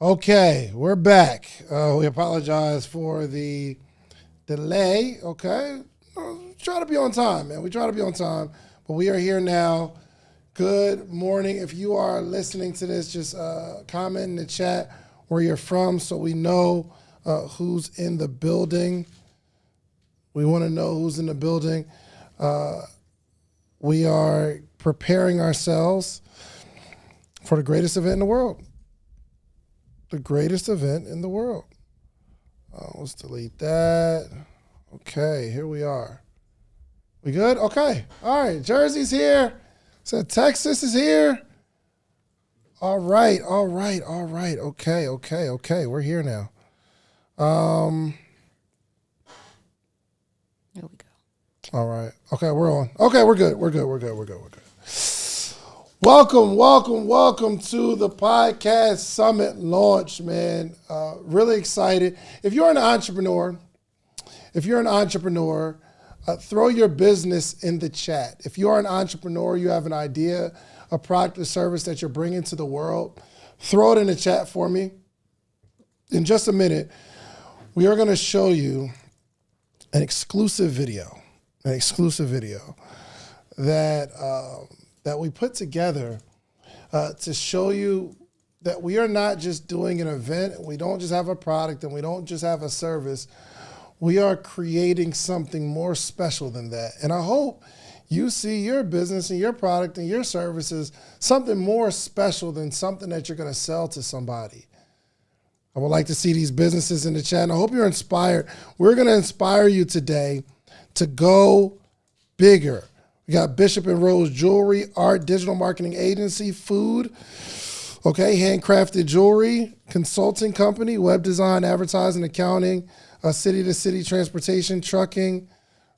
Okay, we're back. We apologize for the delay. Okay, try to be on time, man. We try to be on time, but we are here now. Good morning. If you are listening to this, just comment in the chat where you're from so we know who's in the building. We want to know who's in the building. We are preparing ourselves for the greatest event in the world. The greatest event in the world. Let's delete that. Okay, here we are. We good? Okay. All right, Jersey's here. Said Texas is here. All right. Okay. We're here now. There we go. All right. Okay, we're on. Okay, we're good. Welcome to the podcast summit launch, man. Really excited. If you're an entrepreneur, throw your business in the chat. If you are an entrepreneur, you have an idea, a product or service that you're bringing to the world, throw it in the chat for me. In just a minute, we are going to show you an exclusive video that we put together to show you that we are not just doing an event, we don't just have a product, and we don't just have a service. We are creating something more special than that. And I hope you see your business and your product and your services something more special than something that you're going to sell to somebody. I would like to see these businesses in the chat, and I hope you're inspired. We're going to inspire you today to go bigger. We got Bishop and Rose Jewelry, Art, Digital Marketing Agency, Food, okay, Handcrafted Jewelry, Consulting Company, Web Design, Advertising, Accounting, City-to-City Transportation, Trucking,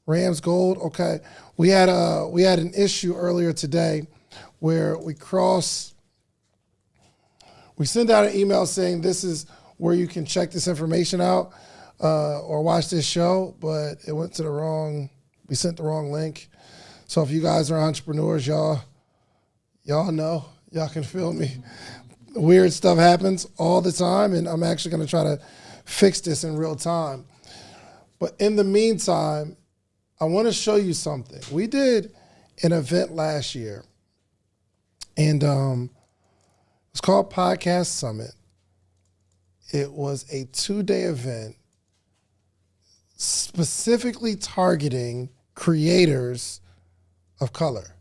Rams Gold, okay. We had an issue earlier today where we sent out an email saying this is where you can check this information out or watch this show, but it went to we sent the wrong link. So if you guys are entrepreneurs, y'all know, y'all can feel me. Weird stuff happens all the time, and I'm actually going to try to fix this in real time. But in the meantime, I want to show you something. We did an event last year, and it's called Podcast Summit. It was a 2-day event specifically targeting creators of color,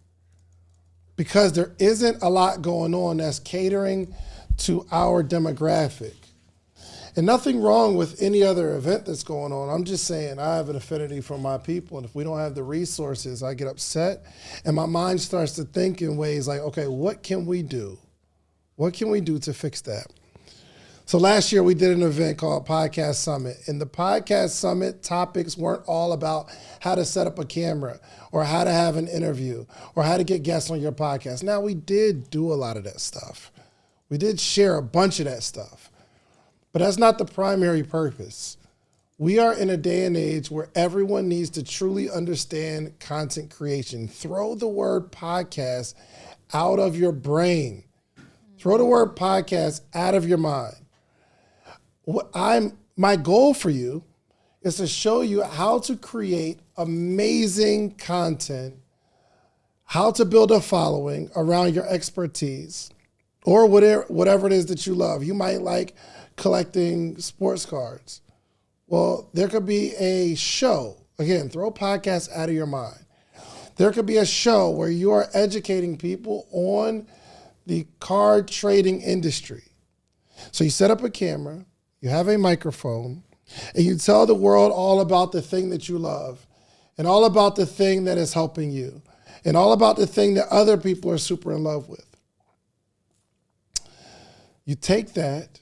because there isn't a lot going on that's catering to our demographic. And nothing wrong with any other event that's going on. I'm just saying I have an affinity for my people, and if we don't have the resources, I get upset, and my mind starts to think in ways like, okay, what can we do? What can we do to fix that? So last year we did an event called Podcast Summit, and the Podcast Summit topics weren't all about how to set up a camera or how to have an interview or how to get guests on your podcast. Now, we did do a lot of that stuff. We did share a bunch of that stuff, but that's not the primary purpose. We are in a day and age where everyone needs to truly understand content creation. Throw the word podcast out of your brain. Throw the word podcast out of your mind. My goal for you is to show you how to create amazing content, how to build a following around your expertise, or whatever it is that you love. You might like collecting sports cards. Well, there could be a show. Again, throw podcasts out of your mind. There could be a show where you are educating people on the card trading industry. So you set up a camera, you have a microphone, and you tell the world all about the thing that you love, and all about the thing that is helping you, and all about the thing that other people are super in love with. You take that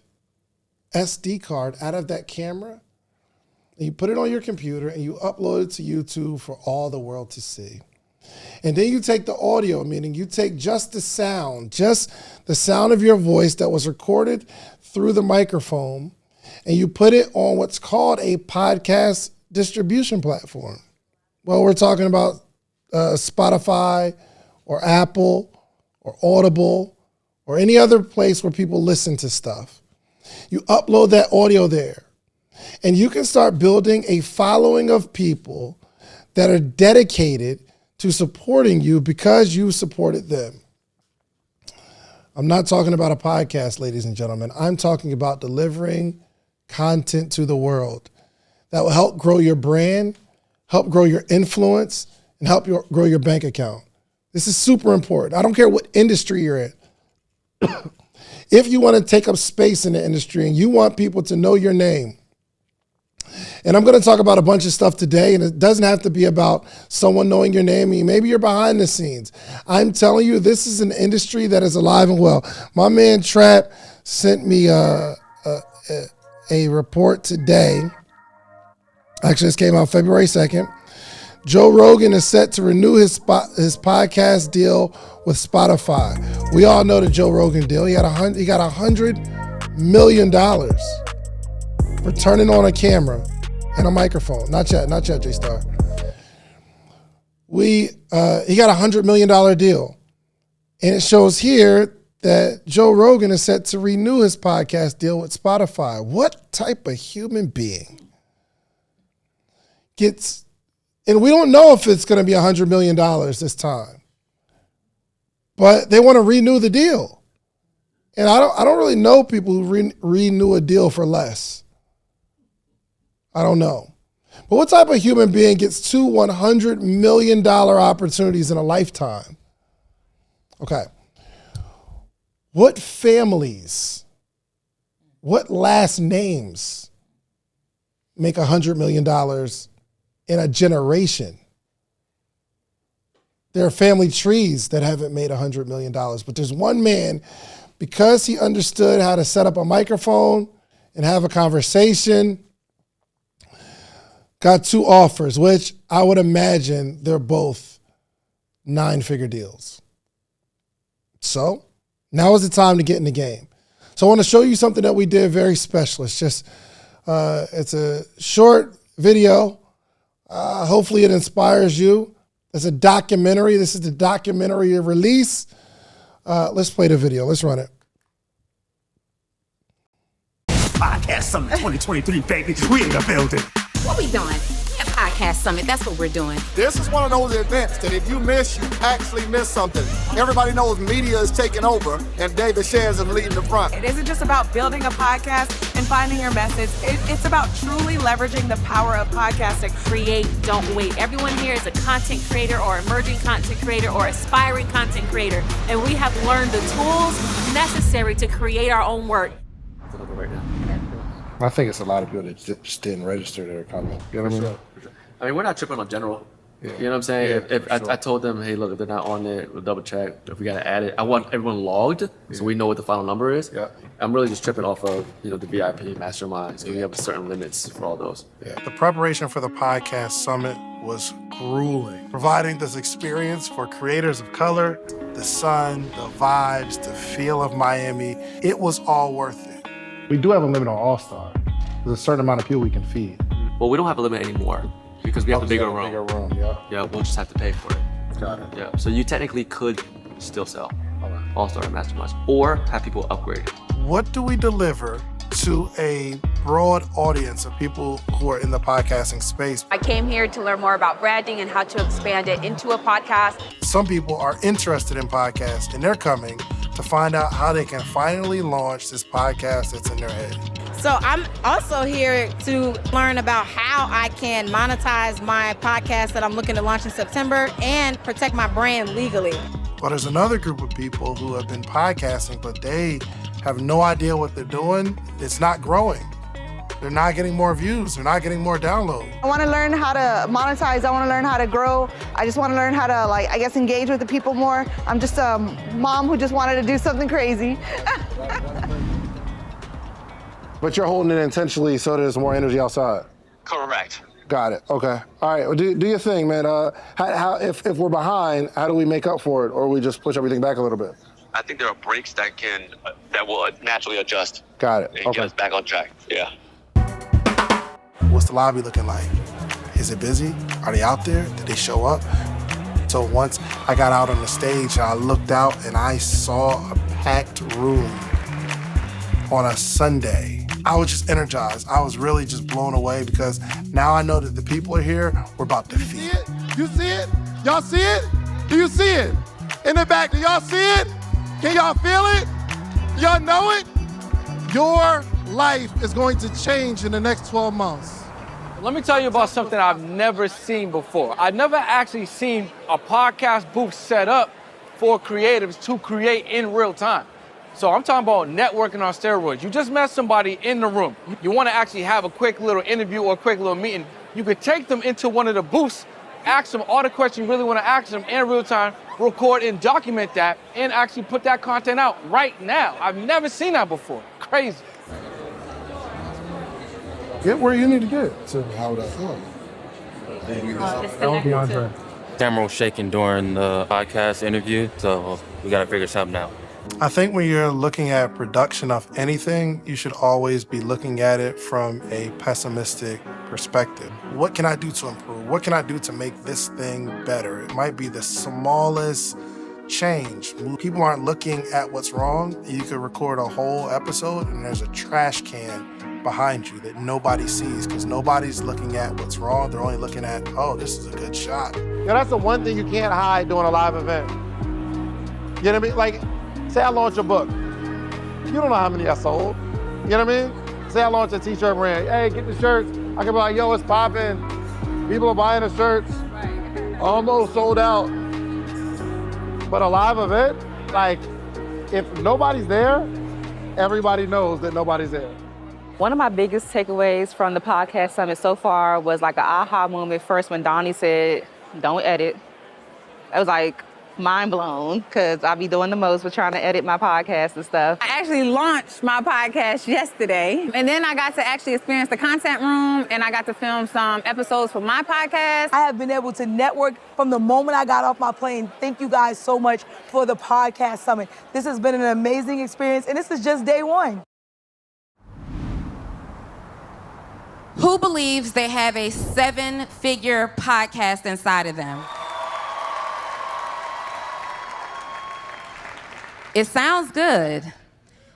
SD card out of that camera, and you put it on your computer, and you upload it to YouTube for all the world to see. And then you take the audio, meaning you take just the sound of your voice that was recorded through the microphone, and you put it on what's called a podcast distribution platform. Well, we're talking about Spotify or Apple or Audible or any other place where people listen to stuff. You upload that audio there. And you can start building a following of people that are dedicated to supporting you because you supported them. I'm not talking about a podcast, ladies and gentlemen. I'm talking about delivering content to the world that will help grow your brand, help grow your influence, and help grow your bank account. This is super important. I don't care what industry you're in. If you want to take up space in the industry and you want people to know your name, and I'm going to talk about a bunch of stuff today, and it doesn't have to be about someone knowing your name. Maybe you're behind the scenes. I'm telling you, this is an industry that is alive and well. My man Trap sent me a report today. Actually, this came out February 2nd. Joe Rogan is set to renew his podcast deal with Spotify. We all know the Joe Rogan deal. He got $100 million for turning on a camera and a microphone. Not yet, J-Star. He got $100 million deal. And it shows here that Joe Rogan is set to renew his podcast deal with Spotify. What type of human being gets, and we don't know if it's going to be $100 million this time, but they want to renew the deal. And I don't really know people who renew a deal for less. I don't know. But what type of human being gets two $100 million opportunities in a lifetime? Okay. What families, what last names make $100 million in a generation? There are family trees that haven't made $100 million, but there's one man, because he understood how to set up a microphone and have a conversation, got two offers, which I would imagine they're both 9-figure deals. So now is the time to get in the game. So I want to show you something that we did very special. It's just, it's a short video. Hopefully it inspires you. It's a documentary. This is the documentary release. Let's play the video. Let's run it. Podcast Summit 2023, baby. We in the building. What we doing? Yeah, Podcast Summit, that's what we're doing. This is one of those events that if you miss, you actually miss something. Everybody knows media is taking over, and David Shands is leading the front. It isn't just about building a podcast and finding your message. It's about truly leveraging the power of podcasting. Create, don't wait. Everyone here is a content creator or emerging content creator or aspiring content creator, and we have learned the tools necessary to create our own work. Right now. I think it's a lot of people that just didn't register their comment. You know what I mean? Sure. I mean, we're not tripping on general. Yeah. You know what I'm saying? Yeah, if I told them, hey, look, if they're not on it, we'll double check. If we got to add it, I want everyone logged so we know what the final number is. Yeah. I'm really just tripping off of, the VIP mastermind. So we have certain limits for all those. Yeah. The preparation for the podcast summit was grueling, providing this experience for creators of color, the sun, the vibes, the feel of Miami. It was all worth it. We do have a limit on All-Star. There's a certain amount of people we can feed. Well, we don't have a limit anymore because we have the bigger room. Bigger room, yeah. Yeah, we'll just have to pay for it. Got it. Yeah, so you technically could still sell All-Star masterminds or have people upgrade. What do we deliver to a broad audience of people who are in the podcasting space? I came here to learn more about branding and how to expand it into a podcast. Some people are interested in podcasts, and they're coming to find out how they can finally launch this podcast that's in their head. So I'm also here to learn about how I can monetize my podcast that I'm looking to launch in September and protect my brand legally. But there's another group of people who have been podcasting, but they have no idea what they're doing. It's not growing. They're not getting more views. They're not getting more downloads. I want to learn how to monetize. I want to learn how to grow. I just want to learn how to, engage with the people more. I'm just a mom who just wanted to do something crazy. But you're holding it intentionally so there's more energy outside. Correct. Got it. Okay. All right. Well, do your thing, man. If we're behind, how do we make up for it, or we just push everything back a little bit? I think there are breaks that will naturally adjust. Got it. And Okay. get us back on track. Yeah. What's the lobby looking like? Is it busy? Are they out there? Did they show up? So once I got out on the stage, I looked out and I saw a packed room. on a Sunday. I was just energized. I was really just blown away because now I know that the people are here. We're about to feed. You see it? Y'all see it? Do you see it? In the back, do y'all see it? Can y'all feel it? Y'all know it? Your life is going to change in the next 12 months. Let me tell you about something I've never seen before. I've never actually seen a podcast booth set up for creatives to create in real time. So I'm talking about networking on steroids. You just met somebody in the room. You want to actually have a quick little interview or a quick little meeting. You could take them into one of the booths, ask them all the questions you really want to ask them in real time, record and document that, and actually put that content out right now. I've never seen that before. Crazy. Get where you need to get to how that flows. Camera was shaking during the podcast interview, so we got to figure something out. I think when you're looking at production of anything, you should always be looking at it from a pessimistic perspective. What can I do to improve? What can I do to make this thing better? It might be the smallest change. People aren't looking at what's wrong. You could record a whole episode and there's a trash can behind you that nobody sees because nobody's looking at what's wrong. They're only looking at, oh, this is a good shot. Yeah, that's the one thing you can't hide doing a live event. You know what I mean? Like, say I launch a book. You don't know how many I sold. You know what I mean? Say I launch a t-shirt brand. Hey, get the shirts. I can be like, yo, it's popping. People are buying the shirts. Almost sold out. But a live event, like, if nobody's there, everybody knows that nobody's there. One of my biggest takeaways from the podcast summit so far was like an aha moment first when Donnie said, don't edit. I was like mind blown because I be doing the most with trying to edit my podcast and stuff. I actually launched my podcast yesterday, and then I got to actually experience the content room, and I got to film some episodes for my podcast. I have been able to network from the moment I got off my plane. Thank you guys so much for the podcast summit. This has been an amazing experience, and this is just day one. Who believes they have a 7-figure podcast inside of them? It sounds good.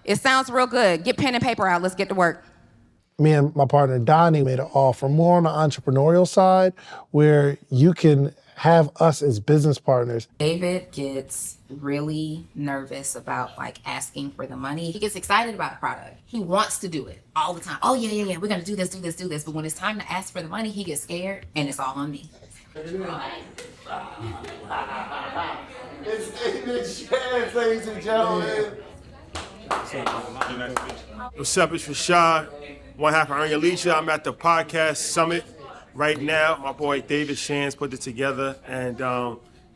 It sounds real good. Get pen and paper out. Let's get to work. Me and my partner Donnie made an offer more on the entrepreneurial side where you can have us as business partners. David gets really nervous about like asking for the money. He gets excited about the product. He wants to do it all the time. Oh yeah, we're gonna do this. But when it's time to ask for the money, he gets scared and it's all on me. It's David Shands, ladies and gentlemen. What's up, it's Rashad, one half of Earn Your Leisure. I'm at the podcast summit right now. My boy David Shands put it together, and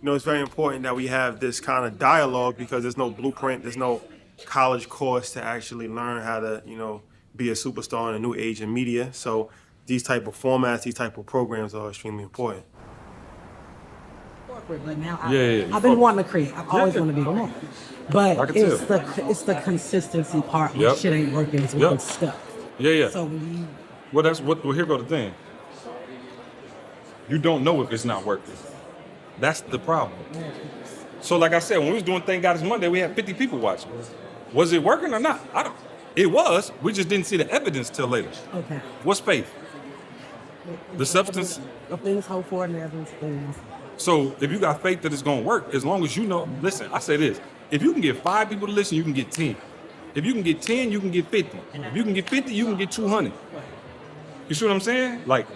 it's very important that we have this kind of dialogue because there's no blueprint, there's no college course to actually learn how to, be a superstar in a new age in media. So these type of formats, these type of programs are extremely important. But now Yeah. I've been wanting to create. I've always wanted to be one. But it's the consistency part. When shit ain't working, it's when it's stuck. Yeah. So here go the thing. You don't know if it's not working. That's the problem. So like I said, when we was doing Thank God It's Monday, we had 50 people watching. Was it working or not? It was. We just didn't see the evidence till later. Okay. What's faith? The substance. Things hope for and evidence things. So if you got faith that it's gonna work, as long as you know, listen, I say this, if you can get 5 people to listen, you can get 10. If you can get 10, you can get 50. If you can get 50, you can get 200. You see what I'm saying? Like,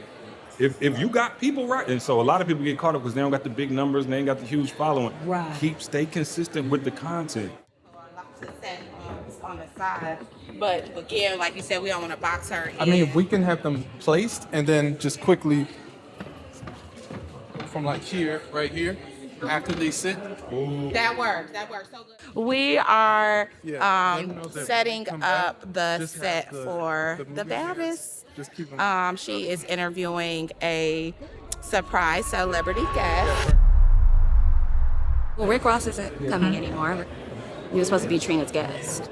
if you got people right, and so a lot of people get caught up because they don't got the big numbers and they ain't got the huge following. Right. Stay consistent with the content. On the side, but again, like you said, we don't want to box her in. I mean, if we can have them placed and then just quickly from like here, right here, after they sit. That works so good. We are setting up the set for the baddest. She is interviewing a surprise celebrity guest. Well, Rick Ross isn't coming anymore. He was supposed to be Trina's guest.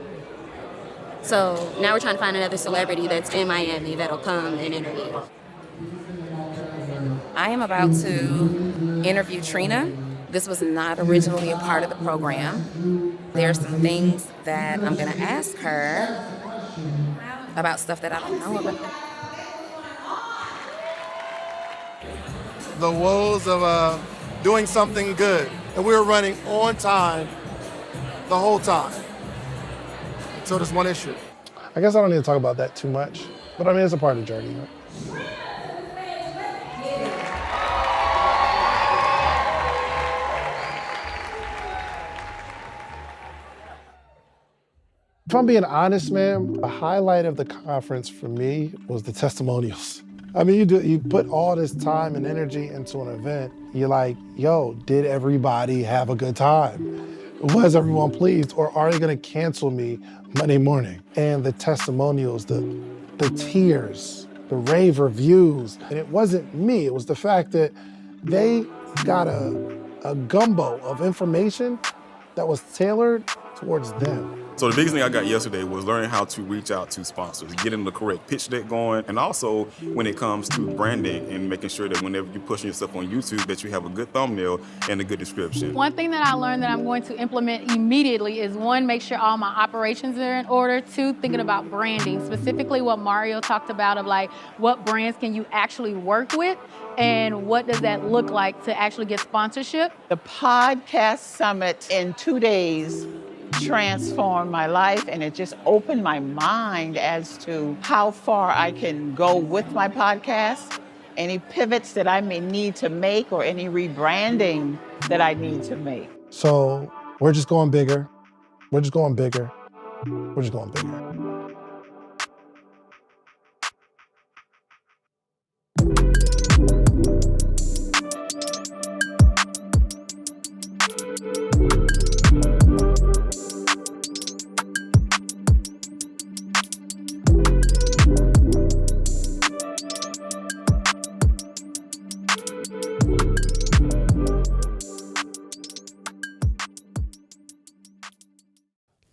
So now we're trying to find another celebrity that's in Miami that'll come and interview. I am about to interview Trina. This was not originally a part of the program. There are some things that I'm going to ask her about stuff that I don't know about. The woes of doing something good. And we were running on time the whole time. So there's one issue. I guess I don't need to talk about that too much, but I mean, it's a part of the journey. Right? If I'm being honest, man, the highlight of the conference for me was the testimonials. I mean, you put all this time and energy into an event. You're like, yo, did everybody have a good time? Was everyone pleased, or are they gonna cancel me Monday morning? And the testimonials, the tears, the rave reviews, and it wasn't me, it was the fact that they got a gumbo of information that was tailored towards them. So the biggest thing I got yesterday was learning how to reach out to sponsors, getting the correct pitch deck going, and also when it comes to branding and making sure that whenever you're pushing yourself on YouTube that you have a good thumbnail and a good description. One thing that I learned that I'm going to implement immediately is, one, make sure all my operations are in order. Two, thinking about branding, specifically what Mario talked about of like what brands can you actually work with and what does that look like to actually get sponsorship. The podcast summit in 2 days transformed my life, and it just opened my mind as to how far I can go with my podcast, any pivots that I may need to make or any rebranding that I need to make. So we're just going bigger. We're just going bigger. We're just going bigger.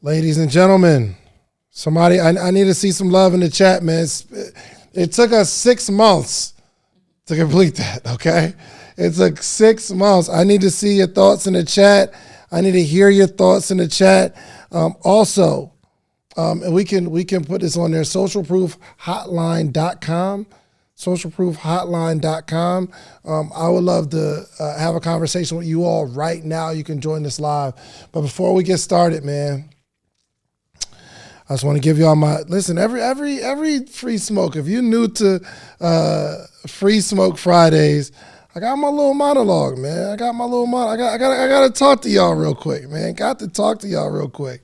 Ladies and gentlemen, somebody, I need to see some love in the chat, man. It took us 6 months to complete that, okay? It took 6 months. I need to see your thoughts in the chat. I need to hear your thoughts in the chat. Also, and we can put this on there, socialproofhotline.com. socialproofhotline.com. I would love to have a conversation with you all right now. You can join this live. But before we get started, man, I just want to give y'all listen, every free smoke. If you're new to Free Smoke Fridays, I got my little monologue, man. I got to talk to y'all real quick, man. Got to talk to y'all real quick.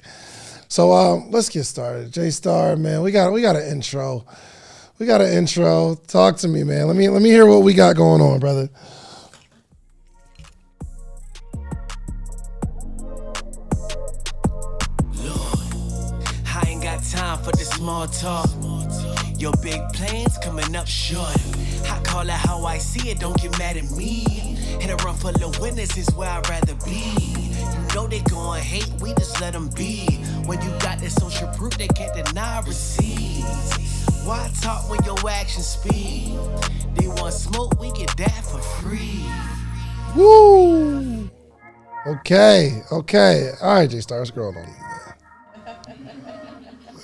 So let's get started. J-Star, man, we got an intro. We got an intro. Talk to me, man. Let me hear what we got going on, brother. Time for the small talk. Your big plans coming up short. I call it how I see it, don't get mad at me. In a room full of winners is where I'd rather be. You know they gon' hate, we just let them be. When you got that social proof, they can't deny receipts. Why talk when your actions speak? They want smoke, we get that for free. Woo! Okay. All right, J-Star, what's going on, man?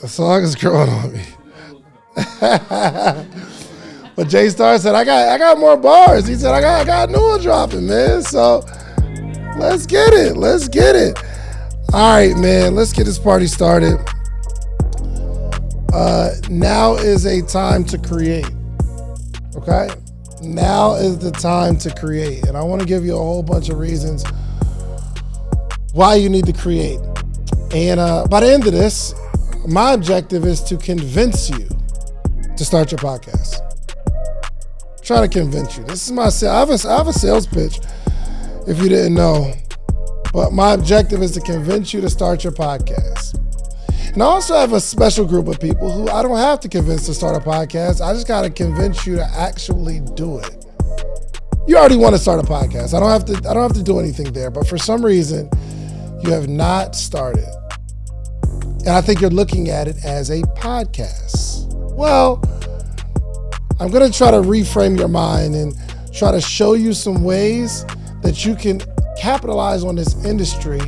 The song is growing on me. But J-Star said, I got more bars. He said, I got new one dropping, man. So let's get it. All right, man, let's get this party started. Now is a time to create, okay? Now is the time to create. And I want to give you a whole bunch of reasons why you need to create. And by the end of this, my objective is to convince you to start your podcast. Try to convince you. This is my sales. I have a sales pitch, if you didn't know. But my objective is to convince you to start your podcast. And I also have a special group of people who I don't have to convince to start a podcast. I just got to convince you to actually do it. You already want to start a podcast. I don't have to do anything there. But for some reason, you have not started. And I think you're looking at it as a podcast. Well, I'm going to try to reframe your mind and try to show you some ways that you can capitalize on this industry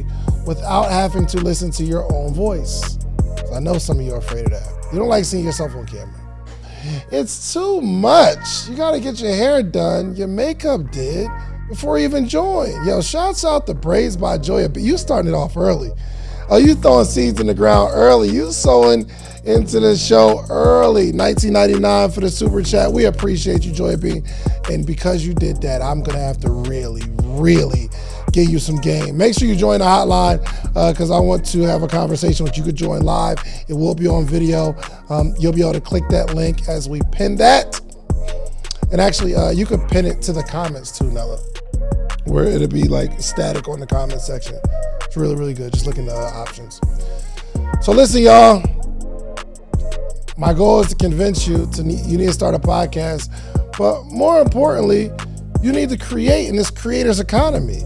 without having to listen to your own voice. So I know some of you are afraid of that. You don't like seeing yourself on camera. It's too much. You gotta get your hair done, your makeup did, before you even join. Yo, shouts out to Braids by Joya, but you starting it off early. Oh, you throwing seeds in the ground early. You sowing into the show early. $19.99 for the super chat. We appreciate you, Joya B. And because you did that, I'm gonna have to really give you some game. Make sure you join the hotline because I want to have a conversation with you. You could join live. It will be on video. You'll be able to click that link as we pin that. And actually, you could pin it to the comments too, Nella, where it'll be like static on the comment section. It's really good. Just look in the options. So listen, y'all. My goal is to convince you you need to start a podcast, but more importantly, you need to create in this creator's economy.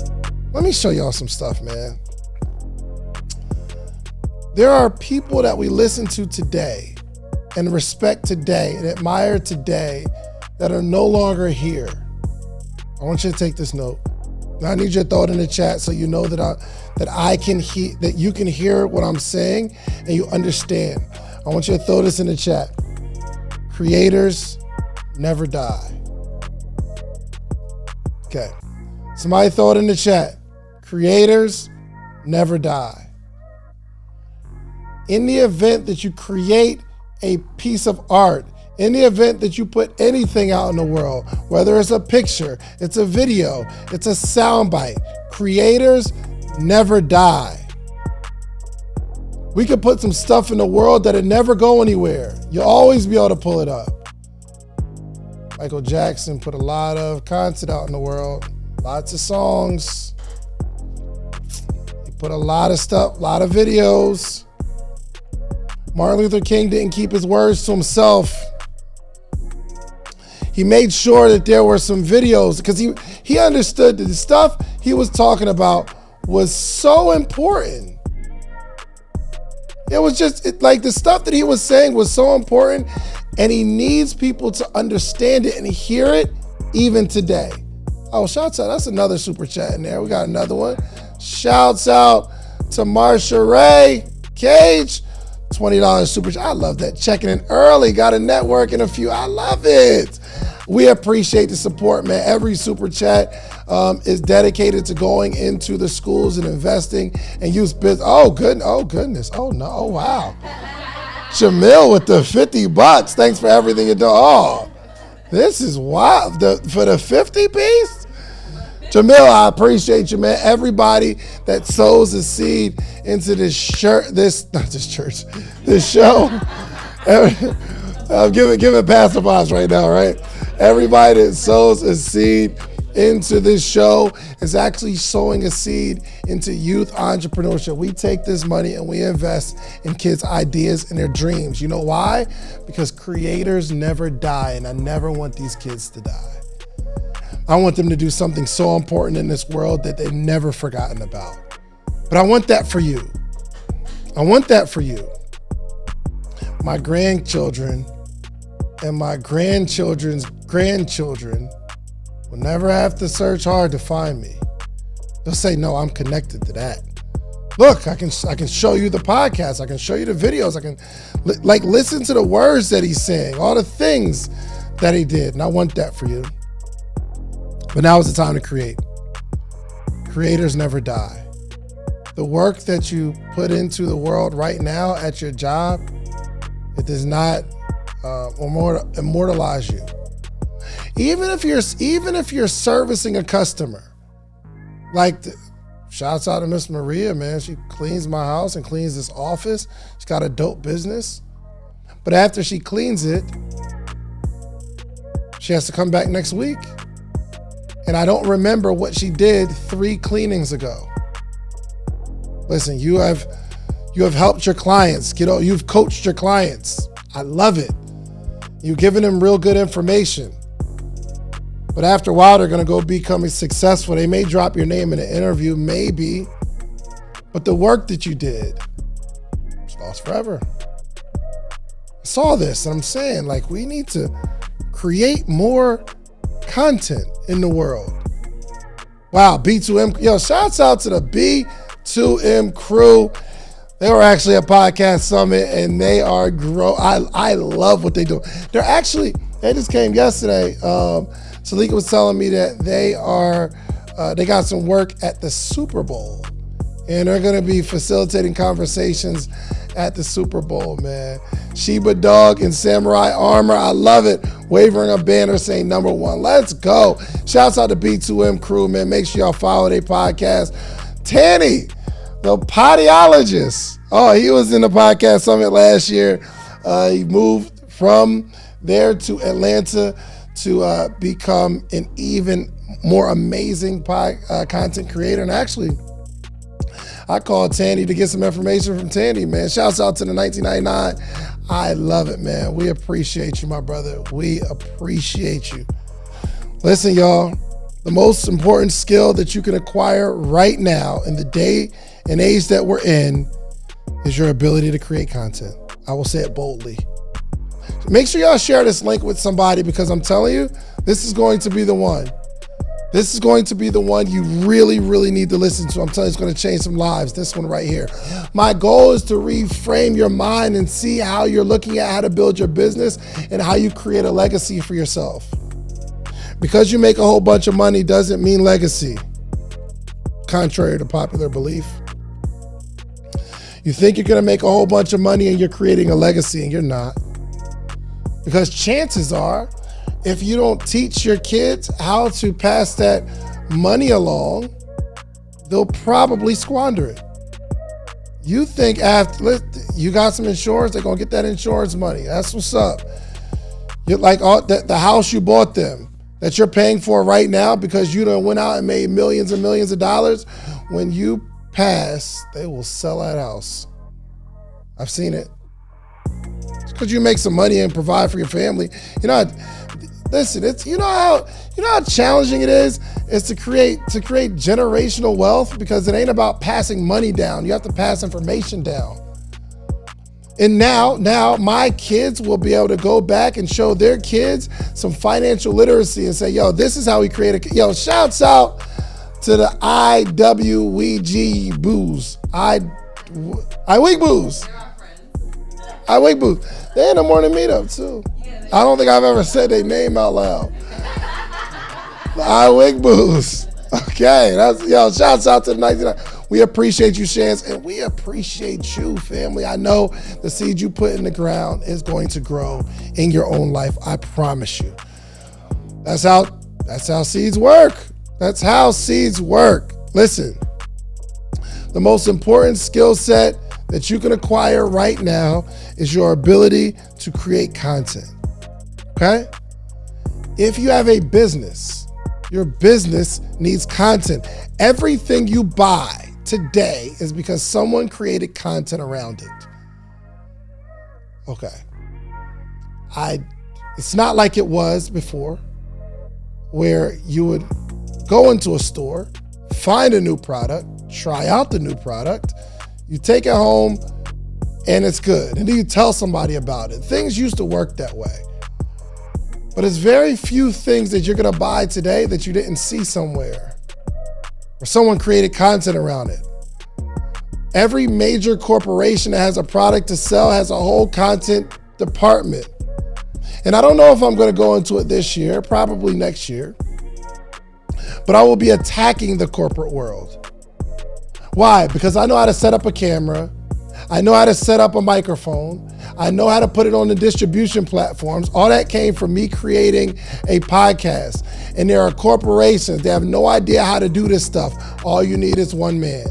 Let me show y'all some stuff, man. There are people that we listen to today and respect today and admire today that are no longer here. I want you to take this note. Now I need you to throw it in the chat so you know that you can hear what I'm saying and you understand. I want you to throw this in the chat. Creators never die. Okay. Somebody throw it in the chat. Creators never die. In the event that you create a piece of art, in the event that you put anything out in the world, whether it's a picture, it's a video, it's a soundbite, creators never die. We could put some stuff in the world that'll never go anywhere. You'll always be able to pull it up. Michael Jackson put a lot of content out in the world, lots of songs. He put a lot of stuff, a lot of videos. Martin Luther King didn't keep his words to himself. He made sure that there were some videos because he understood that the stuff he was talking about was so important. It was just like the stuff that he was saying was so important, and he needs people to understand it and hear it even today. Oh, shouts out. That's another super chat in there. We got another one. Shouts out to Marsha Ray Cage. $20 super chat. I love that. Checking in early. Got a network and a few. I love it. We appreciate the support, man. Every super chat is dedicated to going into the schools and investing and use business. Oh, goodness. Oh, no. Oh, wow. Jamil with the $50. Thanks for everything you do. Oh, this is wild. For the 50 piece? Jamil, I appreciate you, man. Everybody that sows a seed into this show. I'm giving Pastor Boss right now, right? Everybody that sows a seed into this show is actually sowing a seed into youth entrepreneurship. We take this money and we invest in kids' ideas and their dreams. You know why? Because creators never die, and I never want these kids to die. I want them to do something so important in this world that they've never forgotten about. But I want that for you. I want that for you. My grandchildren and my grandchildren's grandchildren will never have to search hard to find me. They'll say, no, I'm connected to that. Look, I can show you the podcast. I can show you the videos. I can listen to the words that he's saying, all the things that he did. And I want that for you. But now is the time to create. Creators never die. The work that you put into the world right now at your job, it does not immortalize you. Even if you're servicing a customer, shouts out to Miss Maria, man. She cleans my house and cleans this office. She's got a dope business. But after she cleans it, she has to come back next week. And I don't remember what she did 3 cleanings ago. Listen, you have helped your clients. You've coached your clients. I love it. You've given them real good information. But after a while, they're going to go becoming successful. They may drop your name in an interview, maybe. But the work that you did, it's lost forever. I saw this and I'm saying, we need to create more content in the world. Wow, B2M. Yo, shouts out to the B2M crew. They were actually at Podcast Summit, and they are I love what they do. They just came yesterday. Salika was telling me that they got some work at the Super Bowl, and they're going to be facilitating conversations at the Super Bowl, man. Sheba Dog in samurai armor. I love it. Waving a banner saying #1. Let's go. Shouts out to B2M crew, man. Make sure y'all follow their podcast. Tanny, the podiologist. Oh, he was in the Podcast Summit last year. He moved from there to Atlanta to become an even more amazing content creator. And actually, I called Tanny to get some information from Tanny, man. Shouts out to the 1999. I love it, man. We appreciate you, my brother. We appreciate you. Listen, y'all, the most important skill that you can acquire right now in the day and age that we're in is your ability to create content. I will say it boldly. Make sure y'all share this link with somebody, because I'm telling you, this is going to be the one. This is going to be the one you really, really need to listen to. I'm telling you, it's going to change some lives. This one right here. My goal is to reframe your mind and see how you're looking at how to build your business and how you create a legacy for yourself. Because you make a whole bunch of money doesn't mean legacy, contrary to popular belief. You think you're going to make a whole bunch of money and you're creating a legacy, and you're not. Because chances are, if you don't teach your kids how to pass that money along, they'll probably squander it. You think after you got some insurance, they're gonna get that insurance money. That's what's up. You're like the house you bought them that you're paying for right now because you done went out and made millions and millions of dollars. When you pass, they will sell that house. I've seen it. It's because you make some money and provide for your family. Listen, it's you know how challenging it is to create generational wealth, because it ain't about passing money down. You have to pass information down. And now my kids will be able to go back and show their kids some financial literacy and say, yo, this is how we create a, yo, shouts out to the IWEG Booze. iWeek Booze. iWeek Booze. They in the morning meetup too. I don't think I've ever said their name out loud. The iWeek Booze. Okay, shouts out to the 99. We appreciate you, Shands, and we appreciate you, family. I know the seed you put in the ground is going to grow in your own life. I promise you. That's how seeds work. That's how seeds work. Listen, the most important skill set that you can acquire right now is your ability to create content. Okay? If you have a business, your business needs content. Everything you buy today is because someone created content around it. Okay. It's not like it was before, where you would go into a store, find a new product, try out the new product, you take it home, and it's good. And then you tell somebody about it. Things used to work that way. But it's very few things that you're gonna buy today that you didn't see somewhere, or someone created content around it. Every major corporation that has a product to sell has a whole content department. And I don't know if I'm gonna go into it this year, probably next year, but I will be attacking the corporate world. Why? Because I know how to set up a camera, I know how to set up a microphone, I know how to put it on the distribution platforms. All that came from me creating a podcast. And there are corporations that have no idea how to do this stuff. All you need is one man.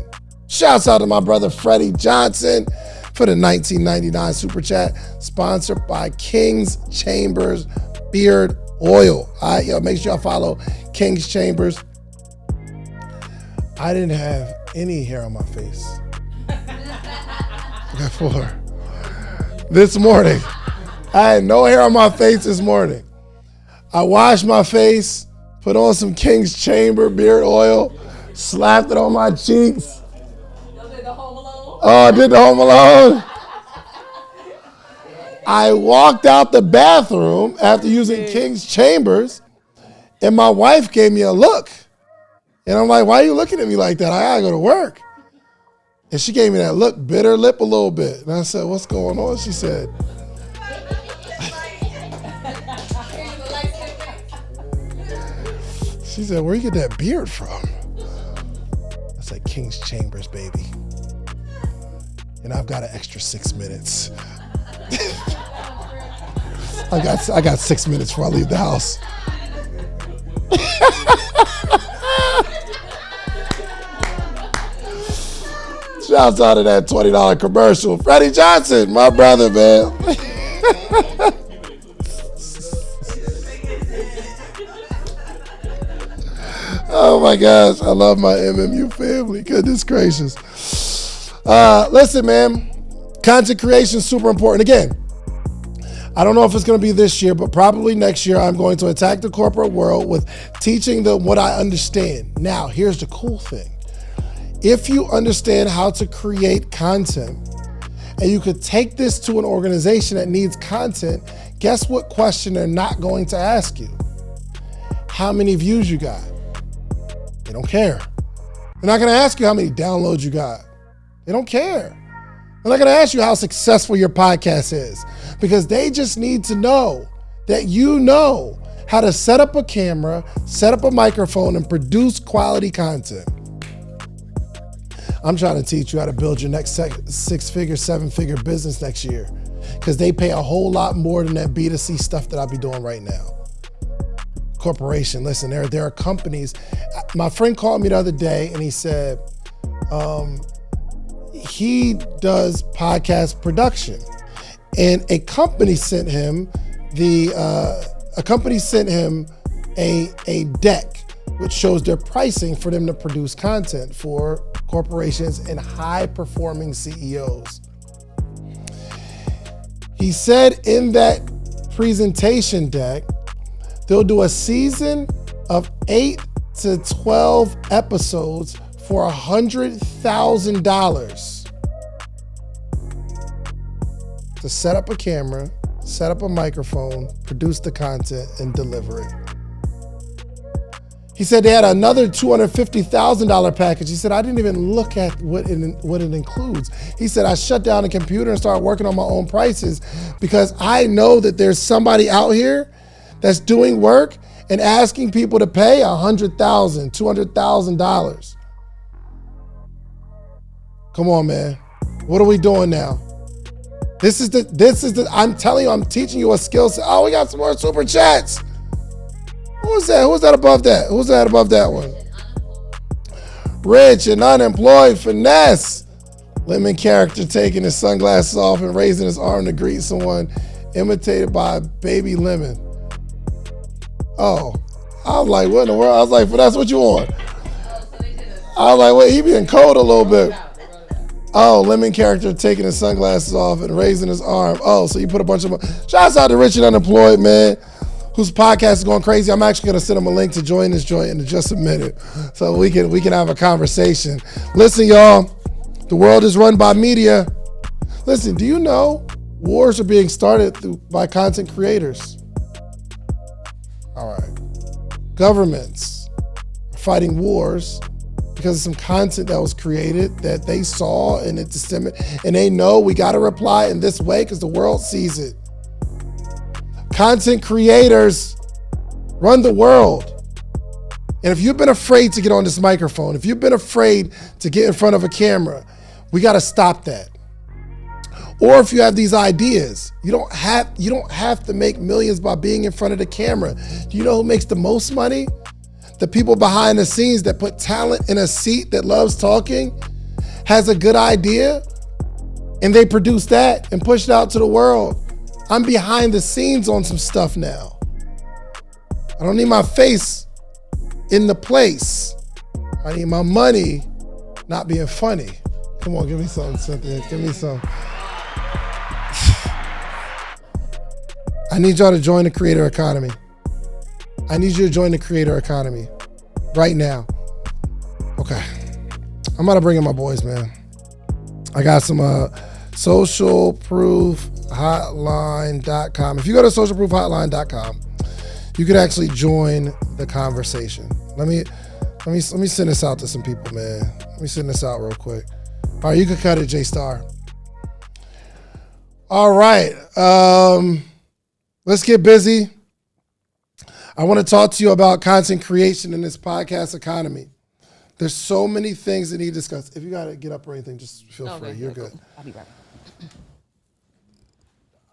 Shouts out to my brother Freddie Johnson for the 1999 Super Chat, sponsored by King's Chambers Beard Oil. All right, yo, make sure y'all follow King's Chambers. I didn't have any hair on my face before this morning. I had no hair on my face this morning. I washed my face, put on some King's Chamber beard oil, slapped it on my cheeks. Oh, I did the Home Alone. I walked out the bathroom after using King's Chambers, and my wife gave me a look. And I'm like, why are you looking at me like that? I gotta go to work. And she gave me that look, bit her lip a little bit. And I said, what's going on? She said, where you get that beard from? I said, King's Chambers, baby. And I've got an extra 6 minutes. I got 6 minutes before I leave the house. Shouts out to that $20 commercial. Freddie Johnson, my brother, man. Oh my gosh, I love my MMU family. Goodness gracious. Listen, man, content creation is super important. Again, I don't know if it's going to be this year, but probably next year I'm going to attack the corporate world with teaching them what I understand. Now, here's the cool thing. If you understand how to create content and you could take this to an organization that needs content, guess what question they're not going to ask you? How many views you got? They don't care. They're not going to ask you how many downloads you got. They don't care. They're not going to ask you how successful your podcast is, because they just need to know that you know how to set up a camera, set up a microphone, and produce quality content. I'm trying to teach you how to build your next 6-figure, 7-figure business next year, because they pay a whole lot more than that B2C stuff that I'll be doing right now. Corporation, listen, there are companies. My friend called me the other day and he said he does podcast production, and a company sent him a deck which shows their pricing for them to produce content for corporations and high-performing CEOs. He said in that presentation deck, they'll do a season of 8 to 12 episodes for $100,000 to set up a camera, set up a microphone, produce the content, and deliver it. He said they had another $250,000 package. He said, I didn't even look at what it includes. He said, I shut down the computer and started working on my own prices because I know that there's somebody out here that's doing work and asking people to pay $100,000, $200,000. Come on, man. What are we doing now? This is the, I'm telling you, I'm teaching you a skill set. Oh, we got some more super chats. Who's that? Who's that above that? Who's that above that one? Rich and unemployed finesse. Lemon character taking his sunglasses off and raising his arm to greet someone, imitated by baby lemon. Oh, I was like, what in the world? I was like, that's what you want. I was like, wait, he being cold a little bit. Oh, lemon character taking his sunglasses off and raising his arm. Oh, so you put a bunch of, shouts out to Rich and Unemployed, man, whose podcast is going crazy. I'm actually going to send him a link to join this joint in just a minute so we can have a conversation. Listen, y'all, the world is run by media. Listen, do you know wars are being started by content creators? All right. Governments are fighting wars because of some content that was created that they saw and it disseminated, and they know we got to reply in this way because the world sees it. Content creators run the world. And if you've been afraid to get on this microphone, if you've been afraid to get in front of a camera, we got to stop that. Or if you have these ideas, you don't have to make millions by being in front of the camera. Do you know who makes the most money? The people behind the scenes that put talent in a seat that loves talking, has a good idea, and they produce that and push it out to the world. I'm behind the scenes on some stuff now. I don't need my face in the place. I need my money not being funny. Come on, give me something, Cynthia. Give me some. I need y'all to join the creator economy. I need you to join the creator economy right now. Okay. I'm about to bring in my boys, man. I got some socialproofhotline.com. If you go to socialproofhotline.com, you could actually join the conversation. Let me send this out to some people, man. Let me send this out real quick. All right, you can cut it, J-Star. All right. Let's get busy. I want to talk to you about content creation in this podcast economy. There's so many things that need to discuss. If you got to get up or anything, just feel free. You're good. I'll be right back.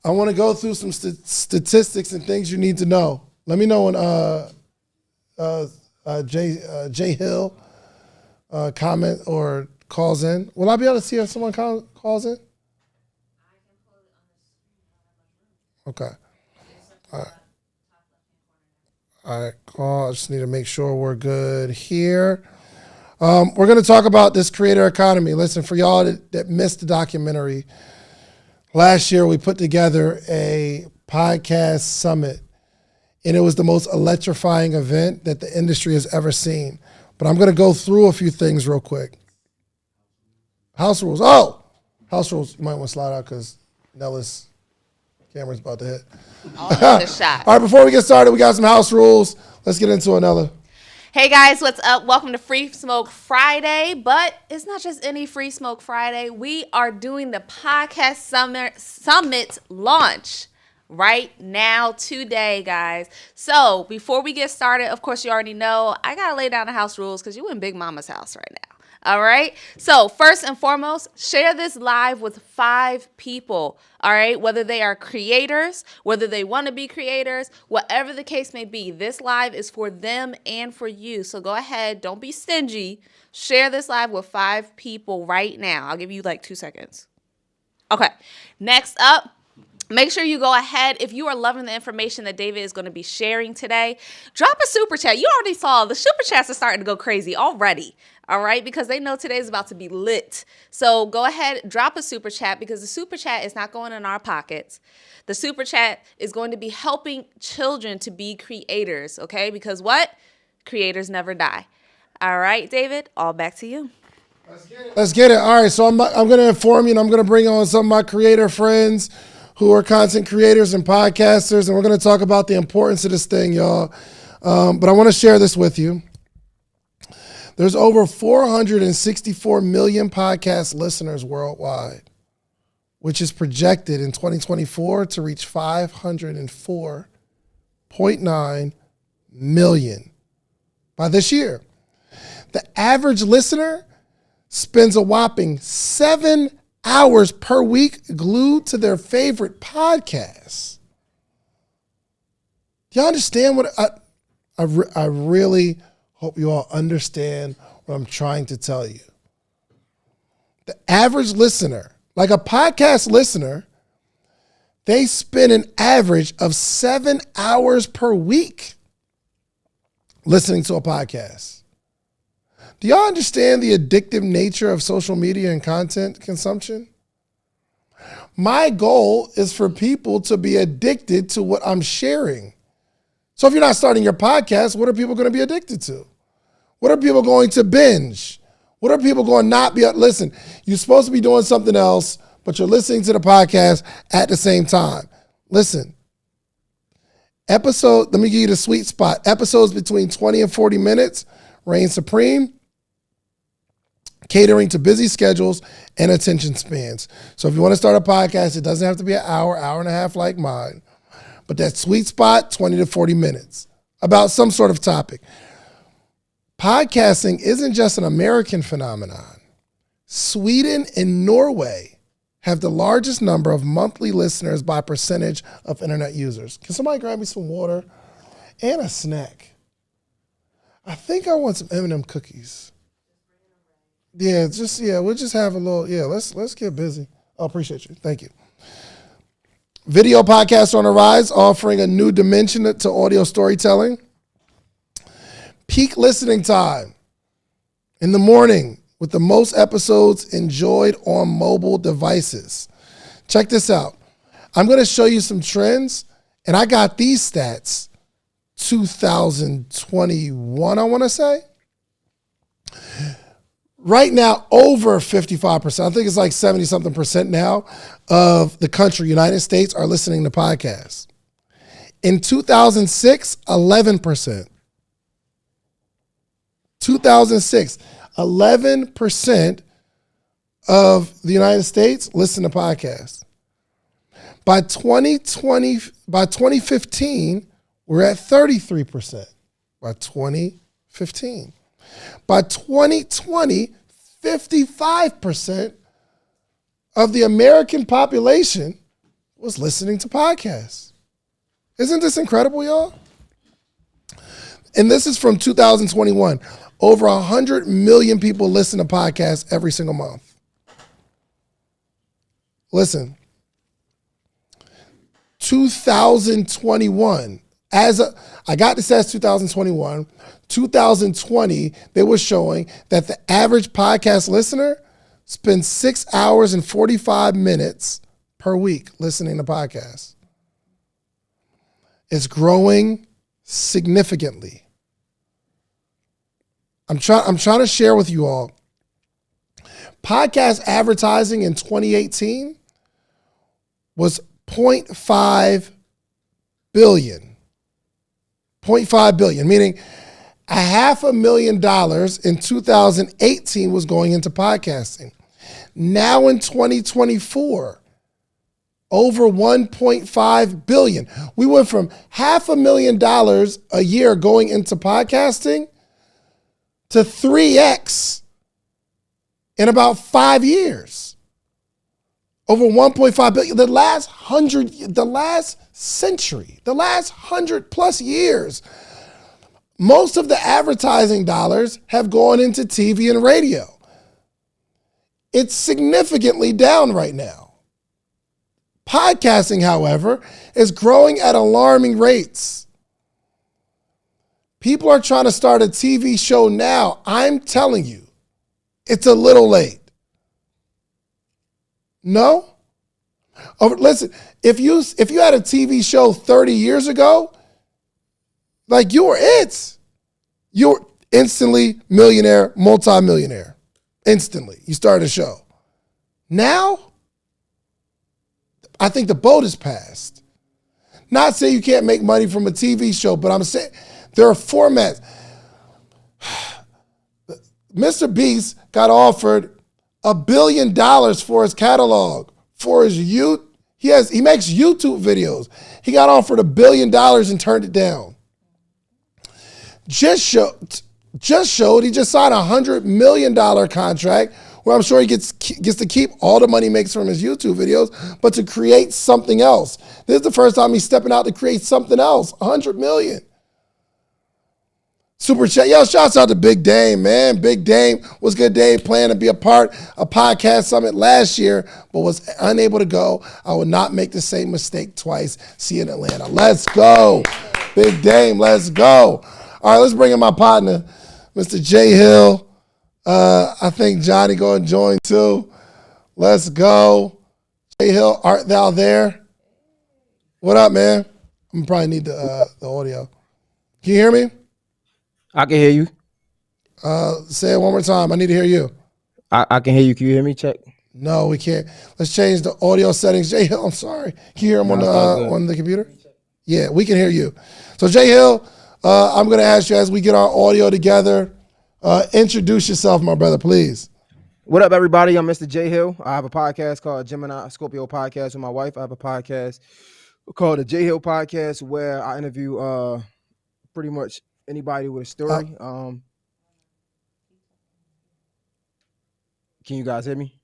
I want to go through some statistics and things you need to know. Let me know when Jay Hill comment or calls in. Will I be able to see if someone calls in? Okay. All right. All right, cool. I just need to make sure we're good here. We're going to talk about this creator economy. Listen, for y'all that missed the documentary, last year we put together a podcast summit, and it was the most electrifying event that the industry has ever seen. But I'm going to go through a few things real quick. House rules. House rules. You might want to slide out because Nella's camera's about to hit. The shot. All right, before we get started, we got some house rules. Let's get into it, Nella. Hey guys, what's up? Welcome to Free Smoke Friday, but it's not just any Free Smoke Friday. We are doing the podcast summit launch right now today, guys. So before we get started, of course, you already know I got to lay down the house rules because you in Big Mama's house right now. All right. So first and foremost, share this live with 5 people. All right. Whether they are creators, whether they want to be creators, whatever the case may be, this live is for them and for you. So go ahead. Don't be stingy. Share this live with 5 people right now. I'll give you like 2 seconds. Okay. Next up. Make sure you go ahead. If you are loving the information that David is going to be sharing today, drop a super chat. You already saw the super chats are starting to go crazy already. All right, because they know today is about to be lit. So go ahead, drop a super chat because the super chat is not going in our pockets. The super chat is going to be helping children to be creators, okay? Because what? Creators never die. All right, David, all back to you. Let's get it. All right, so I'm going to inform you, and I'm going to bring on some of my creator friends who are content creators and podcasters, and we're going to talk about the importance of this thing, y'all. But I want to share this with you. There's over 464 million podcast listeners worldwide, which is projected in 2024 to reach 504.9 million by this year. The average listener spends a whopping 7 hours per week glued to their favorite podcasts. Do you understand what I really hope you all understand what I'm trying to tell you. The average listener, like a podcast listener, they spend an average of 7 hours per week listening to a podcast. Do y'all understand the addictive nature of social media and content consumption? My goal is for people to be addicted to what I'm sharing. So if you're not starting your podcast, what are people going to be addicted to? What are people going to binge? What are people going to not be? Listen, you're supposed to be doing something else, but you're listening to the podcast at the same time. Listen, let me give you the sweet spot. Episodes between 20 and 40 minutes reign supreme, catering to busy schedules and attention spans. So if you want to start a podcast, it doesn't have to be an hour and a half like mine. But that sweet spot, 20 to 40 minutes, about some sort of topic. Podcasting isn't just an American phenomenon. Sweden and Norway have the largest number of monthly listeners by percentage of internet users. Can somebody grab me some water and a snack? I think I want some M&M cookies. We'll just have a little, let's get busy. I appreciate you. Thank you. Video podcasts on the rise, offering a new dimension to audio storytelling. Peak listening time in the morning with the most episodes enjoyed on mobile devices. Check this out. I'm going to show you some trends, and I got these stats, 2021, I want to say. Right now, over 55%, I think it's like 70-something% now of the country, United States, are listening to podcasts. In 2006, 11%. 2006, 11% of the United States listen to podcasts. By 2015, we're at 33%. By 2015. By 2020, 55% of the American population was listening to podcasts. Isn't this incredible, y'all? And this is from 2021. Over 100 million people listen to podcasts every single month. Listen, 2021, I got this as 2021. 2020, they were showing that the average podcast listener spends 6 hours and 45 minutes per week listening to podcasts. It's growing significantly. I'm trying to share with you all. Podcast advertising in 2018 was 0.5 billion. 0.5 billion, meaning $500,000 in 2018 was going into podcasting. Now in 2024, over 1.5 billion. We went from $500,000 a year going into podcasting to 3x in about 5 years. Over 1.5 billion. The last century, the last 100 plus years, most of the advertising dollars have gone into TV and radio. It's significantly down right now. Podcasting, however, is growing at alarming rates. People are trying to start a TV show now. I'm telling you, it's a little late. No? Oh, listen, if you had a TV show 30 years ago, like you were it. You were instantly millionaire, multimillionaire. Instantly. You started a show. Now, I think the boat is passed. Not saying you can't make money from a TV show, but I'm saying there are formats. Mr. Beast got offered $1 billion for his catalog, for his youth. He makes YouTube videos. He got offered $1 billion and turned it down. Just showed he just signed a $100 million contract where I'm sure he gets to keep all the money he makes from his YouTube videos, but to create something else. This is the first time he's stepping out to create something else. $100 million. Super chat. Yo, shouts out to Big Dame, man. Big Dame was good day planning to be a part of Podcast Summit last year, but was unable to go. I will not make the same mistake twice. See you in Atlanta. Let's go. Big Dame, let's go. All right, let's bring in my partner, Mr. J Hill. I think Johnny going to join too. Let's go. J Hill, art thou there? What up, man? I'm probably need the audio. Can you hear me? I can hear you. Say it one more time. I need to hear you. I can hear you. Can you hear me? Check. No, we can't. Let's change the audio settings. Jay Hill, I'm sorry. Can you hear him on the computer? Yeah, we can hear you. So Jay Hill, I'm going to ask you as we get our audio together, introduce yourself, my brother, please. What up, everybody? I'm Mr. J Hill. I have a podcast called Gemini Scorpio Podcast with my wife. I have a podcast called the J Hill Podcast where I interview pretty much anybody with a story. Can you guys hear me?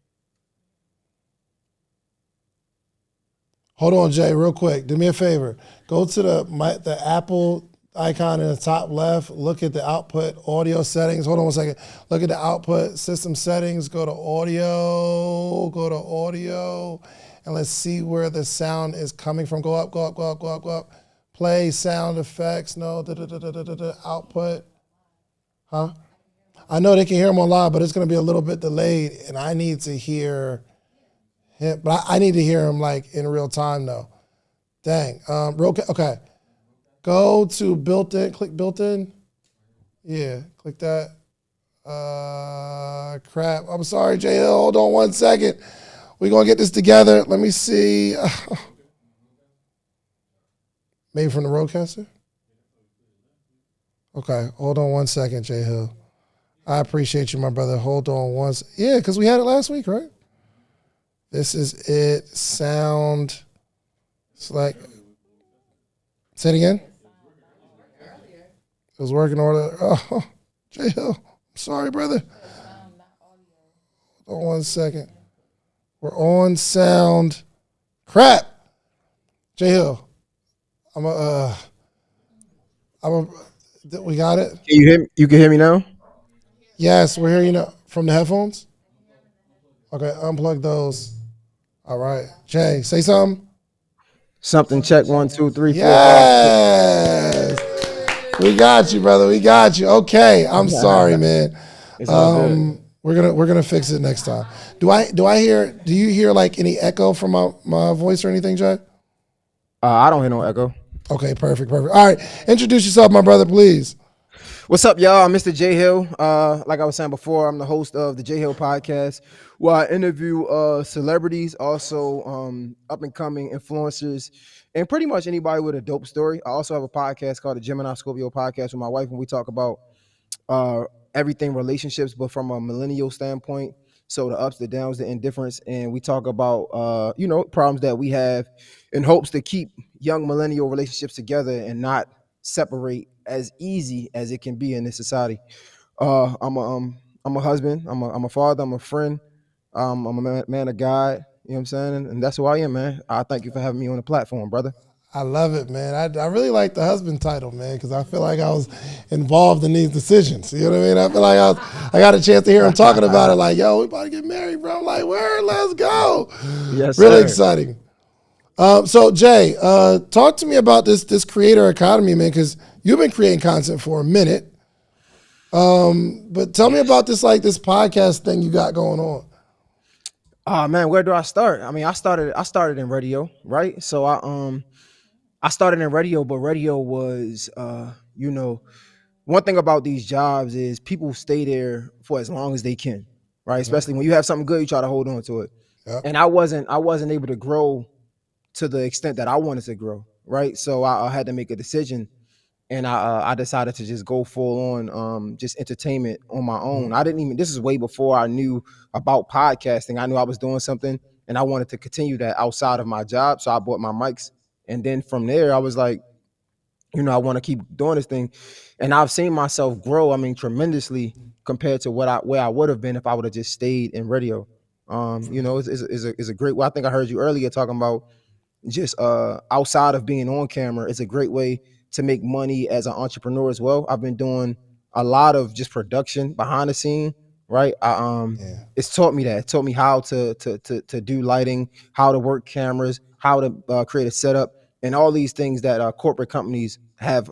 Hold on, Jay, real quick. Do me a favor. Go to the Apple icon in the top left. Look at the output audio settings. Hold on 1 second. Look at the output system settings. Go to audio. And let's see where the sound is coming from. Go up. Play sound effects. No. Output. Huh? I know they can hear him on live, but it's going to be a little bit delayed, and I need to hear him. But I need to hear him like in real time, though. Dang. Okay. Go to built-in. Click built-in. Yeah, click that. Crap. I'm sorry, J Hill. Hold on 1 second. We're going to get this together. Let me see. Maybe from the Rodecaster? Okay, hold on 1 second, J Hill. I appreciate you, my brother. Hold on once. Yeah, because we had it last week, right? This is it. Sound. It's like. Say it again. It was working order. Oh, J Hill. I'm sorry, brother. Hold on 1 second. We're on sound. Crap. J Hill. We got it. Can you hear me? You can hear me now? Yes, we're hearing you from the headphones. Okay, unplug those. All right. Jay, say something. Something check 1, 2, 3, 4, 5. Yes. We got you, brother. We got you. Okay. I'm sorry, man. It's all good. We're gonna fix it next time. Do you hear like any echo from my voice or anything, Jay? I don't hear no echo. Okay, perfect. All right. Introduce yourself, my brother, please. What's up, y'all? I'm Mr. J Hill. Like I was saying before, I'm the host of the J Hill podcast, where I interview celebrities, also up and coming influencers, and pretty much anybody with a dope story. I also have a podcast called the Gemini Scorpio podcast with my wife, and we talk about everything relationships, but from a millennial standpoint. So the ups, the downs, the indifference, and we talk about problems that we have in hopes to keep young millennial relationships together and not separate as easy as it can be in this society. I'm a husband, I'm a father, I'm a friend, I'm a man of God. You know what I'm saying? And that's who I am, man. I thank you for having me on the platform, brother. I love it, man. I really like the husband title, man, because I feel like I was involved in these decisions. You know what I mean? I feel like I got a chance to hear him talking about it. Like, yo, we about to get married, bro. I'm like, where? Let's go. Yes, really sir. exciting. So Jay, talk to me about this creator economy, man, because you've been creating content for a minute. But tell me about this podcast thing you got going on. Man, where do I start? I mean, I started in radio, right? So I started in radio, but radio was one thing about these jobs is people stay there for as long as they can, right? Especially when you have something good, you try to hold on to it. Yep. And I wasn't able to grow to the extent that I wanted to grow, right? So I had to make a decision, and I decided to just go full on just entertainment on my own. This is way before I knew about podcasting. I knew I was doing something, and I wanted to continue that outside of my job. So I bought my mics, and then from there I was like, I want to keep doing this thing, and I've seen myself grow. I mean, tremendously compared to where I would have been if I would have just stayed in radio. It's a great way. I think I heard you earlier talking about just outside of being on camera. It's a great way to make money as an entrepreneur as well. I've been doing a lot of just production behind the scene, right? It's taught me that. It taught me how to do lighting, how to work cameras, how to create a setup, and all these things that corporate companies have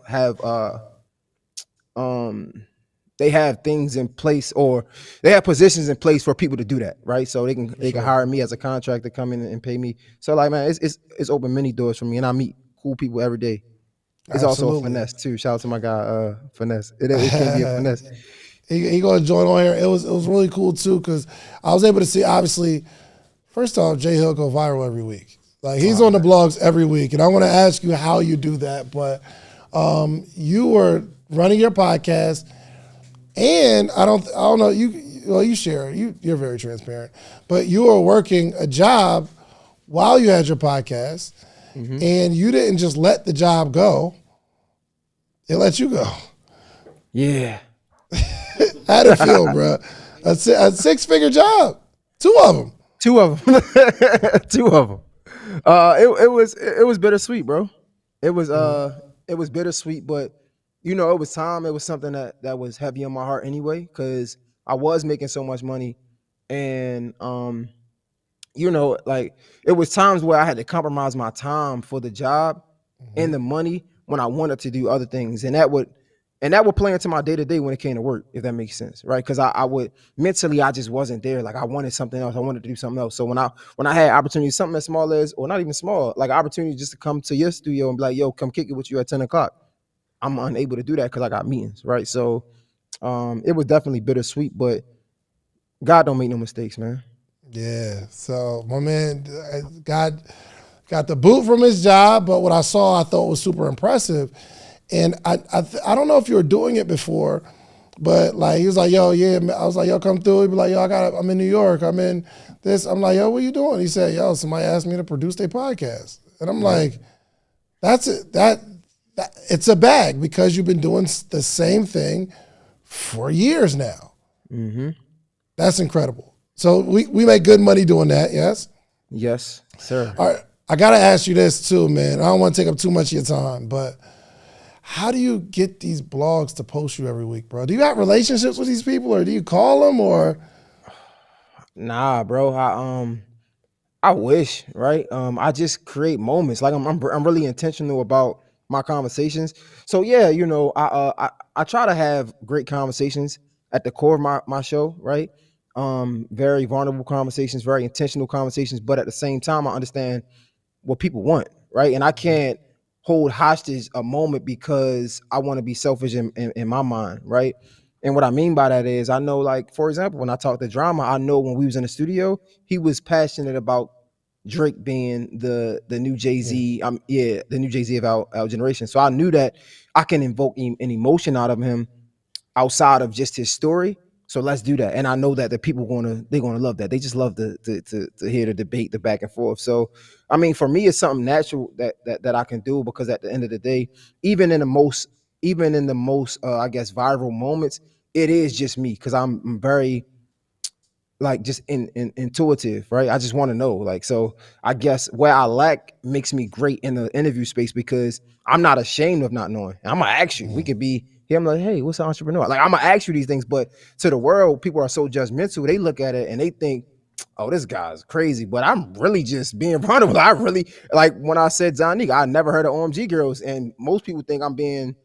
they have things in place, or they have positions in place for people to do that, right? So they can hire me as a contractor, come in and pay me. So like, man, it's opened many doors for me, and I meet cool people every day. It's also a finesse too. Shout out to my guy, Finesse. It can be a finesse. He gonna join on here. It was really cool too, because I was able to see, obviously, first off, J Hill go viral every week. Like, he's on the blogs every week, and I want to ask you how you do that. But you were running your podcast, and I don't know, you share, you're very transparent, but you were working a job while you had your podcast, and you didn't just let the job go. It let you go. Yeah. How'd it feel, bro? A 6-figure job. Two of them. Two of them. It was bittersweet, bro. It was bittersweet, but it was time. It was something that was heavy on my heart anyway, because I was making so much money, and it was times where I had to compromise my time for the job and the money when I wanted to do other things, and that would play into my day-to-day when it came to work, if that makes sense, right? Because I would mentally, I just wasn't there. Like, I wanted something else. I wanted to do something else. So when I had opportunities, something as small as, or not even small, like opportunity just to come to your studio and be like, yo, come kick it with you at 10 o'clock. I'm unable to do that because I got meetings, right? So it was definitely bittersweet, but God don't make no mistakes, man. Yeah. So my man got the boot from his job, but what I saw, I thought was super impressive. And I don't know if you were doing it before, But like he was like, yo, yeah. I was like, yo, come through. He'd be like, yo, I'm in New York. I'm in this. I'm like, yo, what you doing? He said, yo, somebody asked me to produce their podcast. And I'm like, that's it. That it's a bag because you've been doing the same thing for years now. Mm-hmm. That's incredible. So we make good money doing that, yes? Yes, sir. All right, I got to ask you this too, man. I don't want to take up too much of your time, but how do you get these blogs to post you every week, bro? Do you have relationships with these people or do you call them or? Nah, bro. I wish, right? I just create moments. Like I'm really intentional about my conversations. So yeah, you know, I try to have great conversations at the core of my show, right? Very vulnerable conversations, very intentional conversations, but at the same time, I understand what people want, right? And I can't hold hostage a moment because I want to be selfish in my mind, right? And what I mean by that is I know, like, for example, when I talk to Drama, I know when we was in the studio, he was passionate about Drake being the new Jay-Z, the new Jay-Z of our generation. So I knew that I can invoke an emotion out of him outside of just his story. So let's do that. And I know that the people they're gonna love that. They just love to hear the debate, the back and forth. So I mean, for me, it's something natural that I can do because at the end of the day, even in the most I guess viral moments, it is just me because I'm very like just intuitive, right? I just want to know, like, so I guess where I lack makes me great in the interview space because I'm not ashamed of not knowing. And I'm gonna ask you. We could be here. I'm like, hey, what's an entrepreneur? Like, I'm gonna ask you these things, but to the world, people are so judgmental. They look at it and they think, oh, this guy's crazy. But I'm really just being vulnerable. I really like when I said Zonique, I never heard of OMG Girls, and most people think I'm being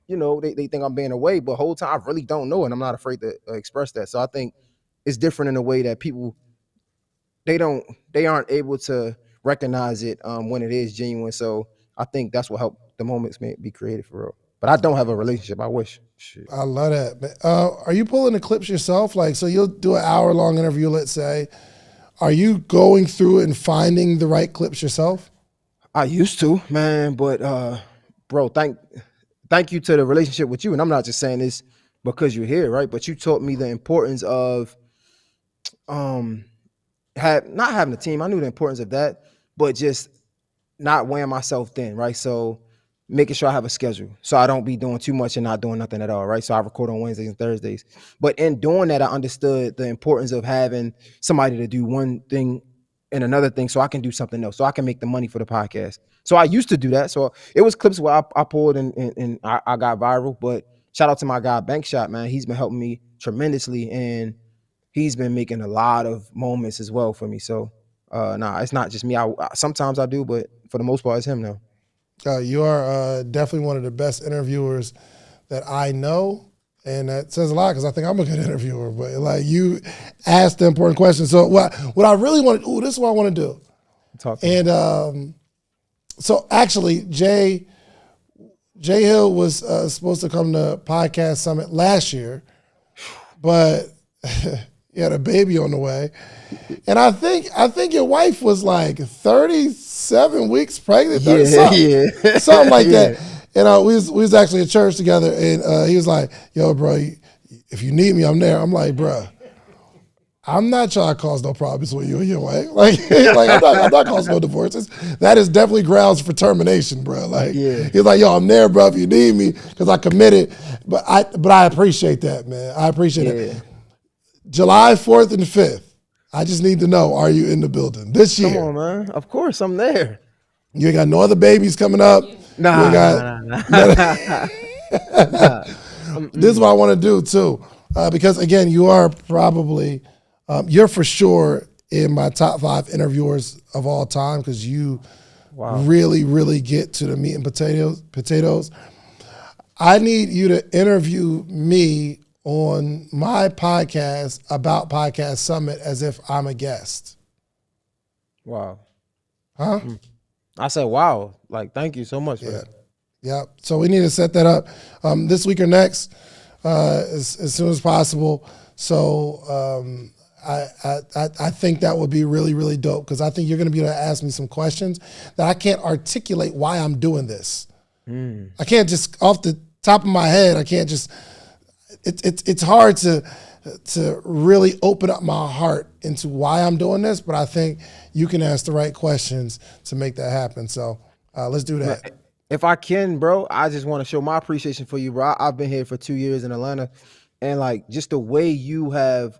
you know, they think I'm being away, but whole time I really don't know, and I'm not afraid to express that. So I think it's different in a way that people they aren't able to recognize it when it is genuine. So I think that's what helped the moments be created for real. But I don't have a relationship. I wish. Shit. I love that. Are you pulling the clips yourself? Like, so you'll do an hour-long interview, let's say. Are you going through and finding the right clips yourself? I used to, man, but bro, thank you to the relationship with you. And I'm not just saying this because you're here, right? But you taught me the importance of not having a team. I knew the importance of that, but just not weighing myself thin, right? So making sure I have a schedule so I don't be doing too much and not doing nothing at all, right? So I record on Wednesdays and Thursdays. But in doing that, I understood the importance of having somebody to do one thing and another thing so I can do something else, so I can make the money for the podcast. So I used to do that. So it was clips where I pulled and I got viral, but shout out to my guy, Bank Shot, man. He's been helping me tremendously, and he's been making a lot of moments as well for me. So nah, it's not just me. Sometimes I do, but for the most part, it's him now. You are definitely one of the best interviewers that I know, and that says a lot because I think I'm a good interviewer. But like, you ask the important questions. So what I really want to, this is what I want to do. Talk. And so actually, Jay Hill was supposed to come to Podcast Summit last year, but he had a baby on the way, and I think your wife was like 37 weeks pregnant, something like that. And we was actually at church together, and he was like, "Yo, bro, if you need me, I'm there." I'm like, "Bro, I'm not trying to cause no problems with you and your wife. Like I'm not causing no divorces. That is definitely grounds for termination, bro." Like, he's like, "Yo, I'm there, bro, if you need me, because I committed." But I appreciate that, man. I appreciate it. July 4th and 5th. I just need to know, are you in the building this year? Come on, man. Of course, I'm there. You ain't got no other babies coming up. Nah. This is what I want to do too, because again, you are probably, you're for sure in my top 5 interviewers of all time because you really, really get to the meat and potatoes. I need you to interview me on my podcast about Podcast Summit as if I'm a guest. Wow. Huh? I said, wow. Like, thank you so much for that. Yeah. So we need to set that up this week or next, as soon as possible. So I think that would be really, really dope because I think you're going to be able to ask me some questions that I can't articulate why I'm doing this. I can't just, off the top of my head, it's hard to really open up my heart into why I'm doing this, but I think you can ask the right questions to make that happen. So let's do that. If I can, bro, I just want to show my appreciation for you, bro. I've been here for 2 years in Atlanta, and like just the way you have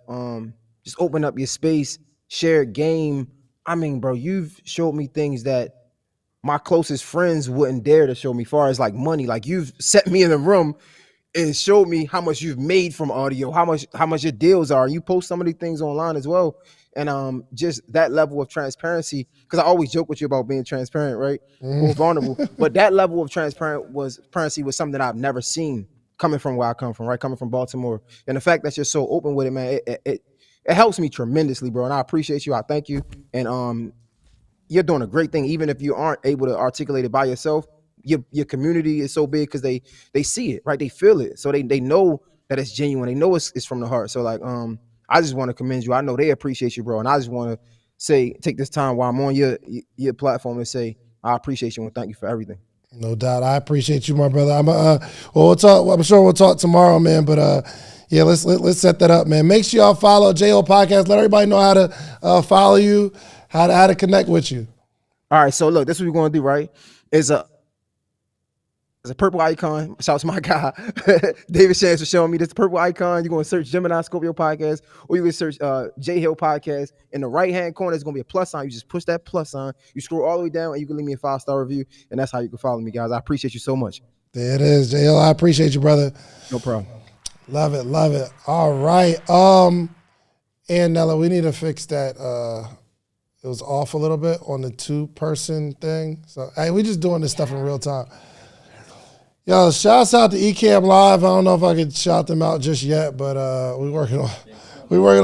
just opened up your space, shared game. I mean, bro, you've showed me things that my closest friends wouldn't dare to show me, far as like money. Like you've set me in the room and showed me how much you've made from audio, how much your deals are. You post some of these things online as well. And just that level of transparency, because I always joke with you about being transparent, right? Or vulnerable. But that level of transparency was something I've never seen coming from where I come from, right? Coming from Baltimore. And the fact that you're so open with it, man, it helps me tremendously, bro. And I appreciate you. I thank you. And you're doing a great thing, even if you aren't able to articulate it by yourself. Your community is so big because they see it, right? They feel it. So they know that it's genuine. They know it's from the heart. So like, I just want to commend you. I know they appreciate you, bro. And I just want to take this time while I'm on your platform to say, I appreciate you and thank you for everything. No doubt. I appreciate you, my brother. We'll talk. I'm sure we'll talk tomorrow, man. But yeah, let's set that up, man. Make sure y'all follow JL Podcast. Let everybody know how to follow you, how to connect with you. All right. So look, this is what we're going to do, right? It's a purple icon. Shout out to my guy, David Shands, for showing me this purple icon. You're going to search Gemini Scorpio Podcast, or you can search J Hill Podcast. In the right-hand corner, there's going to be a plus sign. You just push that plus sign. You scroll all the way down, and you can leave me a 5-star review, and that's how you can follow me, guys. I appreciate you so much. There it is, J Hill. I appreciate you, brother. No problem. Love it, love it. All right. And Nella, we need to fix that. It was off a little bit on the 2-person thing. So, hey, we just doing this stuff in real time. Yo, shouts out to Ecamm Live. I don't know if I can shout them out just yet, but we're working on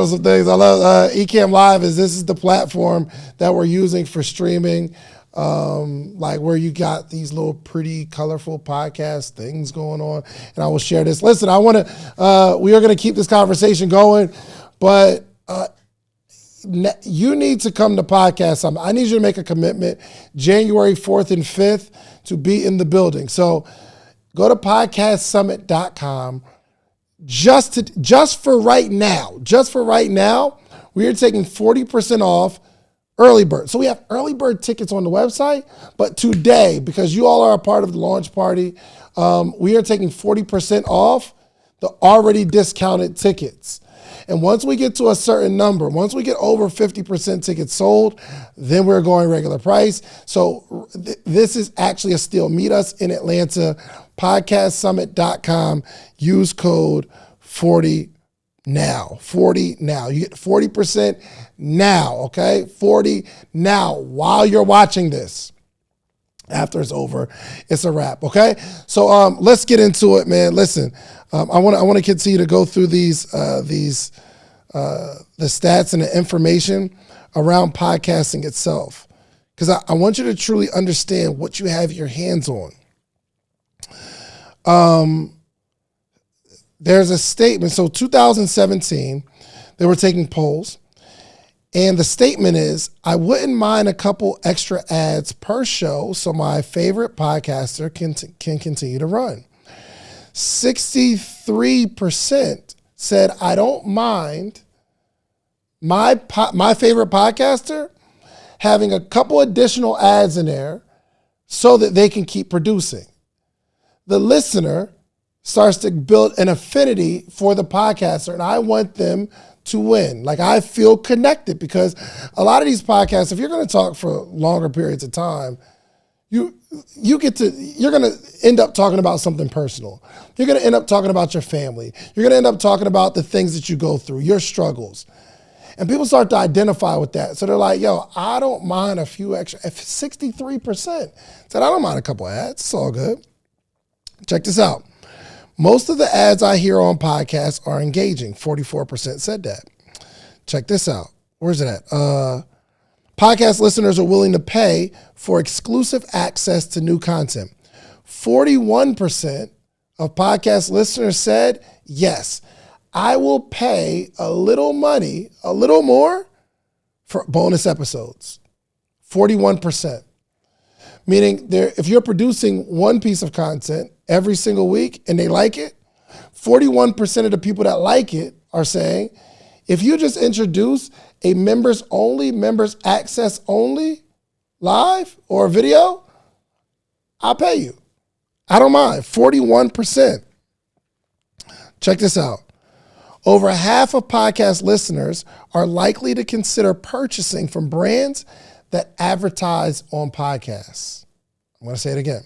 some things. I love Ecamm Live. This is the platform that we're using for streaming, like where you got these little pretty colorful podcast things going on. And I will share this. Listen, we are going to keep this conversation going, but you need to come to Podcast Summit. I need you to make a commitment January 4th and 5th to be in the building. So go to podcastsummit.com. Just for right now, we are taking 40% off early bird. So we have early bird tickets on the website, but today, because you all are a part of the launch party, we are taking 40% off the already discounted tickets. And once we get to a certain number, once we get over 50% tickets sold, then we're going regular price. So this is actually a steal. Meet us in Atlanta, podcastsummit.com. Use code 40 now. 40 now. You get 40% now, okay? 40 now while you're watching this. After it's over, it's a wrap, okay? So let's get into it, man. Listen, I want to continue to go through the stats and the information around podcasting itself, because I want you to truly understand what you have your hands on. There's a statement. So 2017, they were taking polls. And the statement is, I wouldn't mind a couple extra ads per show so my favorite podcaster can continue to run. 63% said, I don't mind my favorite podcaster having a couple additional ads in there so that they can keep producing. The listener starts to build an affinity for the podcaster, and I want them to win. Like, I feel connected, because a lot of these podcasts, if you're going to talk for longer periods of time, you're going to end up talking about something personal. You're going to end up talking about your family. You're going to end up talking about the things that you go through, your struggles. And people start to identify with that. So they're like, yo, I don't mind a few extra. 63% said, I don't mind a couple ads. It's all good. Check this out. Most of the ads I hear on podcasts are engaging. 44% said that. Check this out. Where's it at? Podcast listeners are willing to pay for exclusive access to new content. 41% of podcast listeners said, yes, I will pay a little money, a little more for bonus episodes. 41%. Meaning, if you're producing one piece of content every single week and they like it, 41% of the people that like it are saying, if you just introduce a members only, members access only live or video, I'll pay you. I don't mind. 41%. Check this out. Over half of podcast listeners are likely to consider purchasing from brands that advertise on podcasts. I'm going to say it again.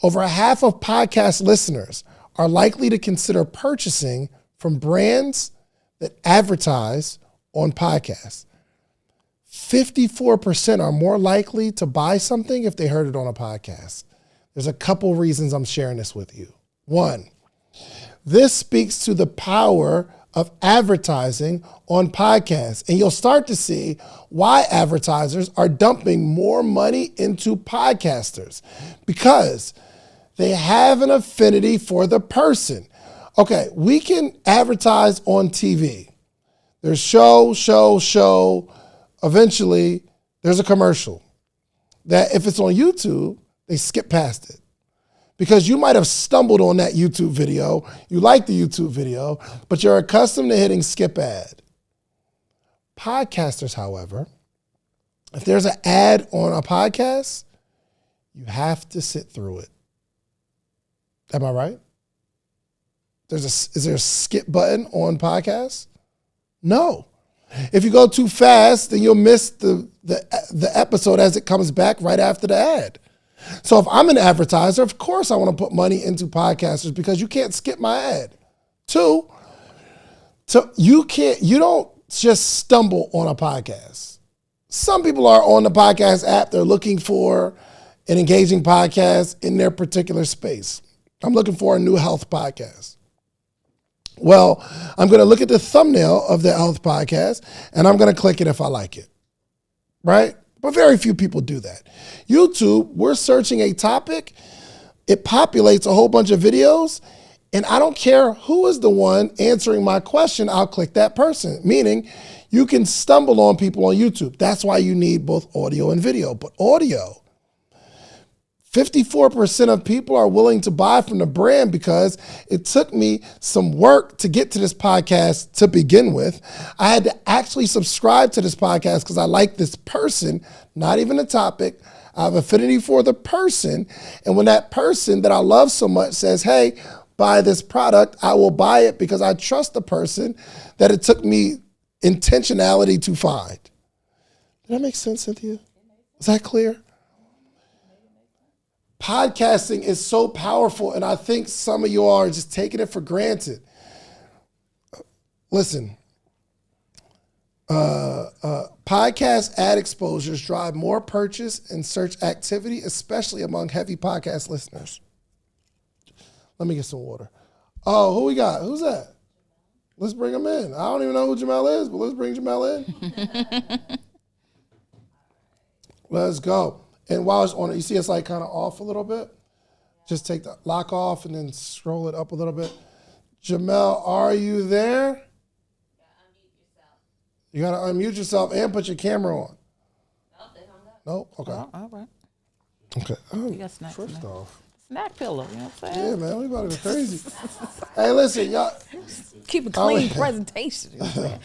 Over half of podcast listeners are likely to consider purchasing from brands that advertise on podcasts. 54% are more likely to buy something if they heard it on a podcast. There's a couple reasons I'm sharing this with you. One, this speaks to the power of advertising on podcasts. And you'll start to see why advertisers are dumping more money into podcasters, because they have an affinity for the person. Okay, we can advertise on TV. There's show. Eventually, there's a commercial that if it's on YouTube, they skip past it. Because you might have stumbled on that YouTube video, you like the YouTube video, but you're accustomed to hitting skip ad. Podcasters, however, if there's an ad on a podcast, you have to sit through it. Am I right? Is there a skip button on podcasts? No. If you go too fast, then you'll miss the episode as it comes back right after the ad. So if I'm an advertiser, of course I want to put money into podcasters because you can't skip my ad. Two, you don't just stumble on a podcast. Some people are on the podcast app, they're looking for an engaging podcast in their particular space. I'm looking for a new health podcast. Well, I'm going to look at the thumbnail of the health podcast and I'm going to click it if I like it, right? But very few people do that. YouTube, we're searching a topic, it populates a whole bunch of videos, and I don't care who is the one answering my question, I'll click that person. Meaning, you can stumble on people on YouTube. That's why you need both audio and video. But audio, 54% of people are willing to buy from the brand because it took me some work to get to this podcast to begin with. I had to actually subscribe to this podcast because I like this person, not even the topic. I have affinity for the person. And when that person that I love so much says, hey, buy this product, I will buy it because I trust the person that it took me intentionality to find. Did that make sense, Cynthia? Is that clear? Podcasting is so powerful, and I think some of you are just taking it for granted. Listen, podcast ad exposures drive more purchase and search activity, especially among heavy podcast listeners. Let me get some water. Oh, who we got? Who's that? Let's bring him in. I don't even know who Jamel is, but let's bring Jamel in. Let's go. And while it's on it, you see it's like kind of off a little bit? Just take the lock off and then scroll it up a little bit. Jamel, are you there? You got to unmute yourself and put your camera on. No? Okay. Oh, all right. Okay. You got snacks First now. off. Snack pillow, you know what I'm saying? Yeah, man, we about to go crazy. Hey, listen, y'all. Keep a clean presentation. You know what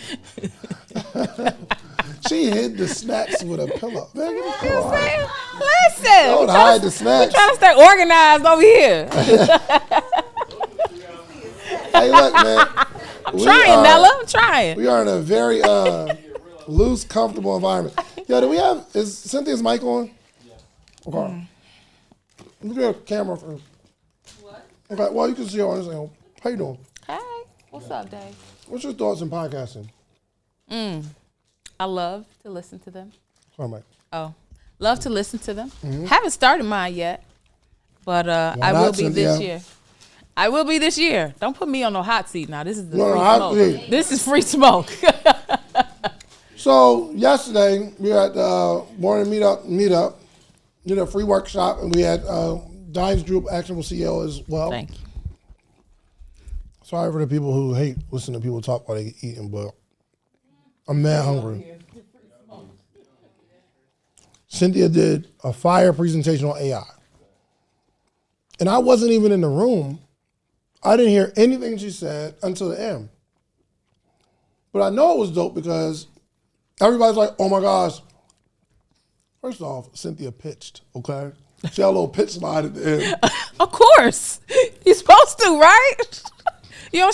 I'm saying? She hid the snacks with a pillow. Man, get the pillow out. Listen. Don't hide the snacks. We're trying to stay organized over here. Hey, look, man. I'm trying, Nella. I'm trying. We are in a very loose, comfortable environment. Yo, is Cynthia's mic on? Okay. Let me get a camera first. What? Okay, well, you can see her on this angle. How you doing? Hey. What's up, Dave? What's your thoughts on podcasting? I love to listen to them. All right. Oh, love to listen to them. Mm-hmm. Haven't started mine yet, but I will be this year. I will be this year. Don't put me on no hot seat now. This is the free smoke. Seat. This is free smoke. So yesterday we had morning meetup, did a free workshop, and we had Dimes Group Actionable CEO as well. Thank you. Sorry for the people who hate listening to people talk while they eating, but I'm mad hungry. Cynthia did a fire presentation on AI. And I wasn't even in the room. I didn't hear anything she said until the end. But I know it was dope because everybody's like, oh my gosh. First off, Cynthia pitched, okay? She had a little pitch slide at the end. Of course. You're supposed to, right? You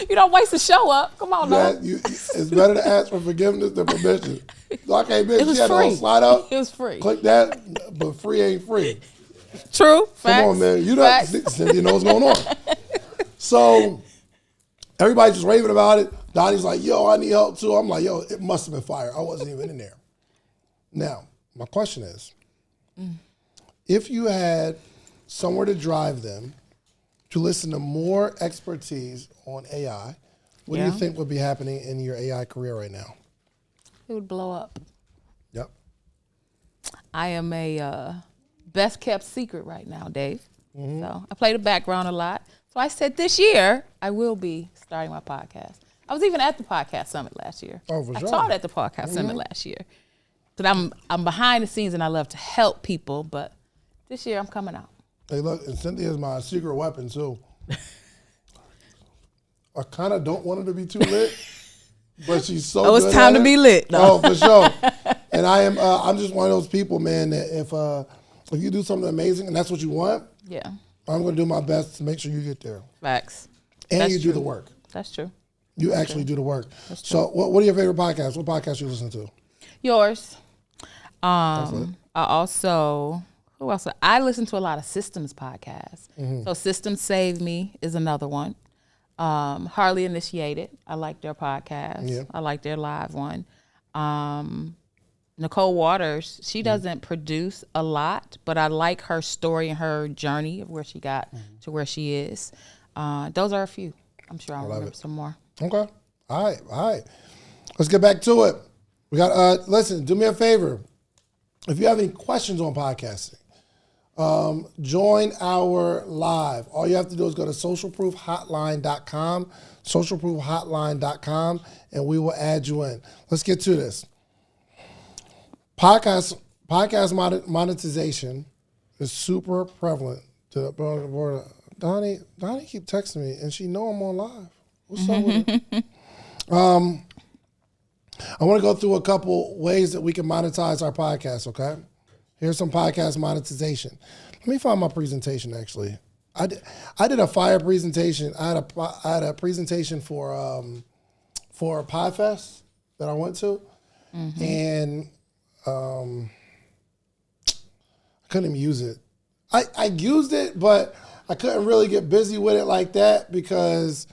don't waste a show up. Come on now. It's better to ask for forgiveness than permission. So I came in, It was she had a free. little slide up. It was free. Click that, but free ain't free. True. Facts. Come on, man. You know, Cynthia knows what's going on. So everybody's just raving about it. Donnie's like, yo, I need help too. I'm like, yo, it must have been fire. I wasn't even in there. Now, my question is, if you had somewhere to drive them to listen to more expertise on AI, what do you think would be happening in your AI career right now? It would blow up. Yep. I am a best kept secret right now, Dave. So I play the background a lot. So I said this year I will be starting my podcast. I was even at the podcast summit last year. Oh, for sure. I taught at the podcast summit last year. But I'm behind the scenes and I love to help people. But this year I'm coming out. Hey, look, and Cynthia's my secret weapon too. I kind of don't want her to be too lit, but she's so good. Oh, it's time to be lit. No. Oh, for sure. And I'm just one of those people, man, that if you do something amazing and that's what you want, I'm going to do my best to make sure you get there. Facts. And That's you true. do the work. That's true. You actually do the work. That's true. So what are your favorite podcasts? What podcasts you listen to? Yours. I also, who else? I listen to a lot of systems podcasts. So Systems Save Me is another one. Hardly Initiated. I like their podcast. Yeah. I like their live one. Nicole Waters, she doesn't produce a lot, but I like her story and her journey of where she got to where she is. Those are a few. I'm sure I'll remember some more. Okay. All right. Let's get back to it. We got, listen, do me a favor. If you have any questions on podcasting, join our live. All you have to do is go to socialproofhotline.com, socialproofhotline.com, and we will add you in. Let's get to this. Podcast monetization is super prevalent to the board. Donnie keep texting me, and she know I'm on live. What's up with it? I want to go through a couple ways that we can monetize our podcast, okay? Here's some podcast monetization. Let me find my presentation, actually. I did a fire presentation. I had a presentation for PodFest that I went to, and I couldn't even use it. I used it, but I couldn't really get busy with it like that because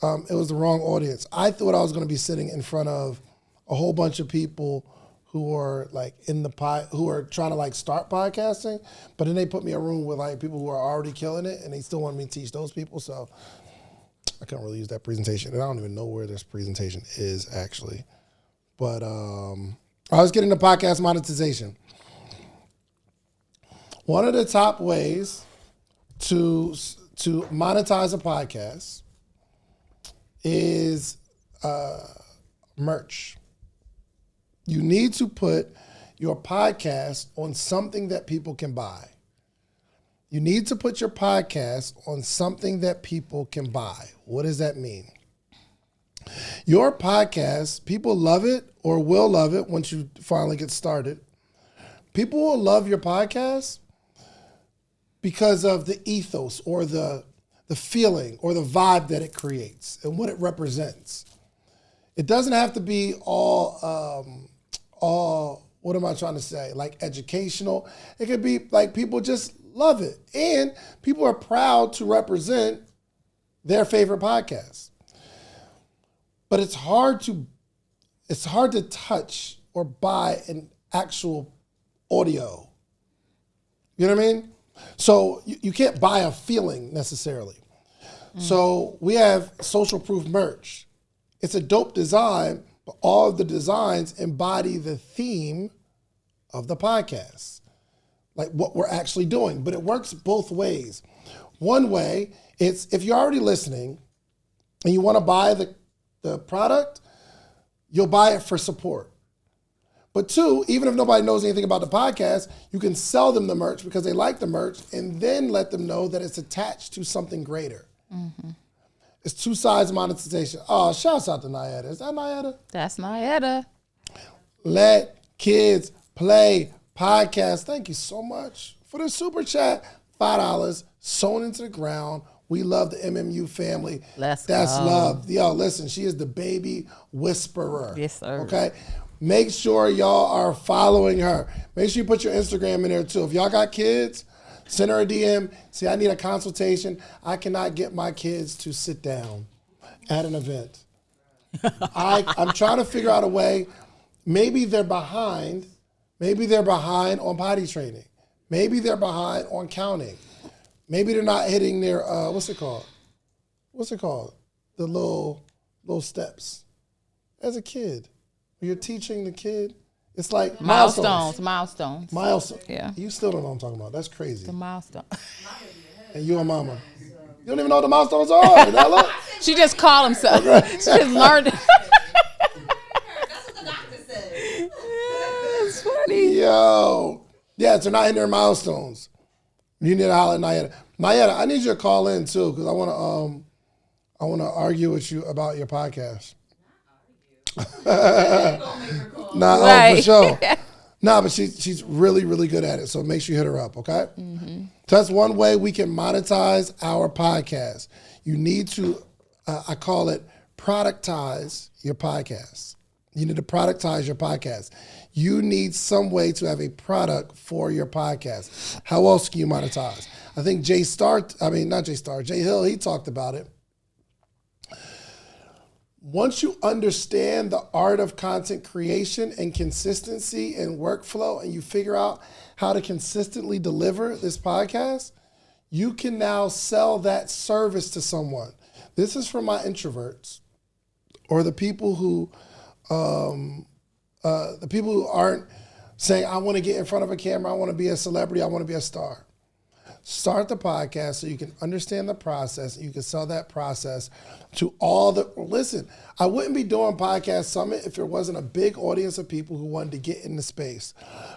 it was the wrong audience. I thought I was going to be sitting in front of a whole bunch of people who are like who are trying to like start podcasting, but then they put me in a room with like people who are already killing it, and they still want me to teach those people. So I couldn't really use that presentation, and I don't even know where this presentation is actually. But I was getting to podcast monetization. One of the top ways to monetize a podcast is merch. You need to put your podcast on something that people can buy. You need to put your podcast on something that people can buy. What does that mean? Your podcast, people love it or will love it once you finally get started. People will love your podcast because of the ethos or the feeling or the vibe that it creates and what it represents. It doesn't have to be all what am I trying to say? Like educational. It could be like people just love it. And people are proud to represent their favorite podcast. But it's hard to touch or buy an actual audio. You know what I mean? So you can't buy a feeling necessarily. So we have Social Proof merch. It's a dope design, but all of the designs embody the theme of the podcast, like what we're actually doing. But it works both ways. One way, it's if you're already listening and you want to buy the product, you'll buy it for support. But two, even if nobody knows anything about the podcast, you can sell them the merch because they like the merch and then let them know that it's attached to something greater. It's two sides of monetization. Oh, shouts out to Nella. Is that Nella? That's Nella. Let Kids Play podcast. Thank you so much for the super chat. $5 sewn into the ground. We love the MMU family. That's go. love. Yo, listen, she is the baby whisperer. Yes, sir. Okay? Make sure y'all are following her. Make sure you put your Instagram in there too. If y'all got kids, send her a DM. See, I need a consultation. I cannot get my kids to sit down at an event. I'm trying to figure out a way. Maybe they're behind. Maybe they're behind on potty training. Maybe they're behind on counting. Maybe they're not hitting their, what's it called? The little steps. As a kid, when you're teaching the kid, it's like Milestones. Yeah. You still don't know what I'm talking about. That's crazy. The milestone. And you and mama. You don't even know what the milestones are, Nella. She just called himself. She just learned it. It's funny. Yo. Yeah, so they're not in their milestones. You need to holler at Nella. Nella, I need you to call in too, because I want to argue with you about your podcast. Right. For sure. But she's really, really good at it. So make sure you hit her up, okay? Mm-hmm. So that's one way we can monetize our podcast. You need to, I call it productize your podcast. You need to productize your podcast. You need some way to have a product for your podcast. How else can you monetize? I think Jay Hill, he talked about it. Once you understand the art of content creation and consistency and workflow, and you figure out how to consistently deliver this podcast, you can now sell that service to someone. This is for my introverts or the people who aren't saying, I want to get in front of a camera, I want to be a celebrity, I want to be a star. Start the podcast so you can understand the process. You can sell that process to all the, listen, I wouldn't be doing Podcast Summit if there wasn't a big audience of people who wanted to get in the space.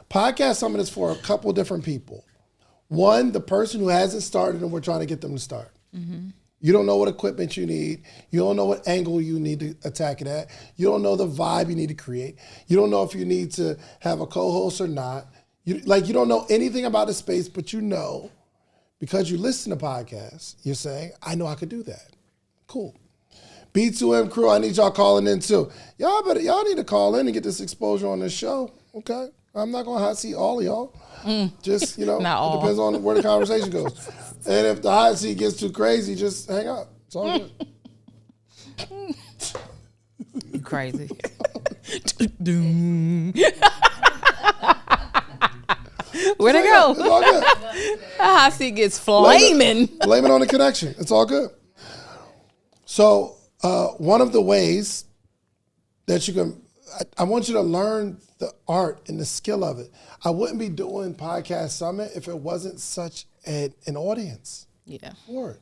Podcast Summit is for a couple different people. One, the person who hasn't started and we're trying to get them to start. Mm-hmm. You don't know what equipment you need. You don't know what angle you need to attack it at. You don't know the vibe you need to create. You don't know if you need to have a co-host or not. You don't know anything about the space, but you know, because you listen to podcasts, you're saying, I know I could do that. Cool. B2M crew, I need y'all calling in too. Y'all need to call in and get this exposure on this show, okay? I'm not going to hot seat all of y'all. Just, it depends on where the conversation goes. And if the hot seat gets too crazy, just hang up. It's all good. You crazy. Where'd it go? It's all good. The hot seat gets flaming. Blame it on the connection. It's all good. So one of the ways that you can, I want you to learn the art and the skill of it. I wouldn't be doing Podcast Summit if it wasn't such an audience for it.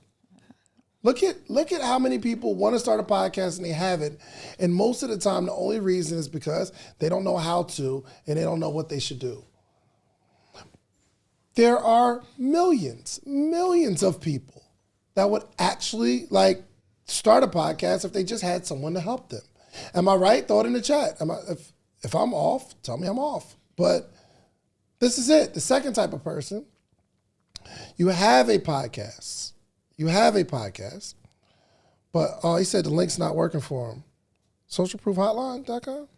Look at how many people want to start a podcast and they haven't. And most of the time, the only reason is because they don't know how to and they don't know what they should do. There are millions of people that would actually start a podcast if they just had someone to help them. Am I right? Throw it in the chat. If I'm off, tell me I'm off. But this is it. The second type of person, you have a podcast. But he said the link's not working for him. Socialproofhotline.com?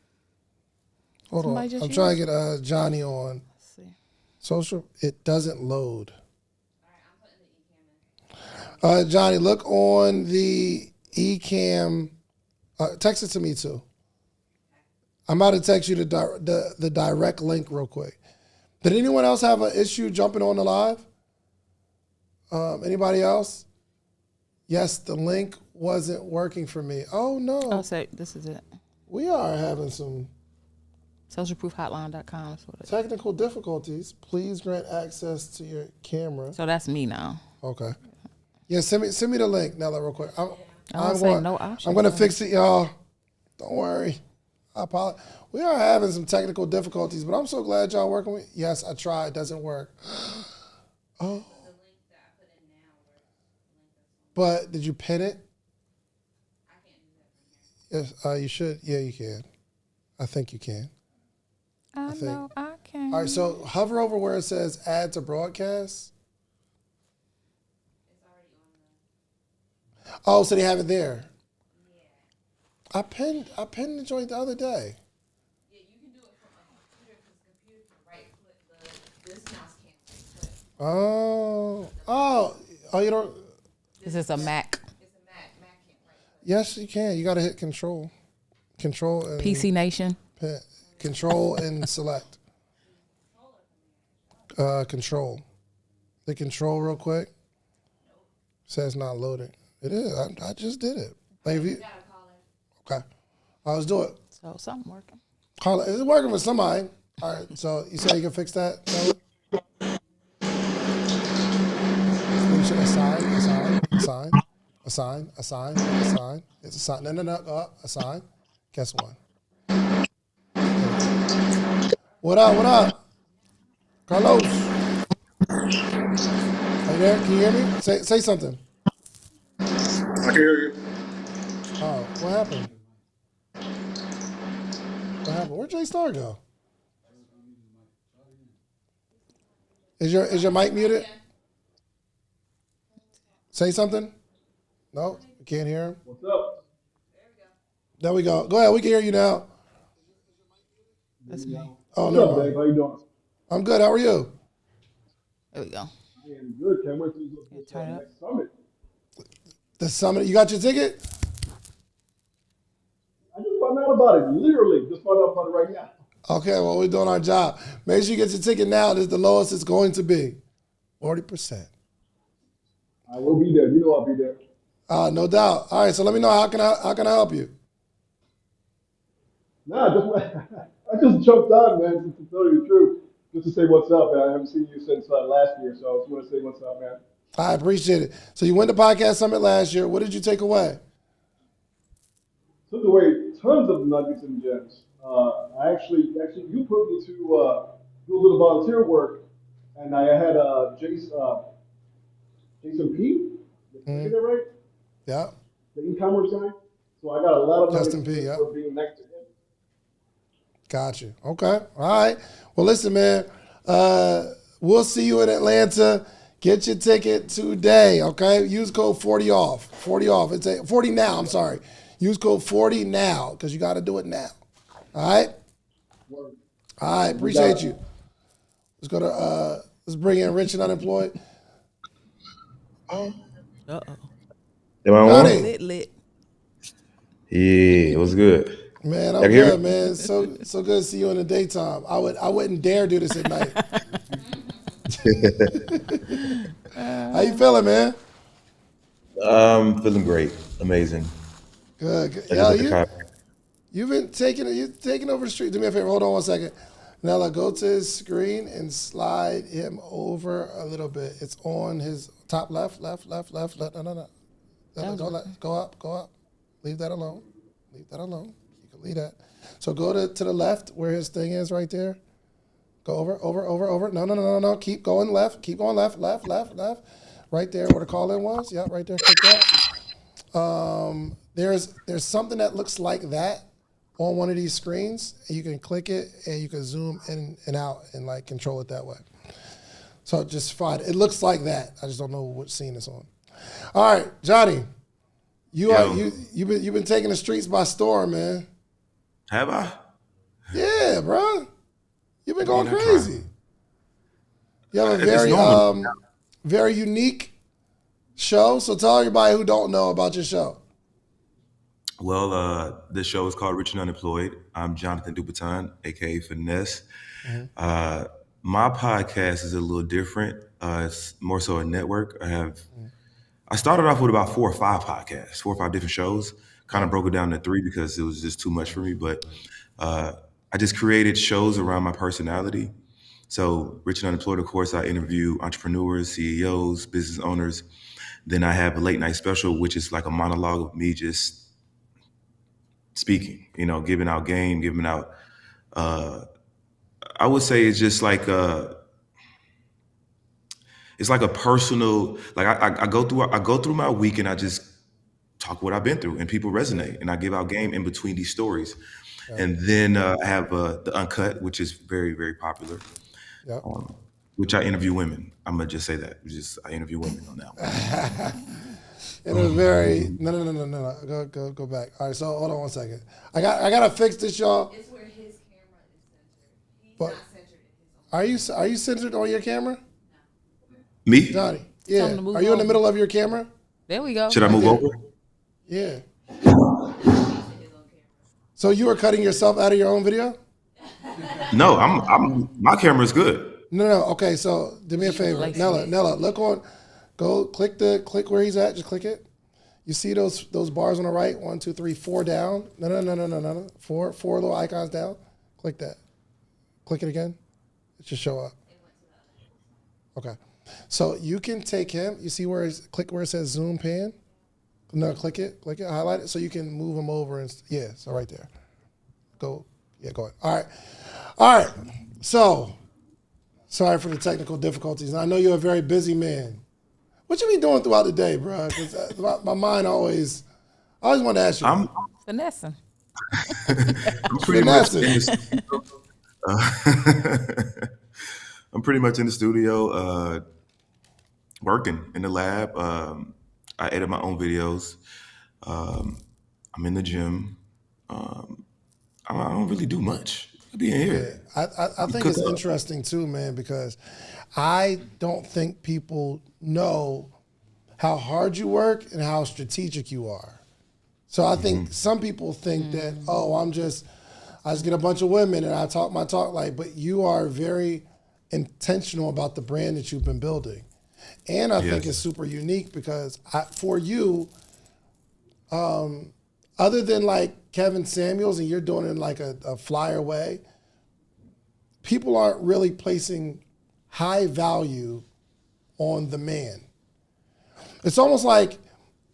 Hold on. I'm trying to get Johnny on. Social, it doesn't load. Johnny, look on the eCam. Text it to me too. I'm about to text you the direct link real quick. Did anyone else have an issue jumping on the live? Anybody else? Yes, the link wasn't working for me. Oh no. Oh, so this is it. We are having some socialproofhotline.com. Technical difficulties. Please grant access to your camera. So that's me now. Okay. Yeah, send me the link, Nella, real quick. I'm going to fix it, y'all. Don't worry. I apologize. We are having some technical difficulties, but I'm so glad y'all working with. Yes, I tried. It doesn't work. Oh. But did you pin it? Yes, you should. Yeah, you can. I think you can. I know I can. All right, so hover over where it says add to broadcast. Oh, so they have it there. I pinned the joint the other day. Yeah, you can do it from a computer because the computer can right click this mouse can't right click. Oh, you don't. This is a Mac. It's a Mac. Mac can't right click. Yes, you can. You got to hit control and PC Nation. Control and select. Control. The control real quick. Says not loading. It is. I just did it. Like if you, okay. Let's do it. So something working. Call it. Is it working for somebody? All right. So you say you can fix that? No? You should assign. It's assign. No. Go up. Assign. Guess what? What up? Carlos. Are you there? Can you hear me? Say something. I can hear you. Oh, what happened? Where'd J Star go? Is your mic muted? Say something. No, we can't hear him. What's up? There we go. Go ahead. We can hear you now. That's me. Oh, What's no. up, Dave? How you doing? I'm good. How are you? There we go. I am good. Can't wait to this next summit. The summit. You got your ticket? I just found out about it. Literally, just found out about it right now. Okay, well, we're doing our job. Make sure you get your ticket now. This is the lowest it's going to be. 40%. I will be there. You know I'll be there. No doubt. All right, so let me know how can I help you? Nah, I just jumped on, man, just to tell you the truth. Just to say what's up, man. I haven't seen you since last year, so I just want to say what's up, man. I appreciate it. So you went to Podcast Summit last year. What did you take away? Took away tons of nuggets and gems. I actually, you put me to do a little volunteer work, and I had Jason P. Did I get that right? Yeah. The e-commerce guy. So I got a lot of Justin nuggets P, yeah. for being next to him. Got you. Okay. All right. Well, listen, man. We'll see you in Atlanta. Get your ticket today, okay? Use code 40OFF. 40 off. It's 40 now, I'm sorry. Use code 40 now because you got to do it now. All right? All right. Appreciate you. Let's go to, let's bring in Rich and Unemployed. Uh-oh. Am I on? Lit. Yeah, it was good. Man, Y'all I'm can hear good, me? man. So good to see you in the daytime. I wouldn't dare do this at night. How you feeling, man? Feeling great. Amazing. Good. I Yo, just had to you've been taking over the street. Do me a favor. Hold on 1 second. Nella, go to his screen and slide him over a little bit. It's on his top left. No. Go up. Leave that alone. You can leave that. So go to the left where his thing is right there. Go over. No. Keep going left. Left. Right there where the call-in was. Yeah, right there. Click that. There's something that looks like that on one of these screens. And you can click it and you can zoom in and out and like control it that way. So just find it. It looks like that. I just don't know which scene it's on. All right, Johnny. You've been taking the streets by storm, man. Have I? Yeah, bro. You've been going I mean, I crazy. You have a very very unique show. So tell everybody who don't know about your show. Well, this show is called Rich and Unemployed. I'm Jonathan Dupatin, aka Finesse. My podcast is a little different. It's more so a network. I started off with about 4 or 5 podcasts, 4 or 5 different shows. Kind of broke it down to 3 because it was just too much for me. But I just created shows around my personality. So Rich and Unemployed, of course, I interview entrepreneurs, CEOs, business owners. Then I have a late night special, which is like a monologue of me just speaking, giving out game, giving out, I would say it's just like, it's like a personal, like I go through my week and I just talk what I've been through and people resonate and I give out game in between these stories. And then I have the Uncut, which is very, very popular, Yep. which I interview women. I'm going to just say that. I interview women on that one. It was very, no. Go back. All right, so hold on one second. I gotta fix this, y'all. It's where his camera is centered. He's But not centered in his own. are you centered on your camera? Me? Johnny, Tell yeah. him to move Are you in the over. middle of your camera? There we go. Should I move over? Yeah. So you were cutting yourself out of your own video? No, my camera's good. No. Okay, so do me a favor, Nella. Click where he's at. Just click it. You see those bars on the right? 1, 2, 3, 4 down. No. Four little icons down. Click that. Click it again. It should show up. Okay. So you can take him. You see click where it says zoom pan. No, click it, highlight it, so you can move him over and so right there. Go ahead. All right. So, sorry for the technical difficulties. I know you're a very busy man. What you been doing throughout the day, bro? Because my mind I always want to ask you. I'm finessing. I'm pretty much in the studio. I'm pretty much in the studio, working in the lab. I edit my own videos. I'm in the gym. I don't really do much. I be in here. Yeah, I think it's interesting too, man, because I don't think people know how hard you work and how strategic you are. So I think some people think that, I just get a bunch of women and I talk my talk but you are very intentional about the brand that you've been building. And I think it's super unique because for you, other than like Kevin Samuels and you're doing it in like a flyer way, people aren't really placing high value on the man. It's almost like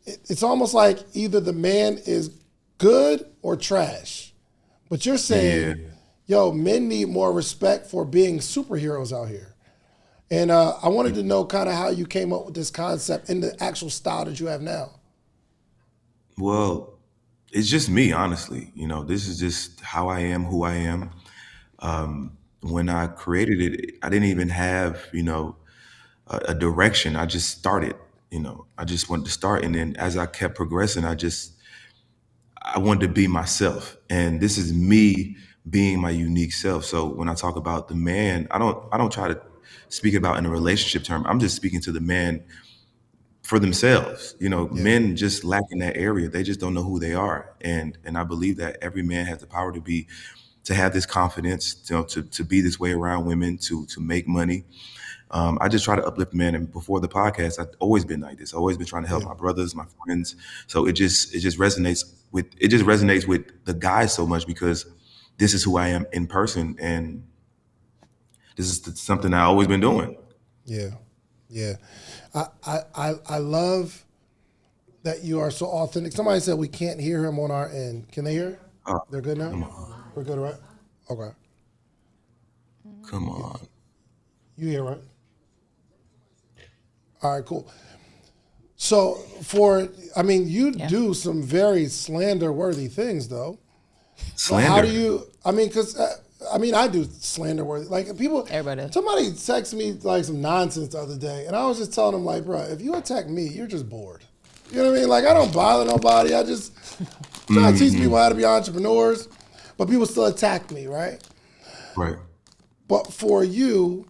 either the man is good or trash. But you're saying, men need more respect for being superheroes out here. And I wanted to know kind of how you came up with this concept and the actual style that you have now. Well, it's just me, honestly. This is just how I am, who I am. When I created it, I didn't even have, a direction. I just started, I just wanted to start. And then as I kept progressing, I wanted to be myself. And this is me being my unique self. So when I talk about the man, I don't try to speak about in a relationship term. I'm just speaking to the man for themselves. Men just lack in that area. They just don't know who they are. And I believe that every man has the power to have this confidence, to be this way around women, to make money. I just try to uplift men. And before the podcast, I've always been like this. I've always been trying to help my brothers, my friends. So it just resonates with the guys so much because this is who I am in person. And this is something I've always been doing. Yeah. I love that you are so authentic. Somebody said we can't hear him on our end. Can they hear? They're good now? Come on. We're good, right? Okay. Come on. You hear, right? All right, cool. So you do some very slander-worthy things, though. Slander? How do you, I do slander-worthy. Like everybody. Somebody texted me like some nonsense the other day, and I was just telling them like, bro, if you attack me, you're just bored. You know what I mean? Like I don't bother nobody. I just try to teach people how to be entrepreneurs, but people still attack me, right? Right. But for you,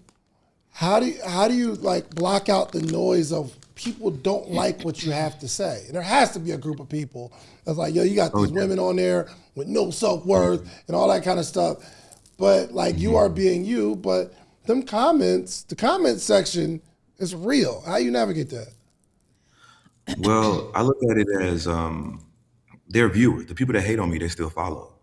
how do you like block out the noise of people don't like what you have to say? And there has to be a group of people that's like, you got these women on there with no self-worth and all that kind of stuff. But like you are being you, but the comment section is real. How you navigate that? Well, I look at it as they're viewers. The people that hate on me, they still follow.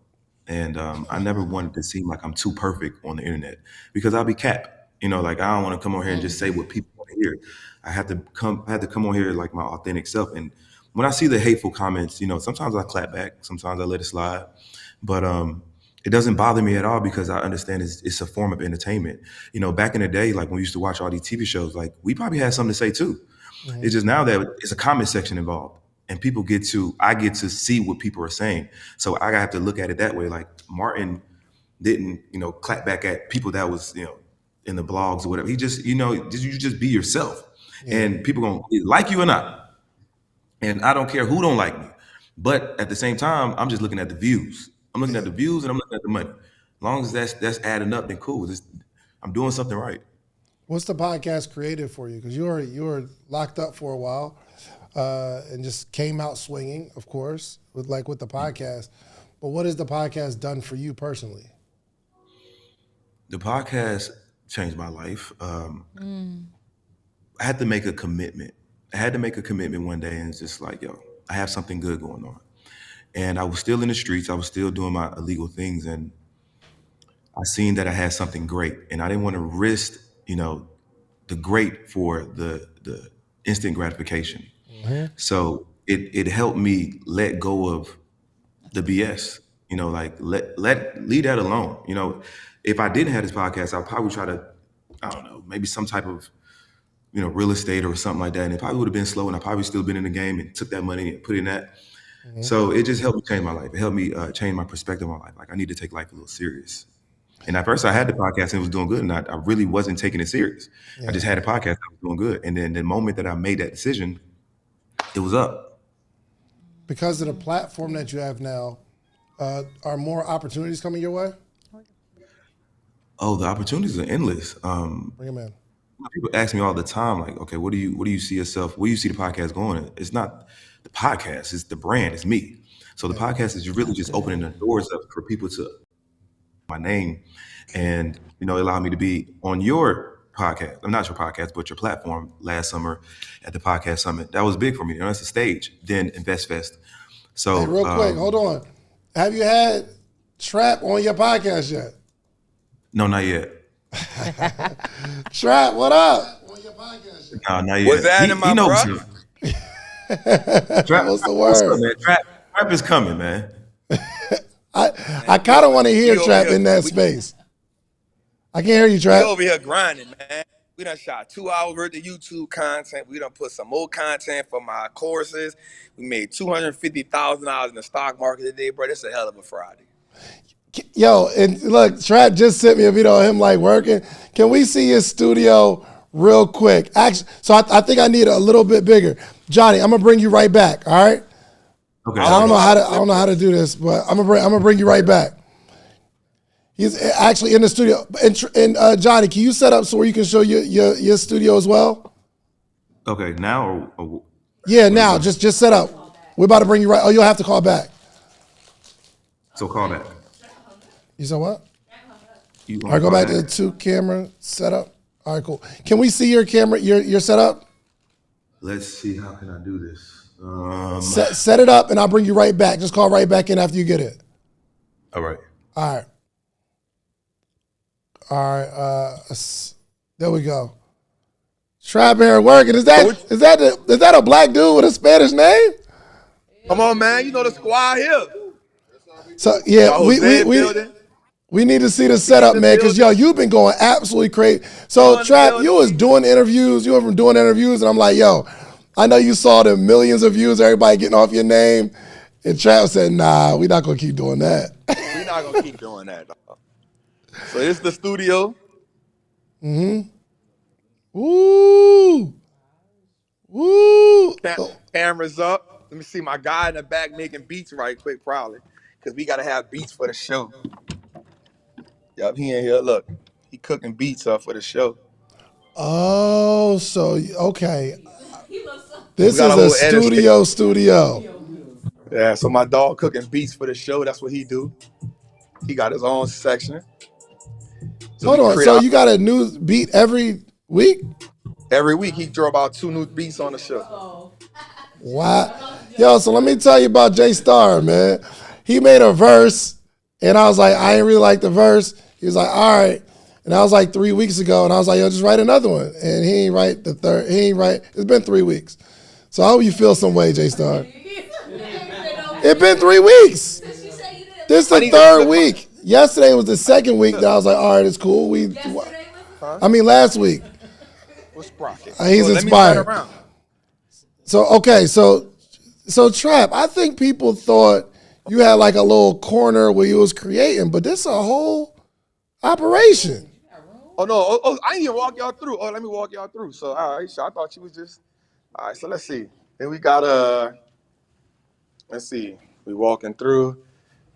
And I never wanted to seem like I'm too perfect on the internet because I'll be capped. Like I don't want to come on here and just say what people want to hear. I had to come on here like my authentic self. And when I see the hateful comments, sometimes I clap back, sometimes I let it slide. But it doesn't bother me at all because I understand it's a form of entertainment. You know, back in the day, like when we used to watch all these TV shows, like we probably had something to say too. It's just now that it's a comment section involved, and I get to see what people are saying. So I have to look at it that way. Like Martin didn't, clap back at people that was, in the blogs or whatever. He just, you just be yourself, and people gonna like you or not. And I don't care who don't like me, but at the same time, I'm just looking at the views. I'm looking at the views and I'm looking at the money. As long as that's adding up, then cool. I'm doing something right. What's the podcast created for you? Because you were locked up for a while, and just came out swinging, of course, with the podcast. But what has the podcast done for you personally? The podcast changed my life. I had to make a commitment. I had to make a commitment one day, and it's just like, yo, I have something good going on. And I was still in the streets. I was still doing my illegal things, and I seen that I had something great, and I didn't want to risk, the great for the instant gratification. So it helped me let go of the BS. Leave that alone. If I didn't have this podcast, I'd probably try to, I don't know, maybe some type of, real estate or something like that. And it probably would have been slow, and I probably still been in the game and took that money and put it in that. So it just helped me change my life. It helped me change my perspective on life. Like, I need to take life a little serious. And at first I had the podcast and it was doing good, and I really wasn't taking it serious. I just had a podcast that was doing good. And then the moment that I made that decision, it was up. Because of the platform that you have now, are more opportunities coming your way? Oh, the opportunities are endless. Bring them in. People ask me all the time, like, okay, what do you see yourself? Where do you see the podcast going? It's not the podcast, it's the brand, it's me. So the podcast is really just opening the doors up for people to my name, and allow me to be on your podcast. I'm not your podcast, but your platform last summer at the Podcast Summit. That was big for me. That's the stage. Then InvestFest. So hey, real quick, hold on. Have you had Trap on your podcast yet? No, not yet. Trap, what up? On your podcast yet? No, not yet. What's that in my bro? Trap, what's the word? Up, man? Trap is coming, man. I kind of want to hear Trap in that space. I can't hear you, Trap. We over here grinding, man. We done shot 2 hours worth of YouTube content. We done put some more content for my courses. We made $250,000 in the stock market today, bro. This is a hell of a Friday. Yo, and look, Trap just sent me a video of him working. Can we see his studio real quick? Actually, so I think I need a little bit bigger. Johnny, I'm gonna bring you right back. All right. Okay. I don't know how to do this, but I'm gonna bring you right back. He's actually in the studio. And Johnny, can you set up so where you can show your studio as well? Okay, now or yeah, now just set up. We're about to bring you right. Oh, you'll have to call back. So call back. You said what? All right, go back to the 2-camera setup. All right, cool. Can we see your camera, your setup? Let's see. How can I do this? Set it up, and I'll bring you right back. Just call right back in after you get it. All right. All right. There we go. Trap here working. Is that a black dude with a Spanish name? Come on, man. You know the squad here. So yeah, we need to see the setup, man, because you've been going absolutely crazy. So Trap, you was doing interviews, and I'm like, yo, I know you saw the millions of views, everybody getting off your name, and Trap said, nah, we're not gonna keep doing that. We're not gonna keep doing that, dog. So it's the studio. Woo! Cameras up. Let me see my guy in the back making beats right quick, probably. Because we got to have beats for the show. Yup, he in here. Look, he cooking beats up for the show. Oh, so, okay. This is a studio. Yeah, so my dog cooking beats for the show. That's what he do. He got his own section. Hold on, so you got a new beat every week? Every week, he throw about 2 new beats on the show. Wow. Yo, so let me tell you about J Star, man. He made a verse, and I was like, I ain't really like the verse. He was like, all right. And that was like 3 weeks ago, and I was like, yo, just write another one. And he ain't write the third. He ain't write. It's been 3 weeks. So I hope you feel some way, J Star. It's been 3 weeks. This is the third week. yesterday was the second week that I was like, all right, it's cool. Last week. What's Sprocket? He's Let me turn inspired. around. So Trap, I think people thought you had like a little corner where you was creating, but this is a whole operation. Oh no! I didn't even walk y'all through. Oh, let me walk y'all through. So all right, so I thought you was just. All right, so let's see. Then we got let's see. We walking through.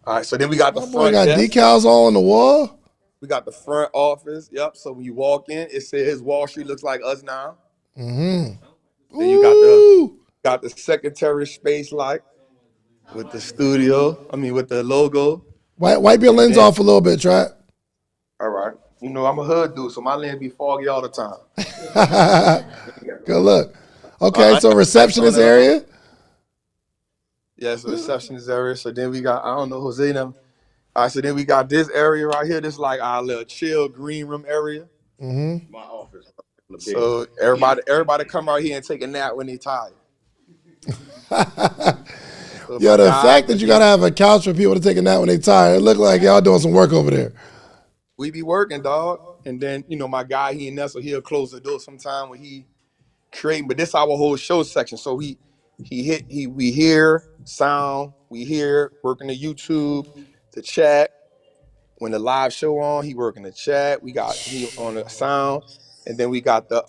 All right, so then we got the My boy front got desk. decals all on the wall. We got the front office. Yep. So when you walk in, it says Wall Street looks like us now. Mm-hmm. Then you got the secretary space light with the studio. With the logo. Wipe your lens off a little bit, Trap. All right. I'm a hood dude, so my lens be foggy all the time. Good look. Okay, so receptionist area. Yeah, so receptionist area. So then we got, I don't know, Jose them. All right, so then we got this area right here. This is like our little chill green room area. Mm-hmm. My office. So everybody come out here and take a nap when they tired. Yo, the fact that you gotta have a couch for people to take a nap when they tired, it look like y'all doing some work over there. We be working, dog. And then, my guy, he and Nessa, he'll close the door sometime when he creating, but this our whole show section. So we hear sound, we hear working the YouTube, the chat. When the live show on, he working the chat. He on the sound, and then we got the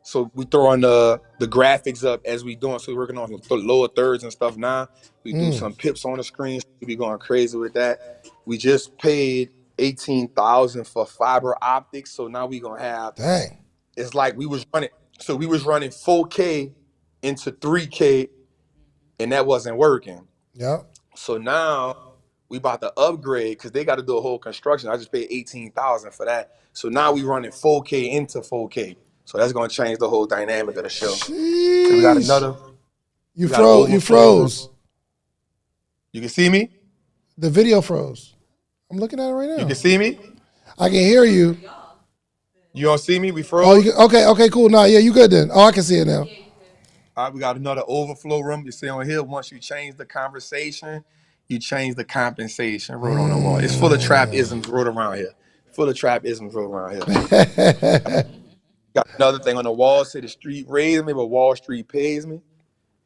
so we throw on the graphics up as we doing. So we're working on the lower thirds and stuff now. We do some pips on the screen. So we be going crazy with that. We just paid $18,000 for fiber optics. So now we gonna have. Dang. It's like we was running 4K into 3K, and that wasn't working. Yep. So now we about to upgrade because they got to do a whole construction. I just paid $18,000 for that. So now we running 4K into 4K. So that's gonna change the whole dynamic of the show. So we got another. You froze. You can see me? The video froze. I'm looking at it right now. You can see me? I can hear you. You don't see me? We froze? Okay, cool. Nah, yeah, you good then. Oh, I can see it now. All right, we got another overflow room. You see on here, once you change the conversation, you change the compensation. Wrote on the wall. It's full of trap-isms wrote around here. Got another thing on the wall, say the street raised me, but Wall Street pays me.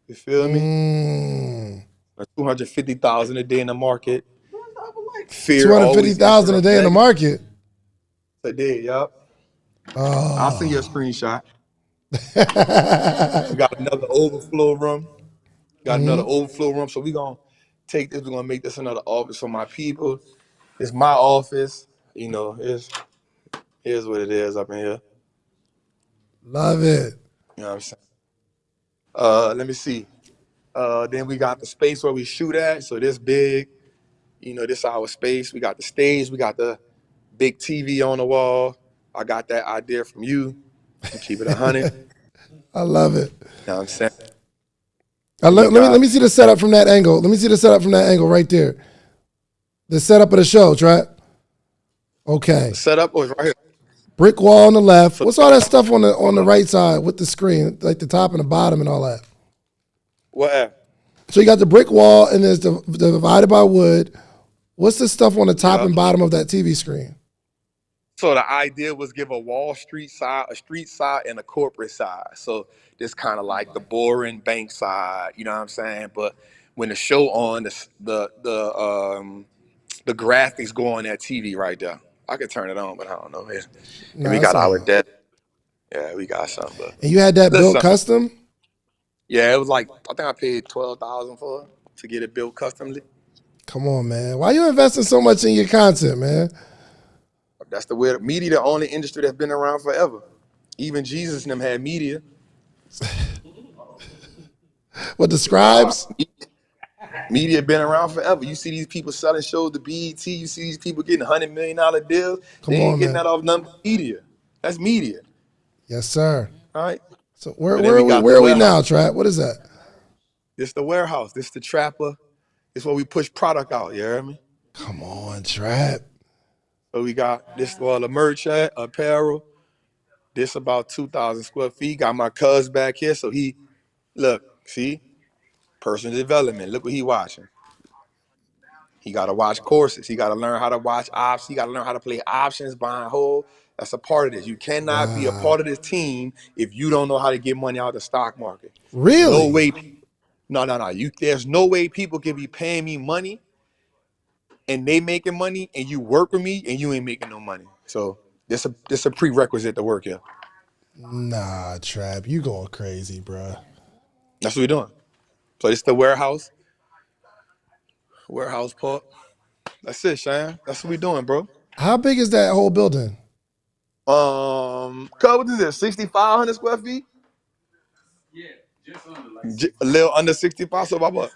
You feel me? $250,000 a day in the market. Fear $250,000 a day in the market. A day, yup. Oh. I'll send you a screenshot. We got another overflow room. So we're gonna take this, we're gonna make this another office for my people. It's my office, here's what it is up in here. Love it. You know what I'm saying? Let me see. Then we got the space where we shoot at. So this big, this is our space. We got the stage. We got the big TV on the wall. I got that idea from you. Keep it 100. I love it. You know what I'm saying? Let me see the setup from that angle. Let me see the setup from that angle right there. The setup of the show, Trap. Okay. The setup was right here. Brick wall on the left. What's all that stuff on the right side with the screen, like the top and the bottom and all that? What? So you got the brick wall and there's the divided by wood. What's the stuff on the top and bottom of that TV screen? So the idea was give a Wall Street side, a street side, and a corporate side. So this kind of like the boring bank side, you know what I'm saying? But when the show on, the graphics go on that TV right there. I could turn it on, but I don't know. And we got our debt. Yeah, we got something. But and you had that built custom? Yeah, it was like, I think I paid $12,000 for it to get it built customly. Come on, man. Why you investing so much in your content, man? That's the way. Media, the only industry that's been around forever. Even Jesus and them had media. What, the scribes? Media been around forever. You see these people selling shows to BET. You see these people getting $100 million deals. They ain't getting that off nothing but media. That's media. Yes, sir. All right. So where are we now, Trap? What is that? This the warehouse. This the trapper. This where we push product out. You hear me? Come on, Trap. So we got this the merch at, apparel. This about 2,000 square feet. Got my cuz back here. So look, see? Personal development. Look what he watching. He got to watch courses. He got to learn how to watch ops. He got to learn how to play options, buy and hold. That's a part of this. You cannot be a part of this team if you don't know how to get money out of the stock market. Really? No way. No. There's no way people can be paying me money and they making money and you work with me and you ain't making no money. So this a prerequisite to work here. Nah, Trap, you going crazy, bro. That's what we're doing. So it's the warehouse part. That's it, Shan. That's what we doing, bro. How big is that whole building? What is this? 6,500 square feet? Yeah, just under A little under 65. So about what?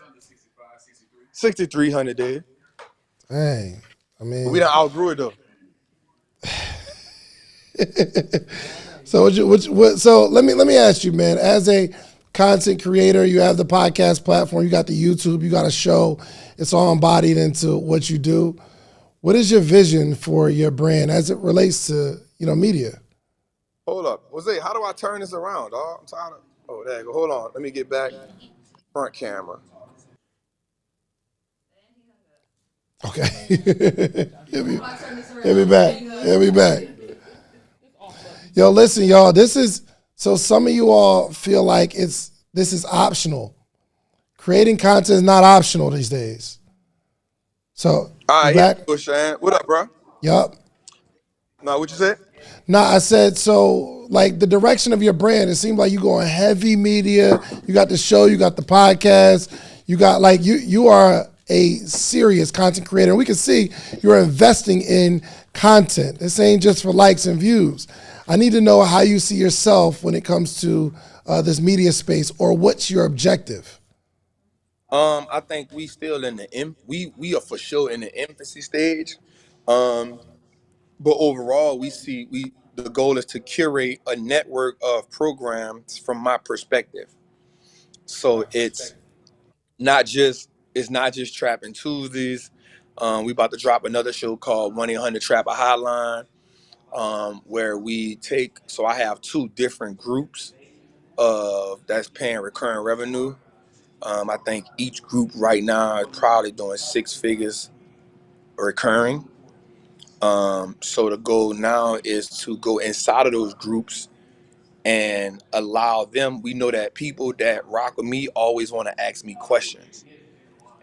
6,300, dude. Dang, I mean, But we done outgrew it though. So so let me ask you, man. As a content creator, you have the podcast platform, you got the YouTube, you got a show. It's all embodied into what you do. What is your vision for your brand as it relates to media? Hold up, Jose. How do I turn this around, dog? I'm tired of. Oh, there you go. Hold on. Let me get back. Front camera. Okay. Hit me back. Yo, listen, y'all. This is so. Some of you all feel like this is optional. Creating content is not optional these days. So, all right, back. Shan. What up, bro? Yup. No, what you said? No, I said so. Like the direction of your brand, it seemed like you going heavy media. You got the show, you got the podcast, you got like you are a serious content creator. And we can see you're investing in content. This ain't just for likes and views. I need to know how you see yourself when it comes to this media space, or what's your objective? I think we still in the we are for sure in the infancy stage. But overall, the goal is to curate a network of programs from my perspective. So it's not just Trapping Tuesdays. We about to drop another show called 1-800-TRAP-A Hotline, where we take. So I have two different groups of that's paying recurring revenue. I think each group right now is probably doing 6 figures recurring. So the goal now is to go inside of those groups and allow them. We know that people that rock with me always want to ask me questions.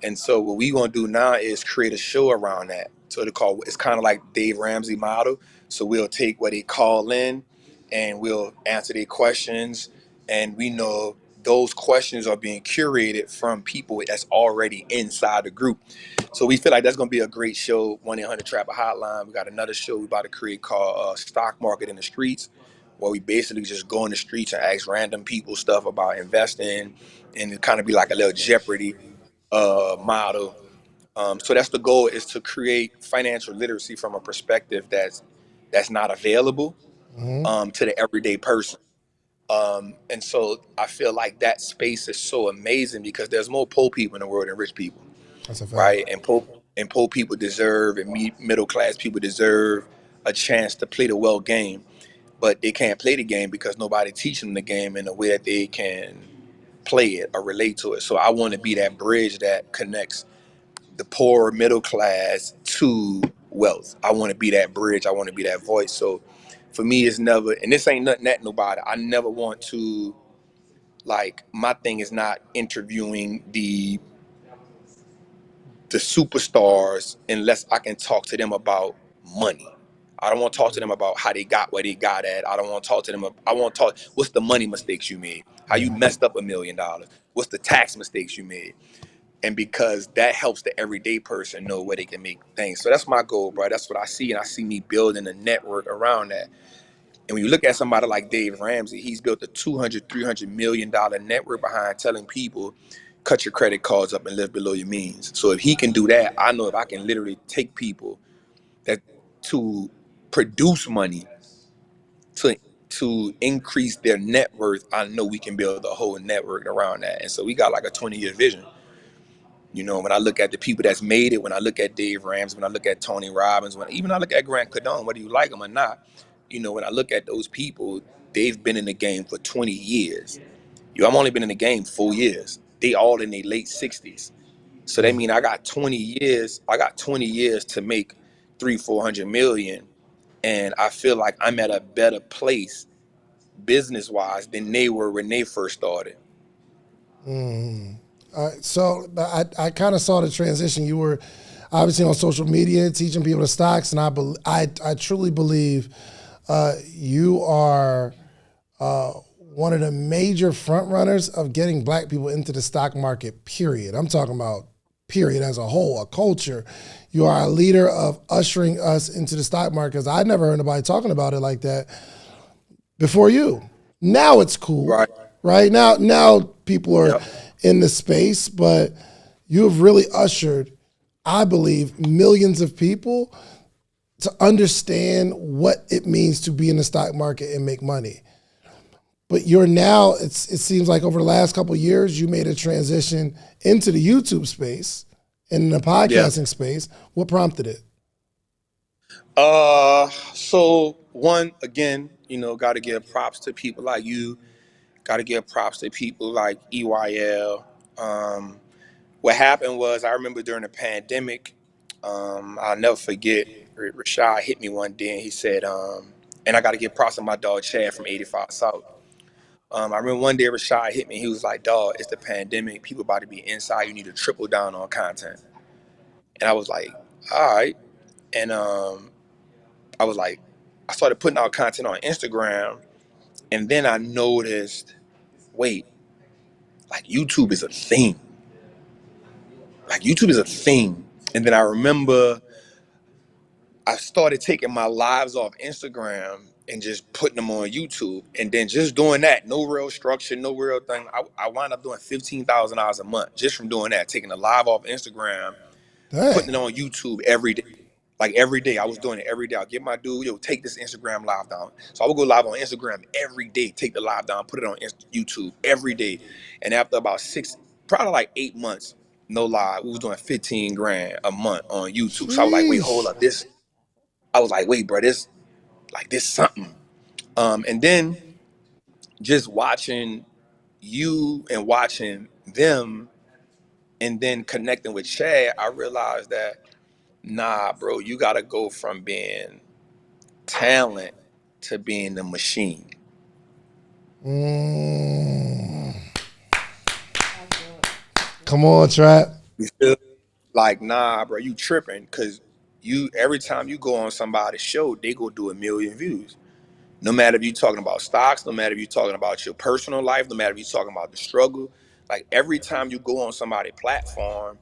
And so what we want to do now is create a show around that. So it's kind of like Dave Ramsey model. So we'll take what they call in and we'll answer their questions. And we know those questions are being curated from people that's already inside the group. So we feel like that's going to be a great show, 1-800-TRAP-A Hotline. We got another show we about to create called Stock Market in the Streets, where we basically just go in the streets and ask random people stuff about investing, and it kind of be like a little Jeopardy model. So that's the goal, is to create financial literacy from a perspective that's not available to the everyday person. And so I feel like that space is so amazing because there's more poor people in the world than rich people. That's a fact. Right? And poor people deserve, and middle class people deserve a chance to play the well game, but they can't play the game because nobody teaches them the game in a way that they can play it or relate to it. So I want to be that bridge that connects the poor middle class to wealth. I want to be that bridge. I want to be that voice. So for me, it's never, and this ain't nothing at nobody. I never want to, like, my thing is not interviewing the superstars unless I can talk to them about money. I don't want to talk to them about how they got where they got at. I don't want to talk to them. I want to talk, what's the money mistakes you made? How you messed up $1 million? What's the tax mistakes you made? And because that helps the everyday person know where they can make things. So that's my goal, bro. That's what I see. And I see me building a network around that. And when you look at somebody like Dave Ramsey, he's built a $200-300 million network behind telling people, cut your credit cards up and live below your means. So if he can do that, I know if I can literally take people that to produce money to increase their net worth, I know we can build a whole network around that. And so we got like a 20-year vision. You know, when I look at the people that's made it, when I look at Dave Ramsey, when I look at Tony Robbins, even I look at Grant Cardone, whether you like him or not, you know, when I look at those people, they've been in the game for 20 years. I've only been in the game 4 years. They all in their late 60s. So that means I got 20 years. I got 20 years to make 300-400 million, and I feel like I'm at a better place business wise than they were when they first started. So I kind of saw the transition. You were obviously on social media teaching people the stocks, and I truly believe you are one of the major front runners of getting black people into the stock market, period. I'm talking about period as a whole, a culture. You are a leader of ushering us into the stock market, because I never heard nobody talking about it like that before you. Now it's cool, right? Now people are in the space, but you have really ushered, I believe, millions of people to understand what it means to be in the stock market and make money. But you're now, it seems like over the last couple of years, you made a transition into the YouTube space and the podcasting space. What prompted it? So one, again, got to give props to people like you. Got to give props to people like EYL. What happened was, I remember during the pandemic, I'll never forget, Rashad hit me one day and he said, and I got to give props to my dog Chad from 85 South. I remember one day Rashad hit me. He was like, "Dog, it's the pandemic. People about to be inside. You need to triple down on content." And I was like, "All right." And I was like, I started putting out content on Instagram, and then I noticed, wait, like YouTube is a thing. Like YouTube is a thing. And then I remember I started taking my lives off Instagram and just putting them on YouTube. And then just doing that, no real structure, no real thing. I wound up doing $15,000 a month just from doing that, taking the live off Instagram, putting it on YouTube every day. Like every day, I was doing it every day. I'll get my dude, take this Instagram live down. So I would go live on Instagram every day, take the live down, put it on YouTube every day. And after about probably like 8 months, no lie, we was doing 15 grand a month on YouTube. So I was like, wait, hold up, I was like, wait, bro, this something. And then just watching you and watching them and then connecting with Chad, I realized that, nah, bro, you got to go from being talent to being the machine. Come on, Trap. You feel like, nah, bro, you tripping, because every time you go on somebody's show, they go do 1 million views. No matter if you're talking about stocks, no matter if you're talking about your personal life, no matter if you're talking about the struggle, like every time you go on somebody's platform,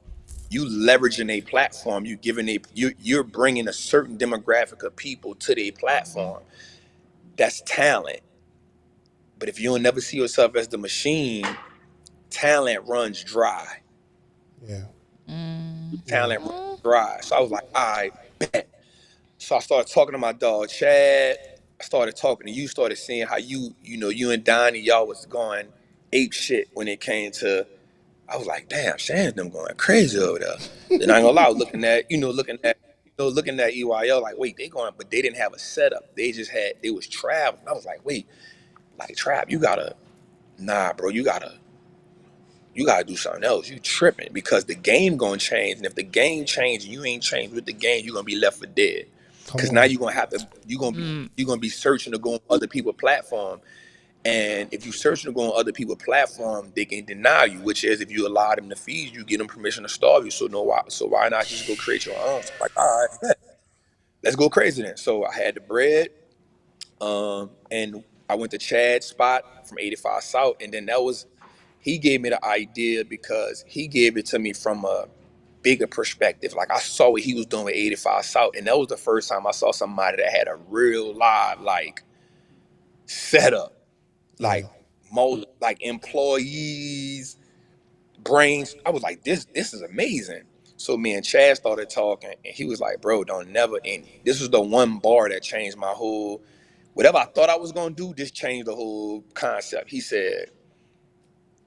you leveraging a platform, you're bringing a certain demographic of people to their platform. That's talent. But if you don't never see yourself as the machine, talent runs dry. Talent runs dry. So I was like, all right, bet. So I started talking to my dog Chad. I started talking to you, started seeing how you and Donnie, y'all was going ape shit when it came to, I was like, damn, Shands them going crazy over there. Then I ain't gonna lie, looking at EYL, like, wait, they going, but they didn't have a setup. They was traveling. I was like, wait, like Trap, nah, bro, you gotta do something else. You tripping, because the game gonna change. And if the game change and you ain't changed with the game, you're gonna be left for dead. Because now you're gonna be searching to go on other people's platform. And if you searching to go on other people's platform, they can deny you, which is if you allow them to feed you, give them permission to starve you. So why not just go create your own? So like, all right, bet. Let's go crazy then. So I had the bread, and I went to Chad's spot from 85 South, and then he gave me the idea because he gave it to me from a bigger perspective. Like I saw what he was doing with 85 South, and that was the first time I saw somebody that had a real live setup, like employees, brains. I was like, this is amazing. So me and Chad started talking, and he was like, bro, don't never end. This was the one bar that changed my whole, whatever I thought I was gonna do, this changed the whole concept. He said,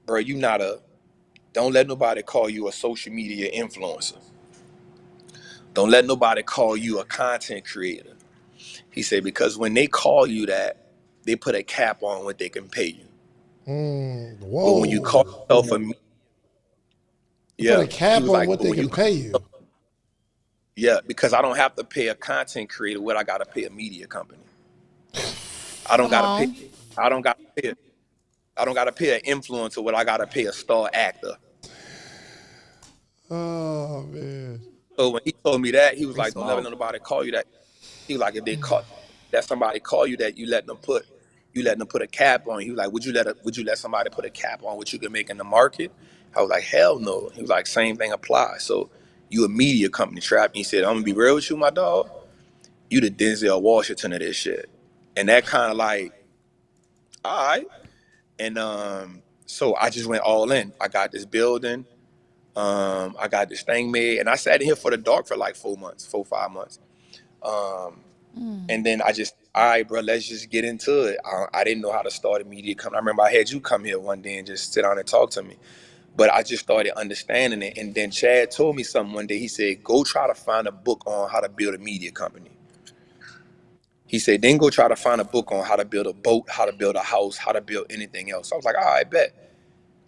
bro, don't let nobody call you a social media influencer. Don't let nobody call you a content creator. He said, because when they call you that, they put a cap on what they can pay you. But when you call yourself You put a He cap was on like, what but they when can you pay you. yeah, because I don't have to pay a content creator what I gotta pay a media company. I don't Come gotta pay. on. I don't gotta pay. I don't gotta pay an influencer what I gotta pay a star actor. Oh man. So when he told me that, he was Free like, "Don't let smoke. nobody call you that." He was like, "If they call that somebody call you that, you letting them put a cap on." He was like, would you let somebody put a cap on what you can make in the market?" I was like, "Hell no." He was like, "Same thing applies." So you a media company, Trap. And he said, "I'm gonna be real with you, my dog. You the Denzel Washington of this shit." And that kind of like, all right. And so I just went all in. I got this building. I got this thing made, and I sat in here for the dark for like 4, 5 months. And then I just, all right, bro, let's just get into it. I didn't know how to start a media company. I remember I had you come here one day and just sit down and talk to me. But I just started understanding it. And then Chad told me something one day. He said, go try to find a book on how to build a media company. He said, then go try to find a book on how to build a boat, how to build a house, how to build anything else. So I was like, all right, bet.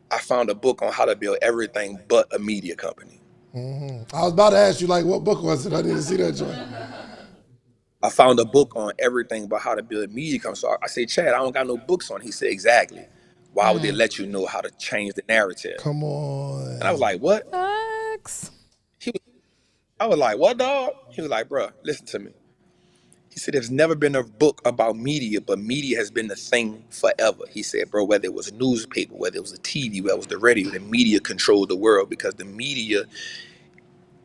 I found a book on how to build everything but a media company. I was about to ask you, like, what book was it? I didn't see that joint. I found a book on everything but how to build a media company. So I said, Chad, I don't got no books on it. He said, exactly. Why would they let you know how to change the narrative? Come on. And I was like, what? Facts. I was like, what, dog? He was like, bro, listen to me. He said, there's never been a book about media, but media has been the thing forever. He said, bro, whether it was a newspaper, whether it was the TV, whether it was the radio, the media controlled the world because the media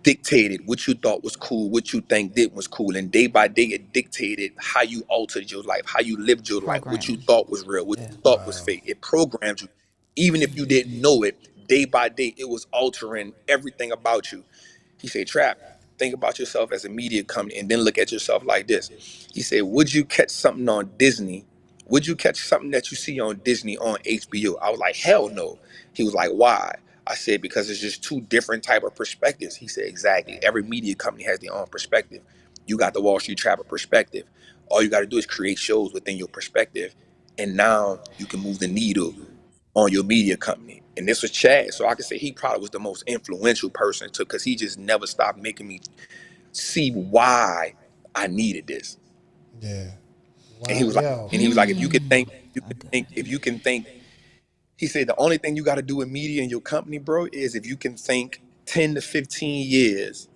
dictated what you thought was cool, what you think did was cool. And day by day, it dictated how you altered your life, how you lived your life, what you thought was real, what you thought was fake. It programmed you. Even if you didn't know it, day by day, it was altering everything about you. He said, Trap, think about yourself as a media company and then look at yourself like this. He said, would you catch something on Disney? Would you catch something that you see on Disney on HBO? I was like, hell no. He was like, why? I said, because it's just two different type of perspectives. He said, exactly. Every media company has their own perspective. You got the Wall Street Trapper perspective. All you got to do is create shows within your perspective. And now you can move the needle on your media company. And this was Chad. So I could say he probably was the most influential person to, because he just never stopped making me see why I needed this. Yeah. Wow, And he was like, yo. if you can think, he said, the only thing you got to do in media in your company, bro, is if you can think 10 to 15 years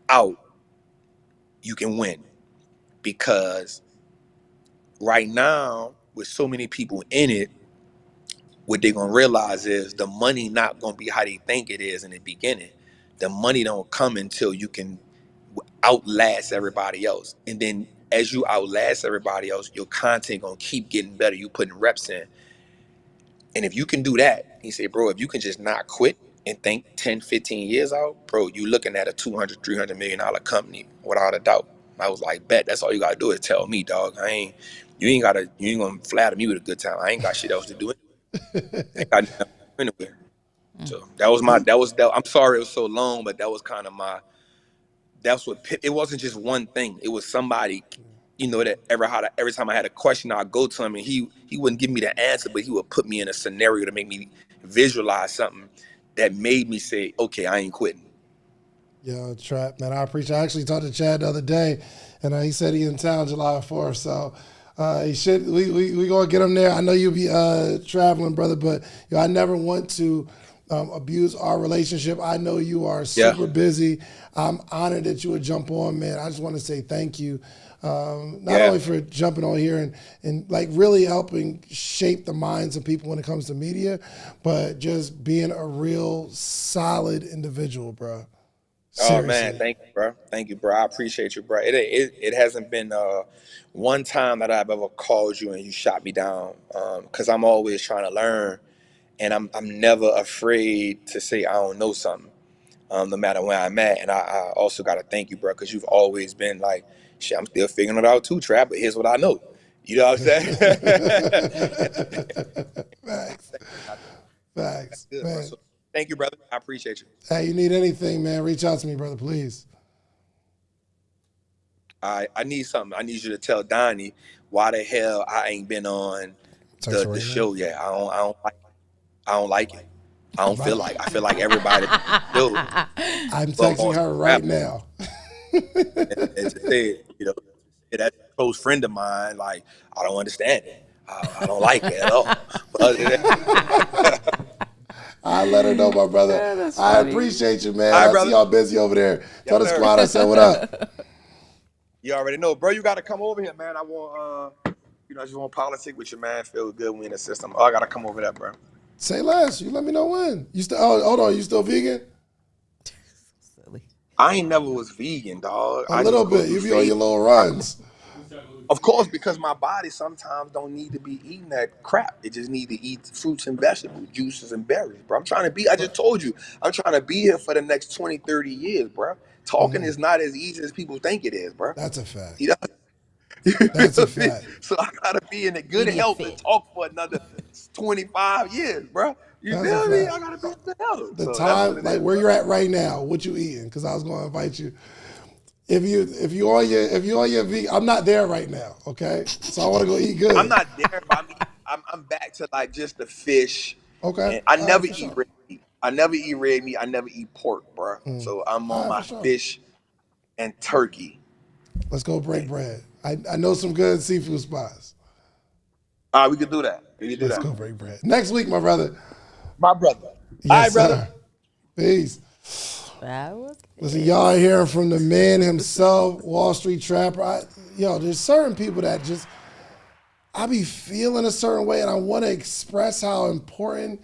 out, you can win. Because right now, with so many people in it, what they're gonna realize is the money not gonna be how they think it is in the beginning. The money don't come until you can outlast everybody else. And then as you outlast everybody else, your content gonna keep getting better. You putting reps in. And if you can do that, he said, bro, if you can just not quit and think 10, 15 years out, bro, you looking at a $200, $300 million company without a doubt. I was like, bet, that's all you gotta do is tell me, dog. You ain't gonna flatter me with a good time. I ain't got shit else to do. I ain't got nothing to do anywhere. So I'm sorry it was so long, but that was kind of it wasn't just one thing. It was somebody, that every time I had a question, I'd go to him and he wouldn't give me the answer, but he would put me in a scenario to make me visualize something that made me say, okay, I ain't quitting. Yo, Trap, man, I appreciate it. I actually talked to Chad the other day, and he said he in town July 4th, so he should. We gonna get him there. I know you'll be traveling, brother, but I never want to abuse our relationship. I know you are super busy. I'm honored that you would jump on, man. I just want to say thank you, not only for jumping on here and like really helping shape the minds of people when it comes to media, but just being a real solid individual, bro. Oh man, thank you, bro. I appreciate you, bro. It hasn't been one time that I've ever called you and you shot me down, because I'm always trying to learn, and I'm never afraid to say I don't know something, no matter where I'm at. And I also got to thank you, bro, because you've always been like, shit, I'm still figuring it out too, Trap, but here's what I know. You know what I'm saying? Facts. Facts. Good, Man. bro. So, thank you, brother. I appreciate you. Hey, you need anything, man, reach out to me, brother, please. I need something. I need you to tell Donnie why the hell I ain't been on the show yet. I don't like it. I don't feel like. I feel like everybody. Yo, I'm texting her right now. and to say, that's a close friend of mine. Like, I don't understand it. I don't like it at all. But other than that, I let her know, my brother. Yeah, I appreciate you, man. All right, I brother. see y'all busy over there. Tell the sir. squad I said what up. You already know, bro. You got to come over here, man. I want, I just want politic with you, man. Feel good. We in the system. Oh, I got to come over there, bro. Say less. You let me know when. You still? Oh, hold on. You still vegan? I ain't never was vegan, dog. A little bit. You be on your little runs. Of course, because my body sometimes don't need to be eating that crap. It just need to eat fruits and vegetables, juices and berries, bro. I just told you, I'm trying to be here for the next 20, 30 years, bro. Talking is not as easy as people think it is, bro. That's a fact. You know? That's a fact. So I gotta be in a good health to talk for another 25 years, bro. You That's feel a me? fact. I gotta be in good health. The So that's time, what it like is, where bro. you're at right now, what you eating? Because I was going to invite you. If you on your vegan, I'm not there right now. Okay, so I want to go eat good. I'm not there, but I'm back to like just the fish. Okay. And I never for eat sure. red meat. I never eat red meat. I never eat pork, bro. So I'm on my for sure. fish and turkey. Let's go break bread. I know some good seafood spots. All right, we can do that. We can do Let's that. go break bread. Next week, my brother. My brother. Yes, All right, sir. brother. Peace. That was Listen, y'all are hearing from the man himself, Wall Street Trapper. There's certain people that just, I be feeling a certain way and I want to express how important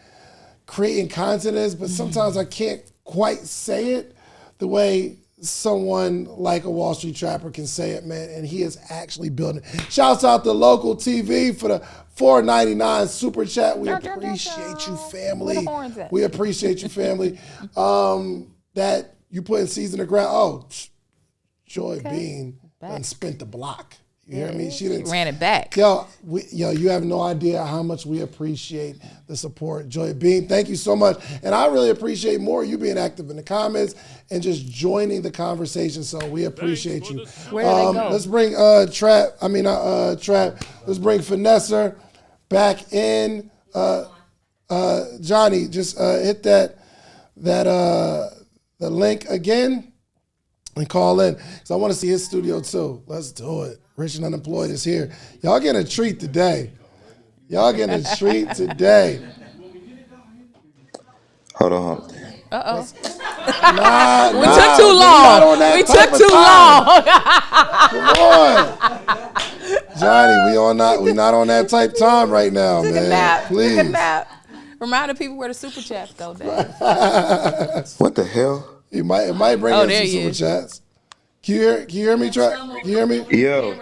creating content is, but sometimes I can't quite say it the way someone like a Wall Street Trapper can say it, man, and he is actually building. Shouts out to local TV for the $4.99 super chat. We appreciate you, family. Where the horns at? We appreciate you, family. That you putting seeds in the ground. Oh, Joy Bean done spent the block. You hear me? She ran it back. Yo, you have no idea how much we appreciate the support. Joy Bean, thank you so much. And I really appreciate more you being active in the comments and just joining the conversation. So we appreciate you. Where do they go? Let's bring Trap. Let's bring Finesser back in. Johnny, just hit the link again and call in. Because I want to see his studio too. Let's do it. Rich and Unemployed is here. Y'all getting a treat today. Hold on. Nah, We took too long. We took too long. Come on. Johnny, we not on that type time right now, Took man. a nap. Please. Took a nap. Remind the people where the super chats go, Dave. What the hell? It might bring in there some he super is. chats. Can you hear me, Trap? Can you hear me? Yo.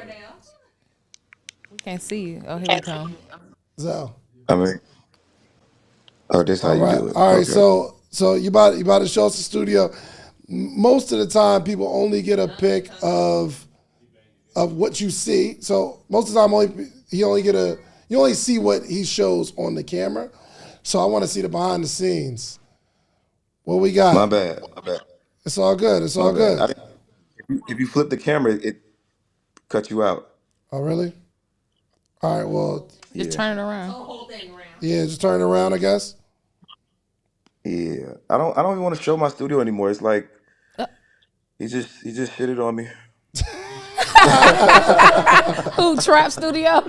We can't see you. Oh, here we come. So. This how you do it. All right. Okay. So you about to show us the studio. Most of the time, people only get a pic of what you see. So most of the time, you only see what he shows on the camera. So I want to see the behind the scenes. What we got? My bad. It's all good. It's all good. If you flip the camera, it cut you out. Oh, really? All right. Well, Just turn it around. yeah, just turn it around, I guess. Yeah, I don't even want to show my studio anymore. It's like he just shitted on me. Who, Trap Studio?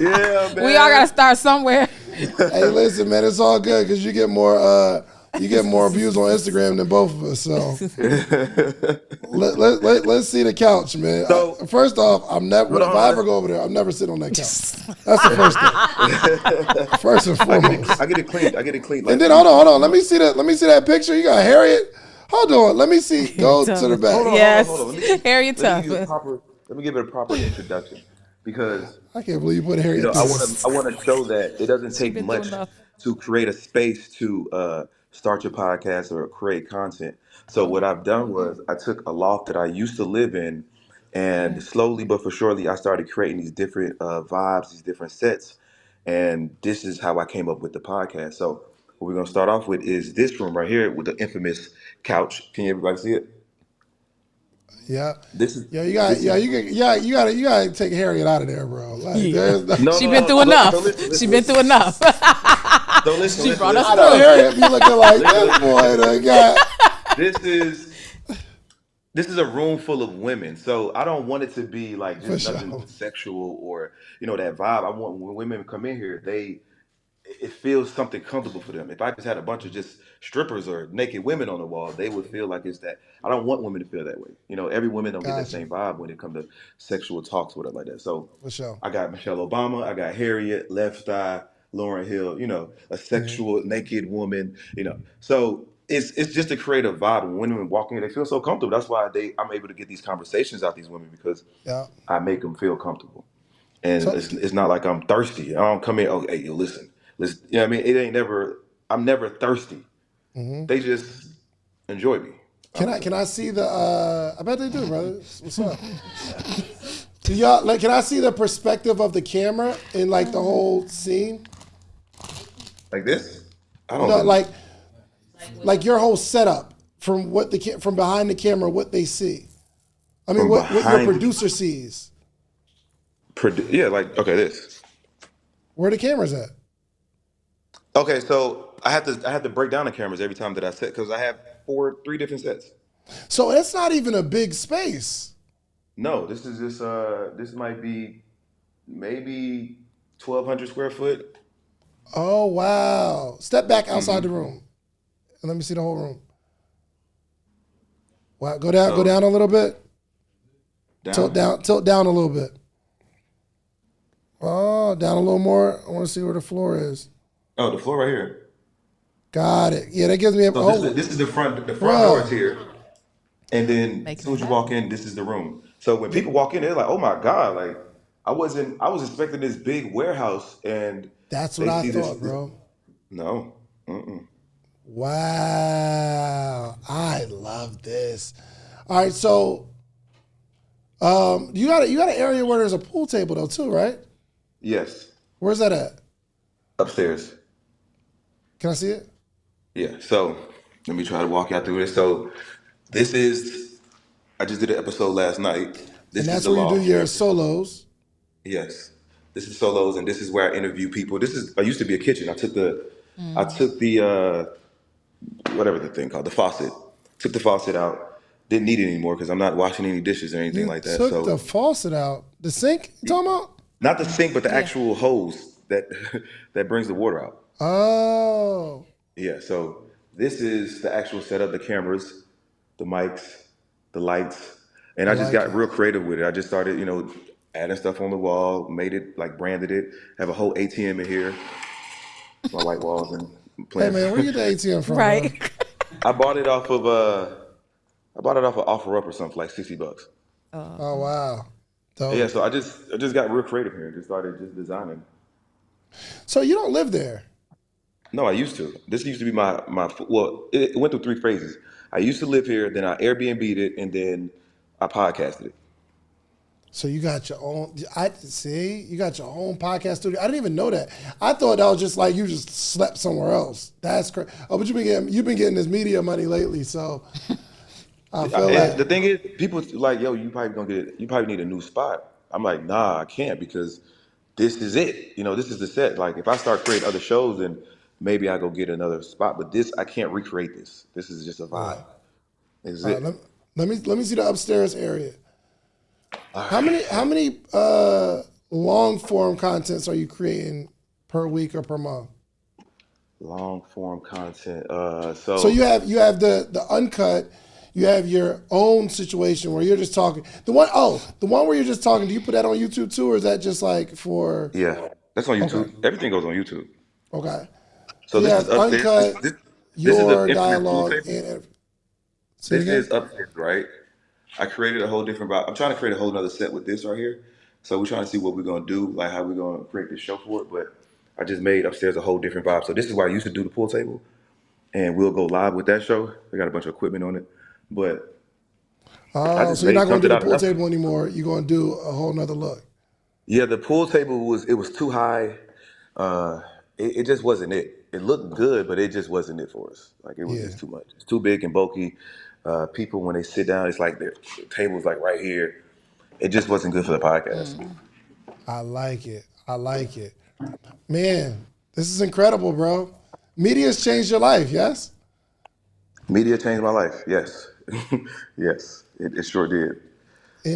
Yeah, man. We all gotta start somewhere. Hey, listen, man, it's all good because you get more views on Instagram than both of us. So let's see the couch, man. First off, if I ever go over there, I'm never sitting on that couch. That's the first thing. First and foremost. I get it clean. And then hold on. Let me see that picture. You got Harriet. Hold on. Let me see. Go to the back. Hold on. Harriet Tuff. Let me give it a proper introduction because I can't believe you put Harriet. I want to show that it doesn't take much to create a space to start your podcast or create content. So what I've done was I took a loft that I used to live in, and slowly but for surely I started creating these different vibes, these different sets, and this is how I came up with the podcast. So what we're gonna start off with is this room right here with the infamous couch. Can everybody see it? Yeah. You gotta take Harriet out of there, bro. Like, She been through enough. She been through enough. So listen, She brought us I know Harriet be looking like this boy. They got. This is a room full of women, so I don't want it to be like For just nothing sure. sexual or that vibe. I want when women come in here, it feels something comfortable for them. If I just had a bunch of just strippers or naked women on the wall, they would feel like it's that. I don't want women to feel that way. Every woman don't get that Gotcha. same vibe when it comes to sexual talks, whatever like that. So For sure. I got Michelle Obama, I got Harriet, Left Eye, Lauren Hill. A sexual naked woman. So it's just to create a vibe. When women walk in, they feel so comfortable. That's why I'm able to get these conversations out these women because Yeah. I make them feel comfortable. And So, it's not like I'm thirsty. I don't come in, oh, hey, yo, listen. You know what I mean? It ain't never, I'm never thirsty. mhm. They just enjoy me. Can I see the? I bet they do, brother. What's up? Do y'all can I see the perspective of the camera in like the whole scene? Like this? I don't No, know. like your whole setup from from behind the camera, what they see. I mean, From what your behind- producer sees. Yeah, okay, this. Where the cameras at? Okay, so I have to break down the cameras every time that I set because I have three different sets. So it's not even a big space. No, this is just this might be maybe 1,200 square foot. Oh wow! Step back outside the room, and let me see the whole room. Wow, go down a little bit. Tilt down a little bit. Oh, down a little more. I want to see where the floor is. Oh, the floor right here. Got it. Yeah, that gives me a. So this is the front. The front door is here, and then as soon as you walk in, this is the room. So when people walk in, they're like, "Oh my god!" Like I was expecting this big warehouse, and that's what I thought, bro. No. Mm-mm. Wow, I love this. All right, so you got an area where there's a pool table though too, right? Yes. Where's that at? Upstairs. Can I see it? Yeah. So let me try to walk y'all through this. So this is. I just did an episode last night. This And is that's the where you do loft. your solos. Yes. This is solos, and this is where I interview people. I used to be a kitchen. I took the whatever the thing called, the faucet. Took the faucet out. Didn't need it anymore because I'm not washing any dishes or anything like that. Took the faucet out. The sink? You talking about? Not the sink, but the actual hose that that brings the water out. Oh. Yeah. So this is the actual setup: the cameras, the mics, the lights, and I just got real creative with it. I just started, adding stuff on the wall, made it branded it. Have a whole ATM in here. My white walls and Hey man, where you get the ATM from? Right. Bro? I bought it off of OfferUp or something for like $60. Oh wow. Dope. Yeah, so I just got real creative here and just started just designing. So you don't live there? No, I used to. This used to be my well, it went through three phases. I used to live here, then I Airbnb'd it, and then I podcasted it. So you got your own. You got your own podcast studio. I didn't even know that. I thought that was just like you just slept somewhere else. That's crazy. Oh, but you've been getting this media money lately, so I feel like the thing is, people like, yo, you probably need a new spot. I'm like, nah, I can't because this is it. This is the set. Like, if I start creating other shows, then maybe I go get another spot. But this, I can't recreate this. This is just a vibe. This is it. Let me see the upstairs area. How many long form contents are you creating per week or per month? Long form content. So you have the uncut. You have your own situation where you're just talking. The one where you're just talking. Do you put that on YouTube too, or is that just like for? Yeah, that's on YouTube. Okay. Everything goes on YouTube. Okay. So this is upstairs. Uncut, This your is dialogue and. This is upstairs, right? I created a whole different vibe. I'm trying to create a whole other set with this right here. So we're trying to see what we're gonna do, like how we're gonna create this show for it. But I just made upstairs a whole different vibe. So this is where I used to do the pool table, and we'll go live with that show. We got a bunch of equipment on it, but so you're not gonna do the pool table anymore. You're gonna do a whole nother look. Yeah, the pool table was too high. It just wasn't it. It looked good, but it just wasn't it for us. Like it was just too much. It's too big and bulky. People when they sit down, it's like their table's like right here. It just wasn't good for the podcast. I like it, man. This is incredible, bro. Media's changed your life, yes? Media changed my life. Yes, yes, it sure did.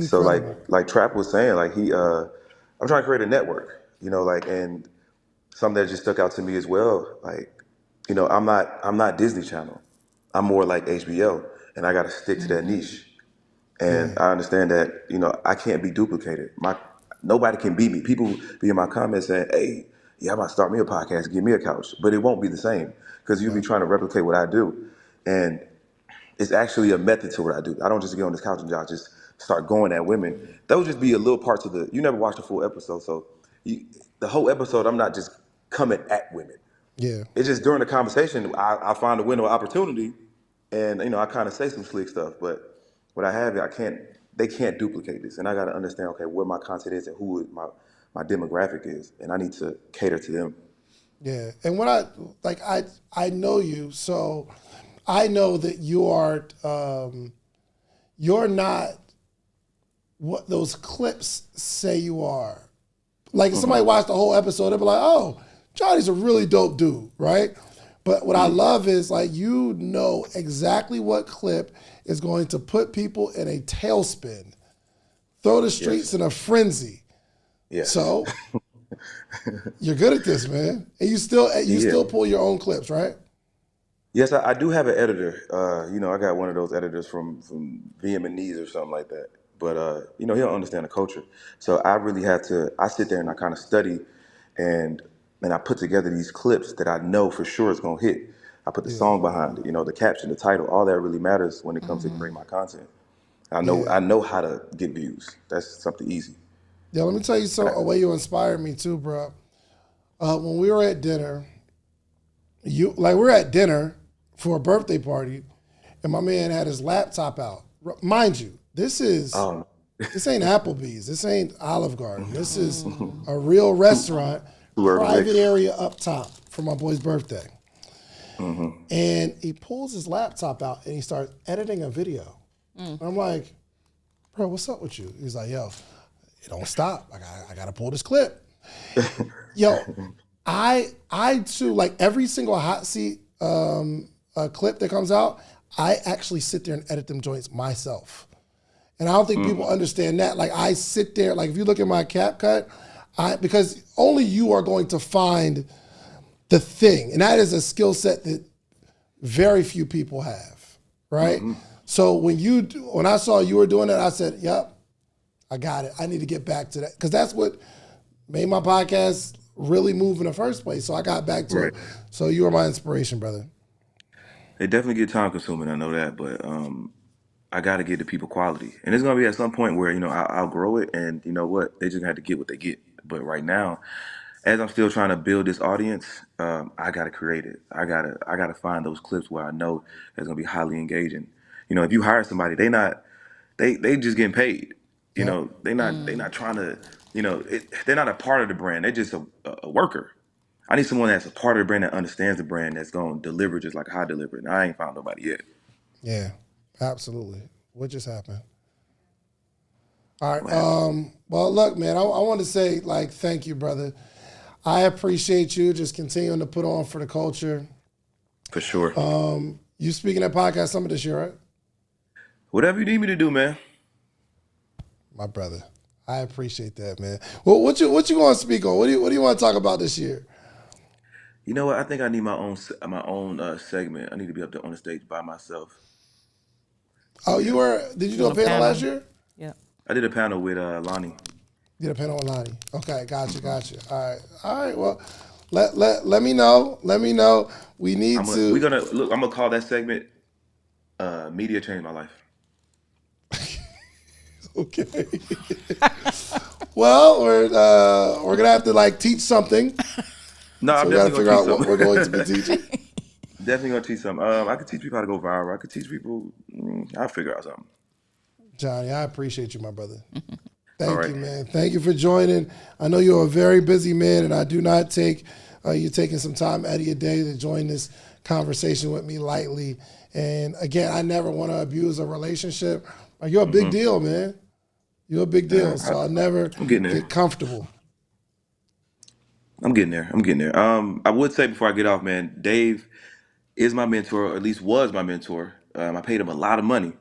So Incredible. like Trap was saying, like I'm trying to create a network, and something that just stuck out to me as well. Like, I'm not Disney Channel. I'm more like HBO, and I got to stick to that niche. And I understand that, I can't be duplicated. Nobody can beat me. People be in my comments saying, "Hey, yeah, I'm about to start me a podcast. Give me a couch," but it won't be the same because you'll be trying to replicate what I do, and it's actually a method to what I do. I don't just get on this couch and just start going at women. That would just be a little parts of you never watched the full episode, so the whole episode, I'm not just coming at women. Yeah. It's just during the conversation, I find a window of opportunity, and I kind of say some slick stuff. But what I have, they can't duplicate this, and I got to understand, okay, what my content is and who my demographic is, and I need to cater to them. Yeah, and when I know you, so I know that you're not what those clips say you are. Like if somebody watched the whole episode, they'll be like, "Oh, Johnny's a really dope dude," right? But what I love is like you know exactly what clip is going to put people in a tailspin, throw the streets in a frenzy. Yes. So you're good at this, man, and you still pull your own clips, right? Yes, I do have an editor. I got one of those editors from Vietnamese or something like that. But he'll understand the culture. So I really I sit there and I kind of study and I put together these clips that I know for sure is gonna hit. I put the song behind it, the caption, the title, all that really matters when it comes to creating my content. I know how to get views. That's something easy. Yeah, let me tell you a way you inspired me too, bro. When we were at dinner, we're at dinner for a birthday party, and my man had his laptop out. Mind you, this ain't Applebee's. This ain't Olive Garden. This is a real restaurant, private area up top for my boy's birthday. Mm-hmm. And he pulls his laptop out and he starts editing a video. And I'm like, bro, what's up with you? He's like, yo, it don't stop. I gotta pull this clip. Yo, I too, like every single hot seat clip that comes out, I actually sit there and edit them joints myself. And I don't think people understand that. Like I sit there, like if you look at my CapCut, because only you are going to find the thing. And that is a skill set that very few people have, right? Mm-hmm. So when I saw you were doing it, I said, yep, I got it. I need to get back to that. Because that's what made my podcast really move in the first place. So I got back to it. So you are my inspiration, brother. They definitely get time consuming, I know that, but I got to get the people quality. And it's going to be at some point where, I'll grow it and you know what? They just have to get what they get. But right now, as I'm still trying to build this audience, I got to create it. I got to find those clips where I know it's going to be highly engaging. If you hire somebody, they just getting paid. They not trying to, they're not a part of the brand. They're just a worker. I need someone that's a part of the brand that understands the brand that's going to deliver just like how I deliver it. And I ain't found nobody yet. Yeah, absolutely. What just happened? All right. Well, look, man, I want to say, thank you, brother. I appreciate you just continuing to put on for the culture. For sure. You speaking at Podcast Summit this year, right? Whatever you need me to do, man. My brother. I appreciate that, man. Well, what you going to speak on? What do you want to talk about this year? You know what? I think I need my own segment. I need to be up there on the stage by myself. Oh, did you do a panel last year? Yeah. I did a panel with Lonnie. Did a panel with Lonnie. Okay, gotcha. All right. Well, let me know. We need to. We're gonna look. I'm gonna call that segment "Media Changed My Life." Okay. Well, we're gonna have to teach something. No, so I'm we gotta definitely figure gonna out what we're going to be teaching. Definitely gonna teach something. I could teach people how to go viral. I could teach people. I'll figure out something. Johnny, I appreciate you, my brother. Thank you, man. Thank you for joining. I know you're a very busy man, and I do not take you taking some time out of your day to join this conversation with me lightly. And again, I never want to abuse a relationship. You're a big deal, man. You're a big deal, so I'll never get comfortable. I'm getting there. I would say before I get off, man, Dave is my mentor, or at least was my mentor. I paid him a lot of money,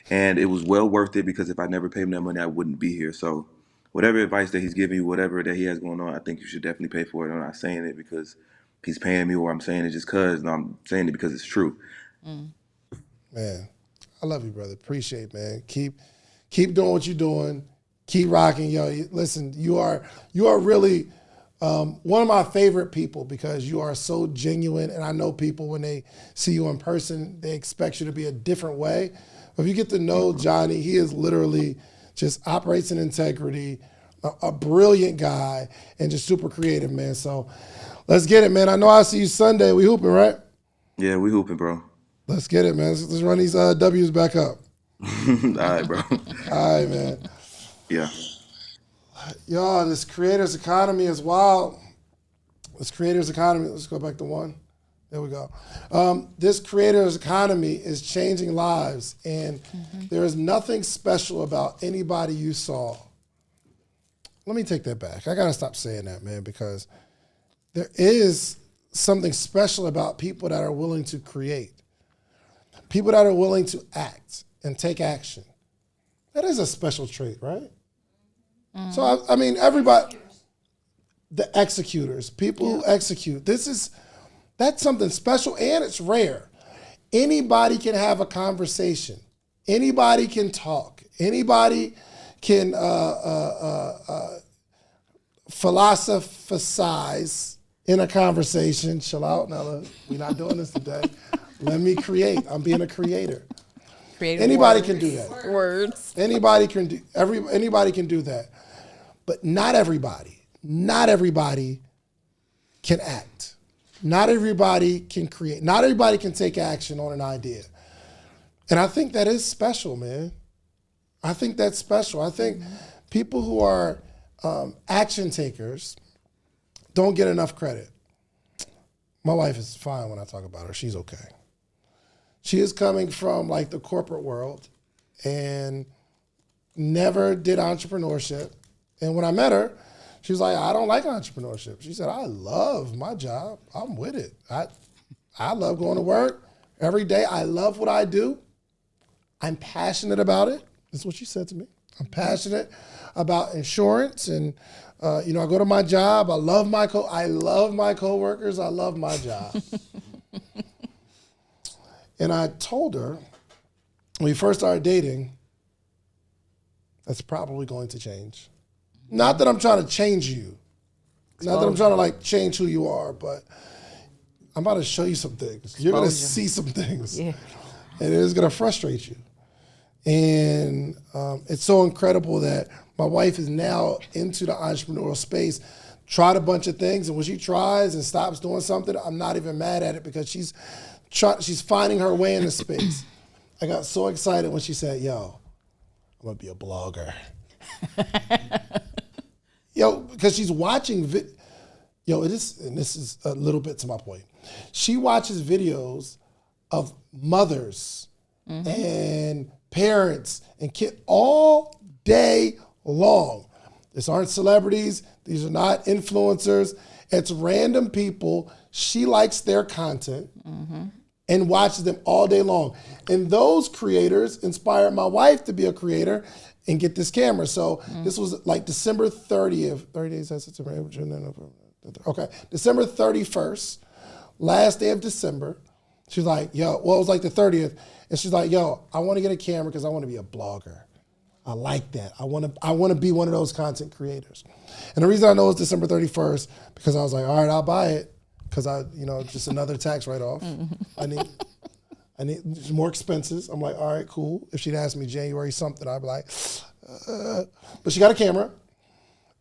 and it was well worth it because if I never paid him that money, I wouldn't be here. So, whatever advice that he's giving you, whatever that he has going on, I think you should definitely pay for it. I'm not saying it because he's paying me, or I'm saying it just because. No, I'm saying it because it's true. Man, I love you, brother. Appreciate it, man. Keep doing what you're doing. Keep rocking, yo. Listen, you are really one of my favorite people because you are so genuine. And I know people when they see you in person, they expect you to be a different way. But if you get to know Johnny, he is literally just operates in integrity, a brilliant guy, and just super creative, man. So let's get it, man. I know I'll see you Sunday. We hooping, right? Yeah, we hooping, bro. Let's get it, man. Let's run these W's back up. All right, bro. All right, man. Yeah. Y'all, this creators economy is wild. This creators economy, let's go back to one. There we go. This creators economy is changing lives, and there is nothing special about anybody you saw. Let me take that back. I got to stop saying that, man, because there is something special about people that are willing to create, people that are willing to act and take action. That is a special trait, right? So, I mean, everybody, the executors, people who execute, that's something special and it's rare. Anybody can have a conversation. Anybody can talk. Anybody can philosophize in a conversation. Chill out, Nella. We're not doing this today. Let me create. I'm being a creator. Anybody can do that. Words. Anybody can do that. But not everybody can act. Not everybody can create. Not everybody can take action on an idea. And I think that is special, man. I think that's special. I think people who are action takers don't get enough credit. My wife is fine when I talk about her. She's okay. She is coming from like the corporate world and never did entrepreneurship. And when I met her, she was like, I don't like entrepreneurship. She said, I love my job. I'm with it. I love going to work every day. I love what I do. I'm passionate about it. That's what she said to me. I'm passionate about insurance. And, I go to my job. I love my coworkers. I love my job. And I told her, when we first started dating, that's probably going to change. Not that I'm trying to change you. Not that I'm trying to like change who you are, but I'm about to show you some things. You're going to see some things. Yeah. And it is going to frustrate you. And it's so incredible that my wife is now into the entrepreneurial space, tried a bunch of things, and when she tries and stops doing something, I'm not even mad at it because she's finding her way in the space. I got so excited when she said, yo, I'm going to be a blogger. Because she's watching, this is a little bit to my point. She watches videos of mothers and parents and kids all day long. These aren't celebrities. These are not influencers. It's random people. She likes their content and watches them all day long. And those creators inspired my wife to be a creator and get this camera. So this was like December 30th, 30 days, that's September, okay, December 31st, last day of December. She's like, it was like the 30th. And she's like, I want to get a camera because I want to be a blogger. I like that. I want to be one of those content creators. And the reason I know it's December 31st, because I was like, all right, I'll buy it. Because just another tax write-off. I need more expenses. I'm like, all right, cool. If she'd asked me January something, I'd be like, but she got a camera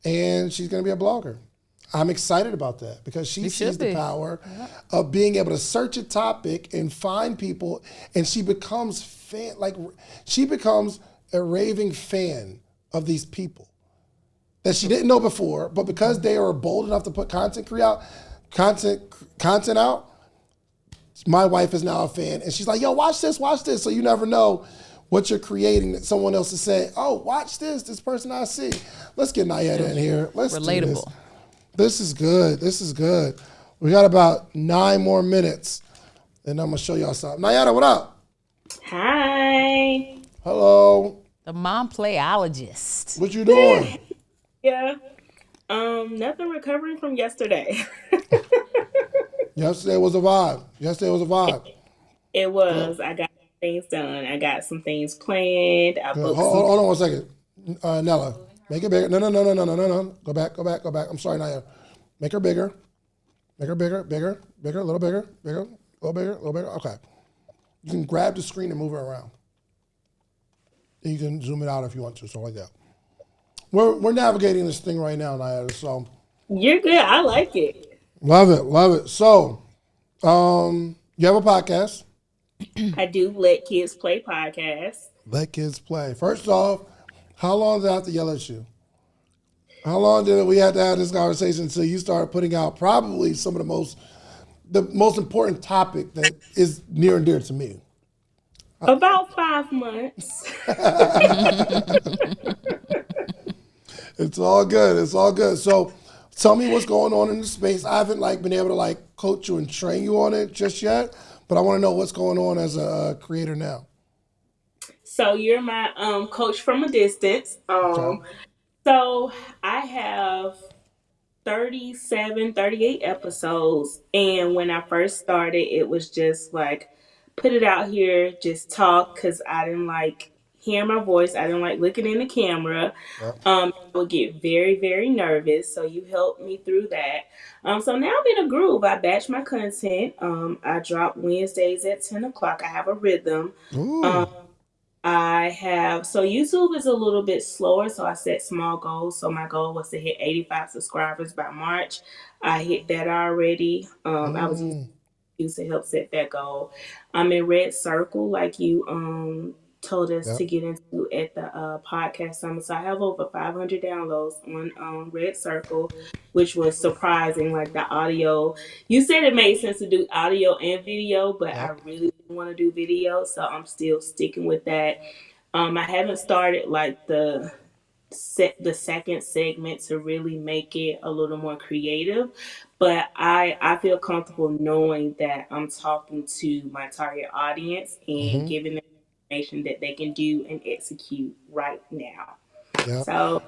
and she's going to be a blogger. I'm excited about that because she sees the power of being able to search a topic and find people, and she becomes a raving fan of these people that she didn't know before, but because they are bold enough to put content out, my wife is now a fan, and she's like, watch this. So you never know what you're creating that someone else is saying, oh, watch this person I see. Let's get Nayetta in here. Let's do this. This is good. This is good. We got about 9 more minutes, and I'm gonna show y'all something. Nayada, what up? Hi. Hello. The mom playologist. What you doing? Yeah. Nothing, recovering from yesterday. Yesterday was a vibe. It was. I got things done. I got some things planned. I Good. booked Hold on one second. Nella, make it bigger. No. Go back. I'm sorry, Naya. Make her bigger. Make her bigger, a little bigger, a little bigger. Okay. You can grab the screen and move it around. And you can zoom it out if you want to, so like that. We're navigating this thing right now, Naya, so. You're good. I like it. Love it. So, you have a podcast. I do Let Kids Play podcast. Let Kids Play. First off, how long did I have to yell at you? How long did we have to have this conversation until you started putting out probably some of the most important topic that is near and dear to me? About 5 months. It's all good. So tell me what's going on in the space. I haven't been able to coach you and train you on it just yet, but I want to know what's going on as a creator now. So you're my coach from a distance. Okay. So I have 38 episodes. And when I first started, it was just put it out here, just talk, because I didn't like hearing my voice. I didn't like looking in the camera. Yep. I would get very, very nervous. So you helped me through that. So now I'm in a groove. I batch my content. I drop Wednesdays at 10 o'clock. I have a rhythm. Ooh. So YouTube is a little bit slower, so I set small goals. So my goal was to hit 85 subscribers by March. I hit that already. I was used to help set that goal. I'm in Red Circle, like you told us to get into at the podcast summit. So I have over 500 downloads on Red Circle, which was surprising. Like the audio, you said it made sense to do audio and video, but I really didn't want to do video, so I'm still sticking with that. I haven't started the second segment to really make it a little more creative, but I feel comfortable knowing that I'm talking to my target audience and giving them information that they can do and execute right now. Yeah. So,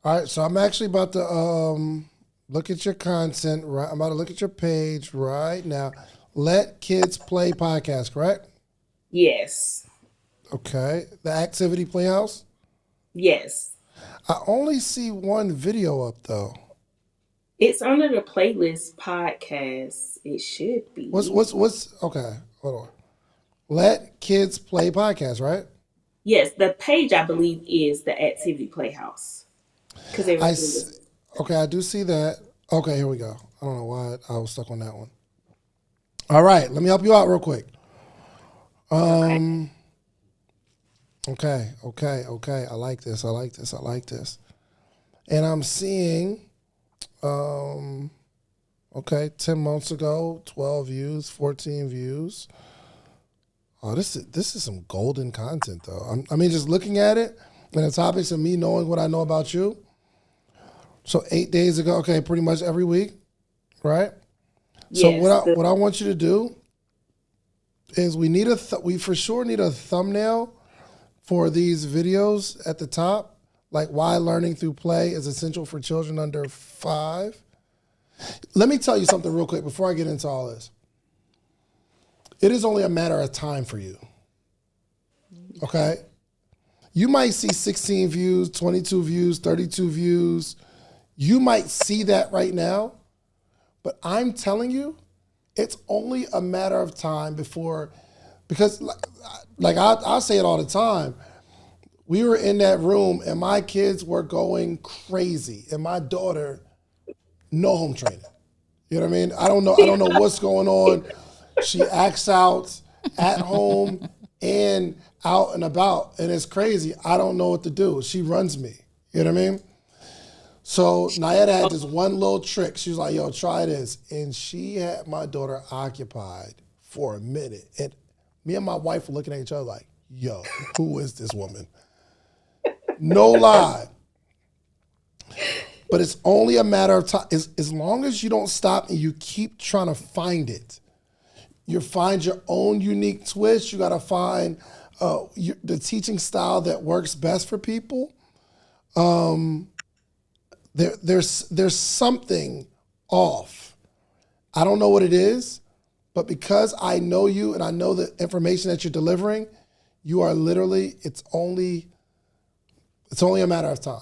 all right. So I'm actually about to look at your content. Right. I'm about to look at your page right now. Let Kids Play podcast, correct? Yes. Okay. The Activity Playhouse? Yes. I only see one video up though. It's under the playlist podcast. It should be. What's okay, hold on. Let Kids Play podcast, right? Yes, the page I believe is the Activity Playhouse. Okay, I do see that. Okay, here we go. I don't know why I was stuck on that one. All right, let me help you out real quick. Okay. I like this. And I'm seeing, 10 months ago, 12 views, 14 views. Oh, this is some golden content, though. I mean, just looking at it, and the topics of me knowing what I know about you. So 8 days ago, okay, pretty much every week, right? So what I want you to do is we for sure need a thumbnail for these videos at the top, like why learning through play is essential for children under 5. Let me tell you something real quick before I get into all this. It is only a matter of time for you. Okay? You might see 16 views, 22 views, 32 views. You might see that right now, but I'm telling you, it's only a matter of time because I'll say it all the time. We were in that room and my kids were going crazy and my daughter, no home training. You know what I mean? I don't know what's going on. She acts out at home and out and about, and it's crazy. I don't know what to do. She runs me. You know what I mean? So Nayada had this one little trick. She was like, yo, try this. And she had my daughter occupied for a minute. And me and my wife were looking at each other like, yo, who is this woman? No lie. But it's only a matter of time. As long as you don't stop and you keep trying to find it. You find your own unique twist. You got to find the teaching style that works best for people. There's something off. I don't know what it is, but because I know you and I know the information that you're delivering, you are literally, it's only a matter of time.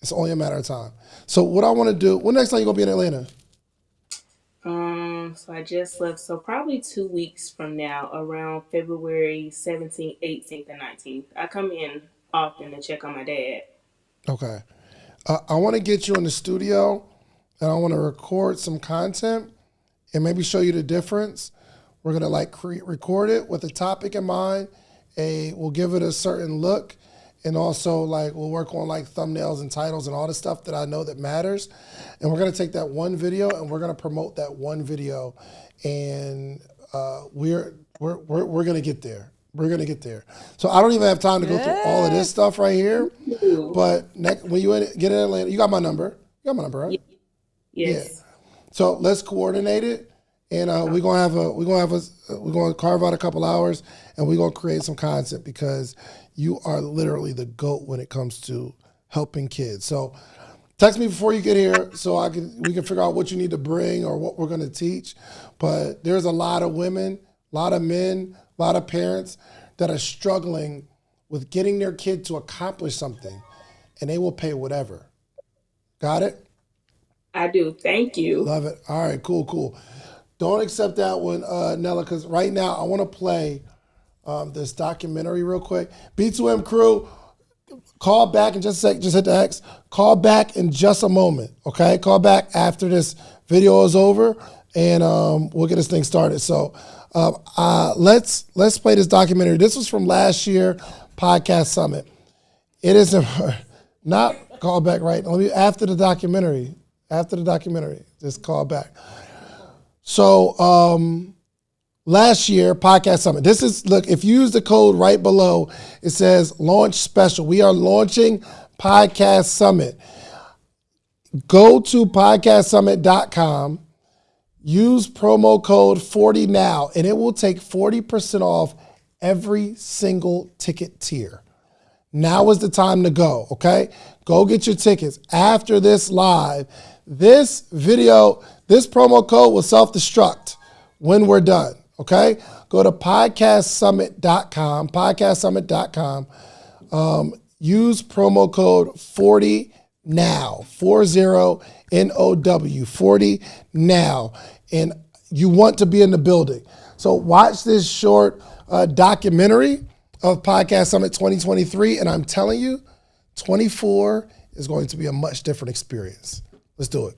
It's only a matter of time. So what I want to do, when next time you going to be in Atlanta? So I just left, so probably 2 weeks from now, around February 17th, 18th, and 19th. I come in often to check on my dad. Okay. I want to get you in the studio and I want to record some content and maybe show you the difference. We're going to record it with a topic in mind. We'll give it a certain look. And also, we'll work on thumbnails and titles and all the stuff that I know that matters. And we're gonna take that one video and we're gonna promote that one video. And we're gonna get there. We're gonna get there. So I don't even have time to go through all of this stuff right here. But when you get in Atlanta, you got my number. You got my number, right? Yes. Yeah. So let's coordinate it. And we're gonna carve out a couple hours and we're gonna create some content because you are literally the GOAT when it comes to helping kids. So text me before you get here so we can figure out what you need to bring or what we're gonna teach. But there's a lot of women, a lot of men, a lot of parents that are struggling with getting their kid to accomplish something, and they will pay whatever. Got it? I do. Thank you. Love it. All right, cool. Don't accept that one, Nella, because right now I want to play this documentary real quick. B2M crew, call back in just a sec. Just hit the X. Call back in just a moment, okay? Call back after this video is over, and we'll get this thing started. So let's play this documentary. This was from last year podcast summit. It is not call back right now. After the documentary, just call back. So last year, podcast summit. Look, if you use the code right below, it says launch special. We are launching podcast summit. Go to podcastsummit.com, use promo code 40NOW, and it will take 40% off every single ticket tier. Now is the time to go, okay? Go get your tickets. After this live, this video, this promo code will self-destruct when we're done, okay? Go to podcastsummit.com, use promo code 40NOW, 40NOW, 40NOW, and you want to be in the building. So watch this short documentary of Podcast Summit 2023, and I'm telling you, 24 is going to be a much different experience. Let's do it.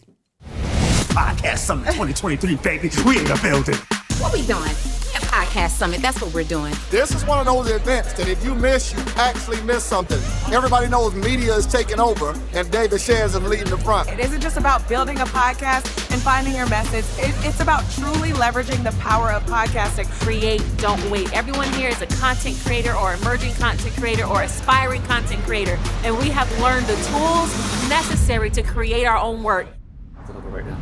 Podcast Summit 2023, baby. We in the building. What we doing? Yeah, Podcast Summit. That's what we're doing. This is one of those events that if you miss, you actually miss something. Everybody knows media is taking over, and David Shands is leading the front. It isn't just about building a podcast and finding your message. It's about truly leveraging the power of podcasting. Create, don't wait. Everyone here is a content creator or emerging content creator or aspiring content creator, and we have learned the tools necessary to create our own work. Right now.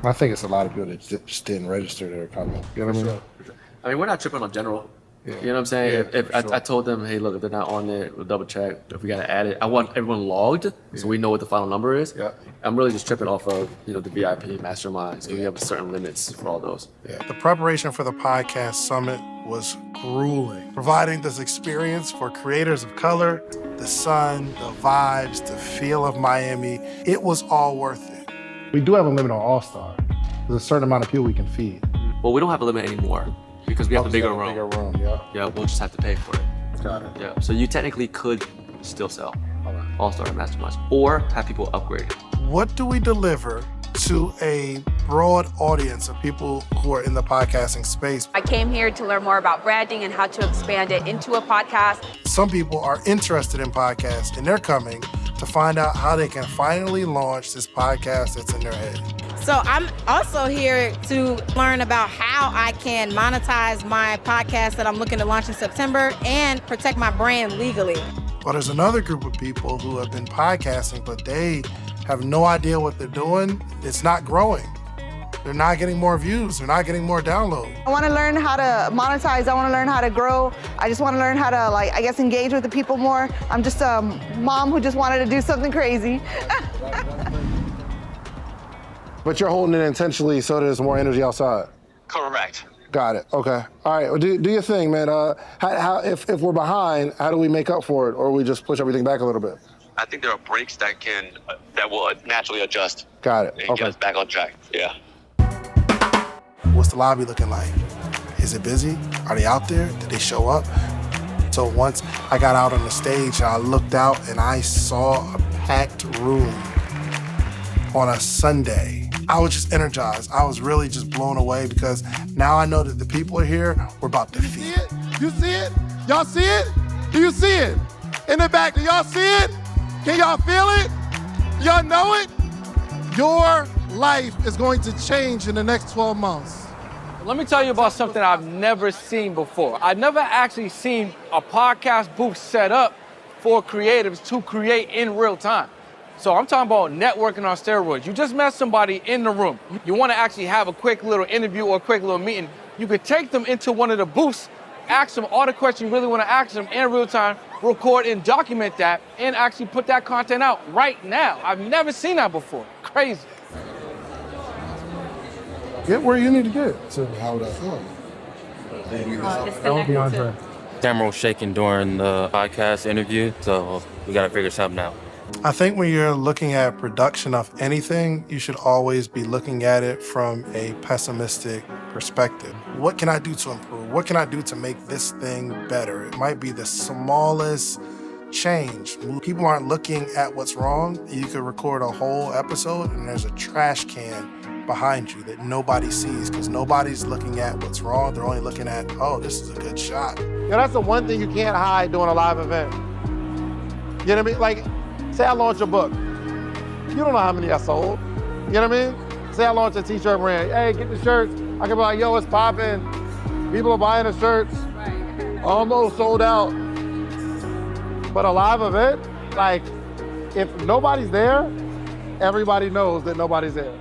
I think it's a lot of people that just didn't register that are coming. You know what I mean? Sure. I mean, we're not tripping on general. Yeah. You know what I'm saying? Yeah, if I told them, hey, look, if they're not on it, we'll double check. If we got to add it, I want everyone logged so we know what the final number is. Yeah. I'm really just tripping off of, the VIP masterminds. So we have certain limits for all those. Yeah. The preparation for the podcast summit was grueling, providing this experience for creators of color, the sun, the vibes, the feel of Miami. It was all worth it. We do have a limit on All-Star. There's a certain amount of people we can feed. Well, we don't have a limit anymore because we have a bigger room. Yeah. Yeah, we'll just have to pay for it. Got it. Yeah, so you technically could still sell All-Star and Masterminds or have people upgrade. What do we deliver to a broad audience of people who are in the podcasting space? I came here to learn more about branding and how to expand it into a podcast. Some people are interested in podcasts and they're coming to find out how they can finally launch this podcast that's in their head. So I'm also here to learn about how I can monetize my podcast that I'm looking to launch in September and protect my brand legally. But there's another group of people who have been podcasting, but they have no idea what they're doing, it's not growing. They're not getting more views. They're not getting more downloads. I want to learn how to monetize. I want to learn how to grow. I just want to learn how to, engage with the people more. I'm just a mom who just wanted to do something crazy. But you're holding it intentionally so there's more energy outside. Correct. Got it. Okay. All right. Well, do your thing, man. If we're behind, how do we make up for it, or we just push everything back a little bit? I think there are breaks that will naturally adjust. Got it. And get us back on track. Yeah. What's the lobby looking like? Is it busy? Are they out there? Did they show up? So once I got out on the stage, I looked out and I saw a packed room on a Sunday. I was just energized. I was really just blown away because now I know that the people are here. We're about to feed. You see it? Y'all see it? Do you see it? In the back, do y'all see it? Can y'all feel it? Y'all know it? Your life is going to change in the next 12 months. Let me tell you about something I've never seen before. I've never actually seen a podcast booth set up for creatives to create in real time. So I'm talking about networking on steroids. You just met somebody in the room. You want to actually have a quick little interview or a quick little meeting. You could take them into one of the booths, ask them all the questions you really want to ask them in real time, record and document that, and actually put that content out right now. I've never seen that before. Crazy. Get where you need to get to how that Camera was shaking during the podcast interview, so we gotta figure something out. I think when you're looking at production of anything, you should always be looking at it from a pessimistic perspective. What can I do to improve? What can I do to make this thing better? It might be the smallest change. People aren't looking at what's wrong. You could record a whole episode and there's a trash can behind you that nobody sees because nobody's looking at what's wrong. They're only looking at, oh, this is a good shot. That's the one thing you can't hide doing a live event. You know what I mean? Like, say I launch a book. You don't know how many I sold. You know what I mean? Say I launch a t-shirt brand. Hey, get the shirts. I can be like, yo, it's popping. People are buying the shirts. Almost sold out. But a live event, like, if nobody's there, everybody knows that nobody's there.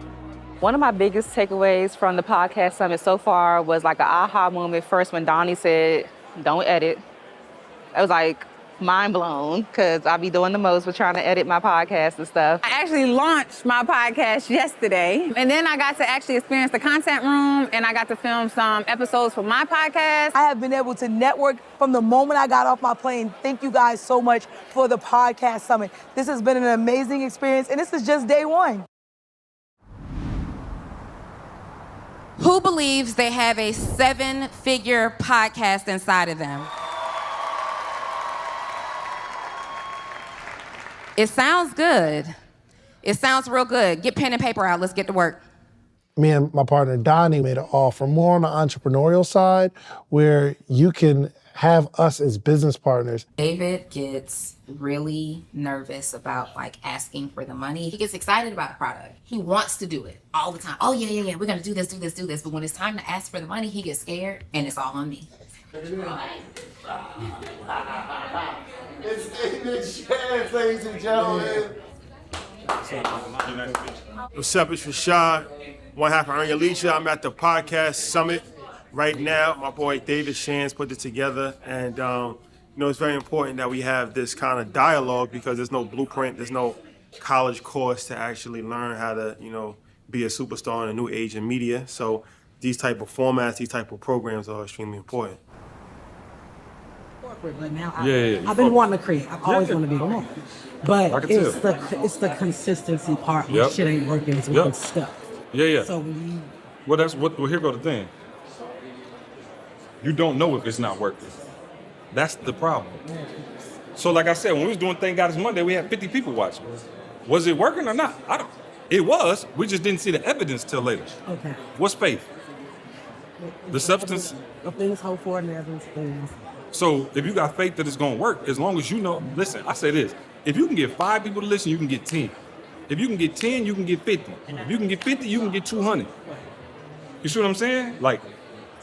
One of my biggest takeaways from the podcast summit so far was like an aha moment first when Donnie said, don't edit. I was like mind blown because I be doing the most with trying to edit my podcast and stuff. I actually launched my podcast yesterday, and then I got to actually experience the content room, and I got to film some episodes for my podcast. I have been able to network from the moment I got off my plane. Thank you guys so much for the podcast summit. This has been an amazing experience, and this is just day one. Who believes they have a 7-figure podcast inside of them? It sounds good. It sounds real good. Get pen and paper out. Let's get to work. Me and my partner Donnie made an offer more on the entrepreneurial side where you can have us as business partners. David gets really nervous about like asking for the money. He gets excited about a product. He wants to do it all the time. Oh yeah, we're gonna do this. But when it's time to ask for the money, he gets scared and it's all on me. It's David Shands, ladies and gentlemen. What's up, it's Rashad, one half of Earn Your Leisure. I'm at the podcast summit right now. My boy David Shands put it together, and it's very important that we have this kind of dialogue because there's no blueprint, there's no college course to actually learn how to, be a superstar in a new age in media. So these type of formats, these type of programs are extremely important. But now I've been wanting to create. I've always wanted to be one. But it's tell. the consistency part when Yep. shit ain't working. It's Yep. good stuff. Yeah. So when Here go the thing. You don't know if it's not working. That's the problem. So like I said, when we was doing Thank God It's Monday, we had 50 people watching. Was it working or not? It was. We just didn't see the evidence till later. Okay. What's faith? The substance. Things hope for and evidence things. So if you got faith that it's gonna work, as long as you know, listen, I say this, if you can get 5 people to listen, you can get 10. If you can get 10, you can get 50. If you can get 50, you can get 200. You see what I'm saying? Like,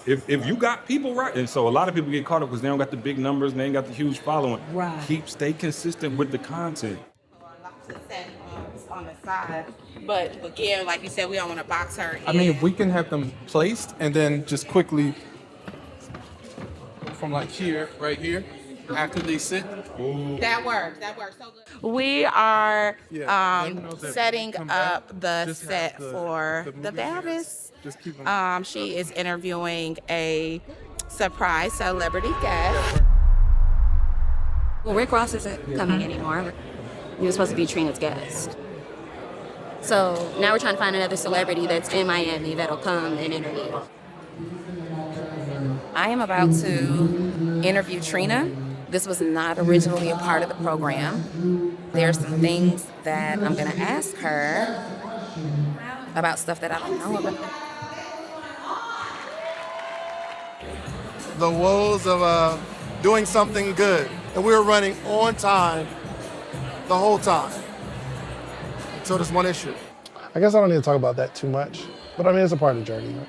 if you got people right, and so a lot of people get caught up because they don't got the big numbers and they ain't got the huge following. Right. Stay consistent with the content. on the side. But again, like you said, we don't want to box her in. I mean, if we can have them placed and then just quickly from like here, right here, after they sit. That works. So good. We are setting up the set for the Baddest. She is interviewing a surprise celebrity guest. Well, Rick Ross isn't coming anymore. He was supposed to be Trina's guest. So now we're trying to find another celebrity that's in Miami that'll come and interview. I am about to interview Trina. This was not originally a part of the program. There are some things that I'm going to ask her about stuff that I don't know about. The woes of doing something good. And we were running on time the whole time. So there's one issue. I guess I don't need to talk about that too much, but I mean, it's a part of the journey. Right?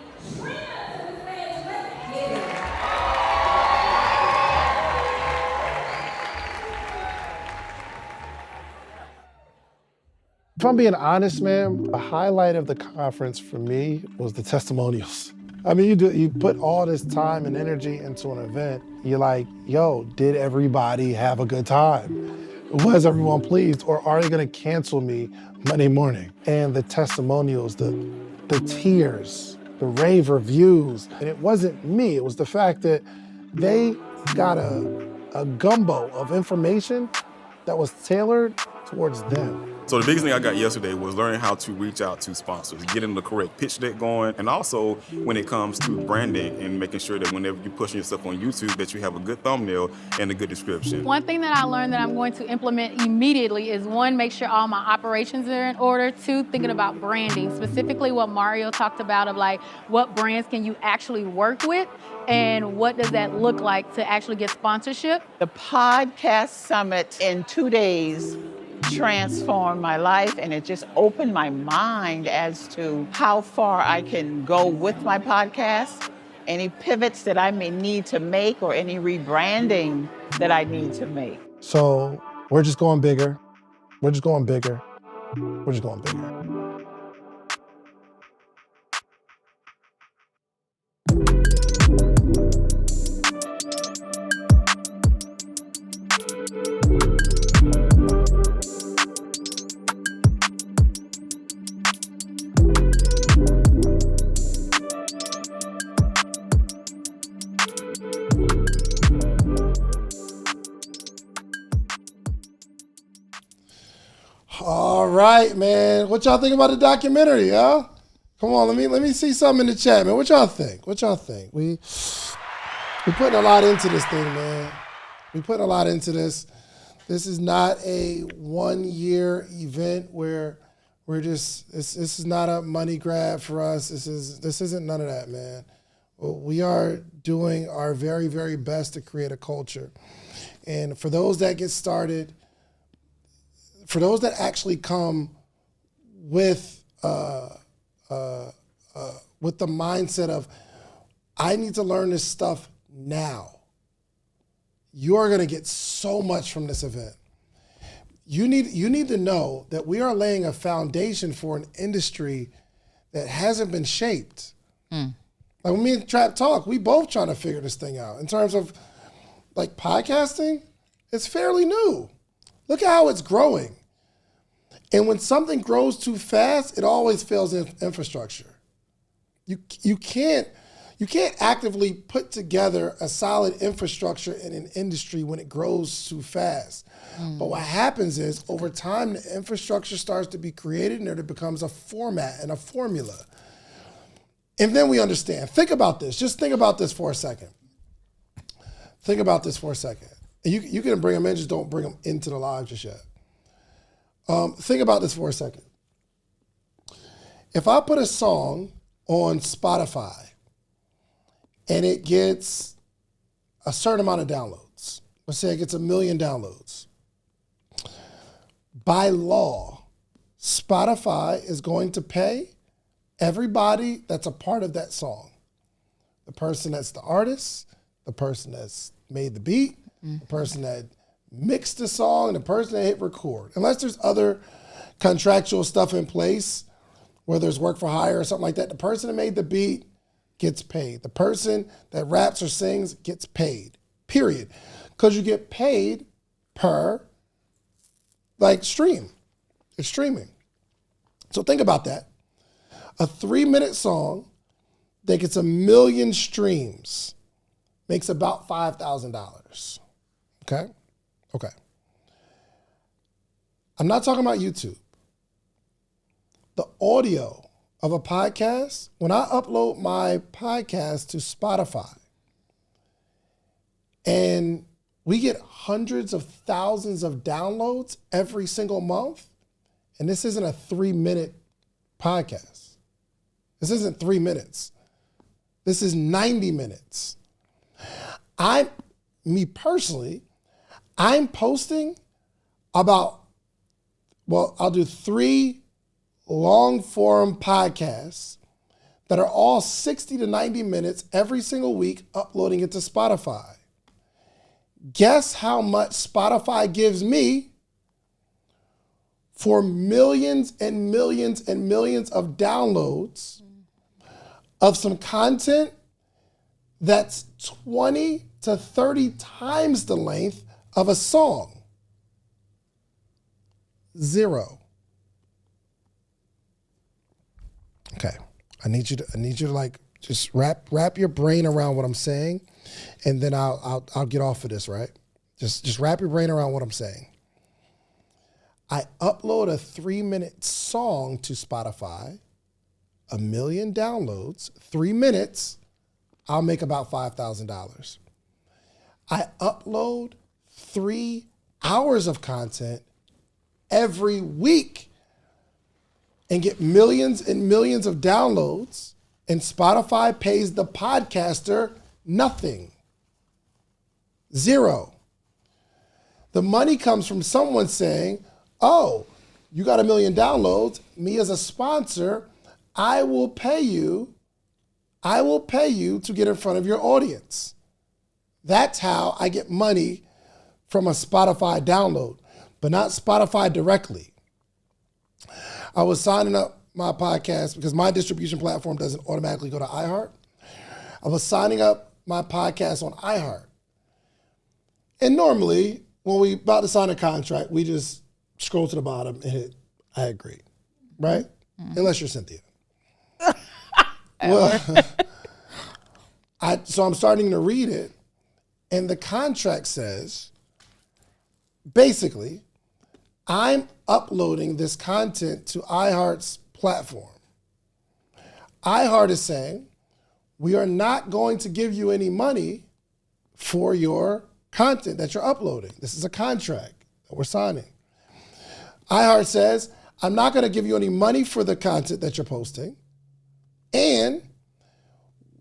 If I'm being honest, man, the highlight of the conference for me was the testimonials. I mean, you put all this time and energy into an event. You're like, yo, did everybody have a good time? Was everyone pleased? Or are they gonna cancel me Monday morning? And the testimonials, the tears, the rave reviews. And it wasn't me, it was the fact that they got a gumbo of information that was tailored towards them. So the biggest thing I got yesterday was learning how to reach out to sponsors, getting the correct pitch deck going, and also when it comes to branding and making sure that whenever you're pushing yourself on YouTube that you have a good thumbnail and a good description. One thing that I learned that I'm going to implement immediately is one, make sure all my operations are in order. Two, thinking about branding, specifically what Mario talked about of like what brands can you actually work with and what does that look like to actually get sponsorship. The podcast summit in 2 days transformed my life, and it just opened my mind as to how far I can go with my podcast, any pivots that I may need to make or any rebranding that I need to make. So we're just going bigger. We're just going bigger. We're just going bigger. All right, man. What y'all think about the documentary, y'all? Come on, let me see something in the chat, man. What y'all think? We putting a lot into this thing, man. We putting a lot into this. This is not a 1-year event where we're just. This is not a money grab for us. This isn't none of that, man. We are doing our very, very best to create a culture, and for those that get started. For those that actually come with the mindset of, I need to learn this stuff now, you are going to get so much from this event. You need to know that we are laying a foundation for an industry that hasn't been shaped. Like when me and Trap talk, we both trying to figure this thing out. In terms of like podcasting, it's fairly new. Look at how it's growing. And when something grows too fast, it always fails in infrastructure. You can't actively put together a solid infrastructure in an industry when it grows too fast. But what happens is over time, the infrastructure starts to be created and it becomes a format and a formula. And then we understand. Think about this. Just think about this for a second. Think about this for a second. And you can bring them in, just don't bring them into the live just yet. Think about this for a second. If I put a song on Spotify and it gets a certain amount of downloads, let's say it gets 1 million downloads, by law, Spotify is going to pay everybody that's a part of that song. The person that's the artist, the person that's made the beat, the person that mixed the song, the person that hit record. Unless there's other contractual stuff in place, whether it's work for hire or something like that, the person that made the beat gets paid. The person that raps or sings gets paid, period. Because you get paid per stream. It's streaming. So think about that. A 3-minute song that gets 1 million streams makes about $5,000. Okay? Okay. I'm not talking about YouTube. The audio of a podcast, when I upload my podcast to Spotify and we get hundreds of thousands of downloads every single month, and this isn't a 3-minute podcast. This isn't 3 minutes. This is 90 minutes. Me personally, I'm posting about, I'll do 3 long form podcasts that are all 60 to 90 minutes every single week, uploading it to Spotify. Guess how much Spotify gives me for millions and millions and millions of downloads of some content that's 20 to 30 times the length of a song? $0. Okay, I need you to just wrap your brain around what I'm saying, and then I'll get off of this, right? Just wrap your brain around what I'm saying. I upload a 3-minute song to Spotify, 1 million downloads, 3 minutes, I'll make about $5,000. I upload 3 hours of content every week and get millions and millions of downloads, and Spotify pays the podcaster nothing. $0. The money comes from someone saying, oh, you got 1 million downloads, me as a sponsor, I will pay you to get in front of your audience. That's how I get money from a Spotify download, but not Spotify directly. I was signing up my podcast because my distribution platform doesn't automatically go to iHeart. I was signing up my podcast on iHeart. And normally, when we about to sign a contract, we just scroll to the bottom and hit, I agree, right? Unless you're Cynthia. So I'm starting to read it, and the contract says, basically, I'm uploading this content to iHeart's platform. iHeart is saying, we are not going to give you any money for your content that you're uploading. This is a contract that we're signing. iHeart says, I'm not going to give you any money for the content that you're posting, and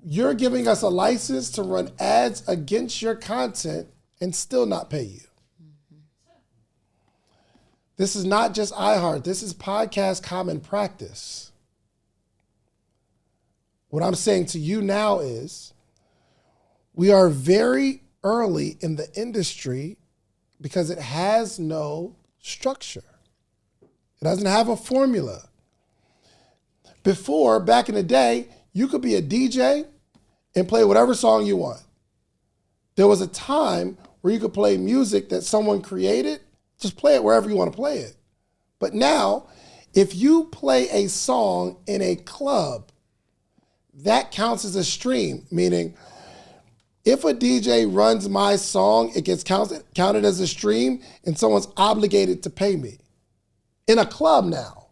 you're giving us a license to run ads against your content and still not pay you. This is not just iHeart. This is podcast common practice. What I'm saying to you now is we are very early in the industry because it has no structure. It doesn't have a formula. Before, back in the day, you could be a DJ and play whatever song you want. There was a time where you could play music that someone created, just play it wherever you want to play it. But now, if you play a song in a club, that counts as a stream, meaning if a DJ runs my song, it gets counted as a stream, and someone's obligated to pay me. In a club now,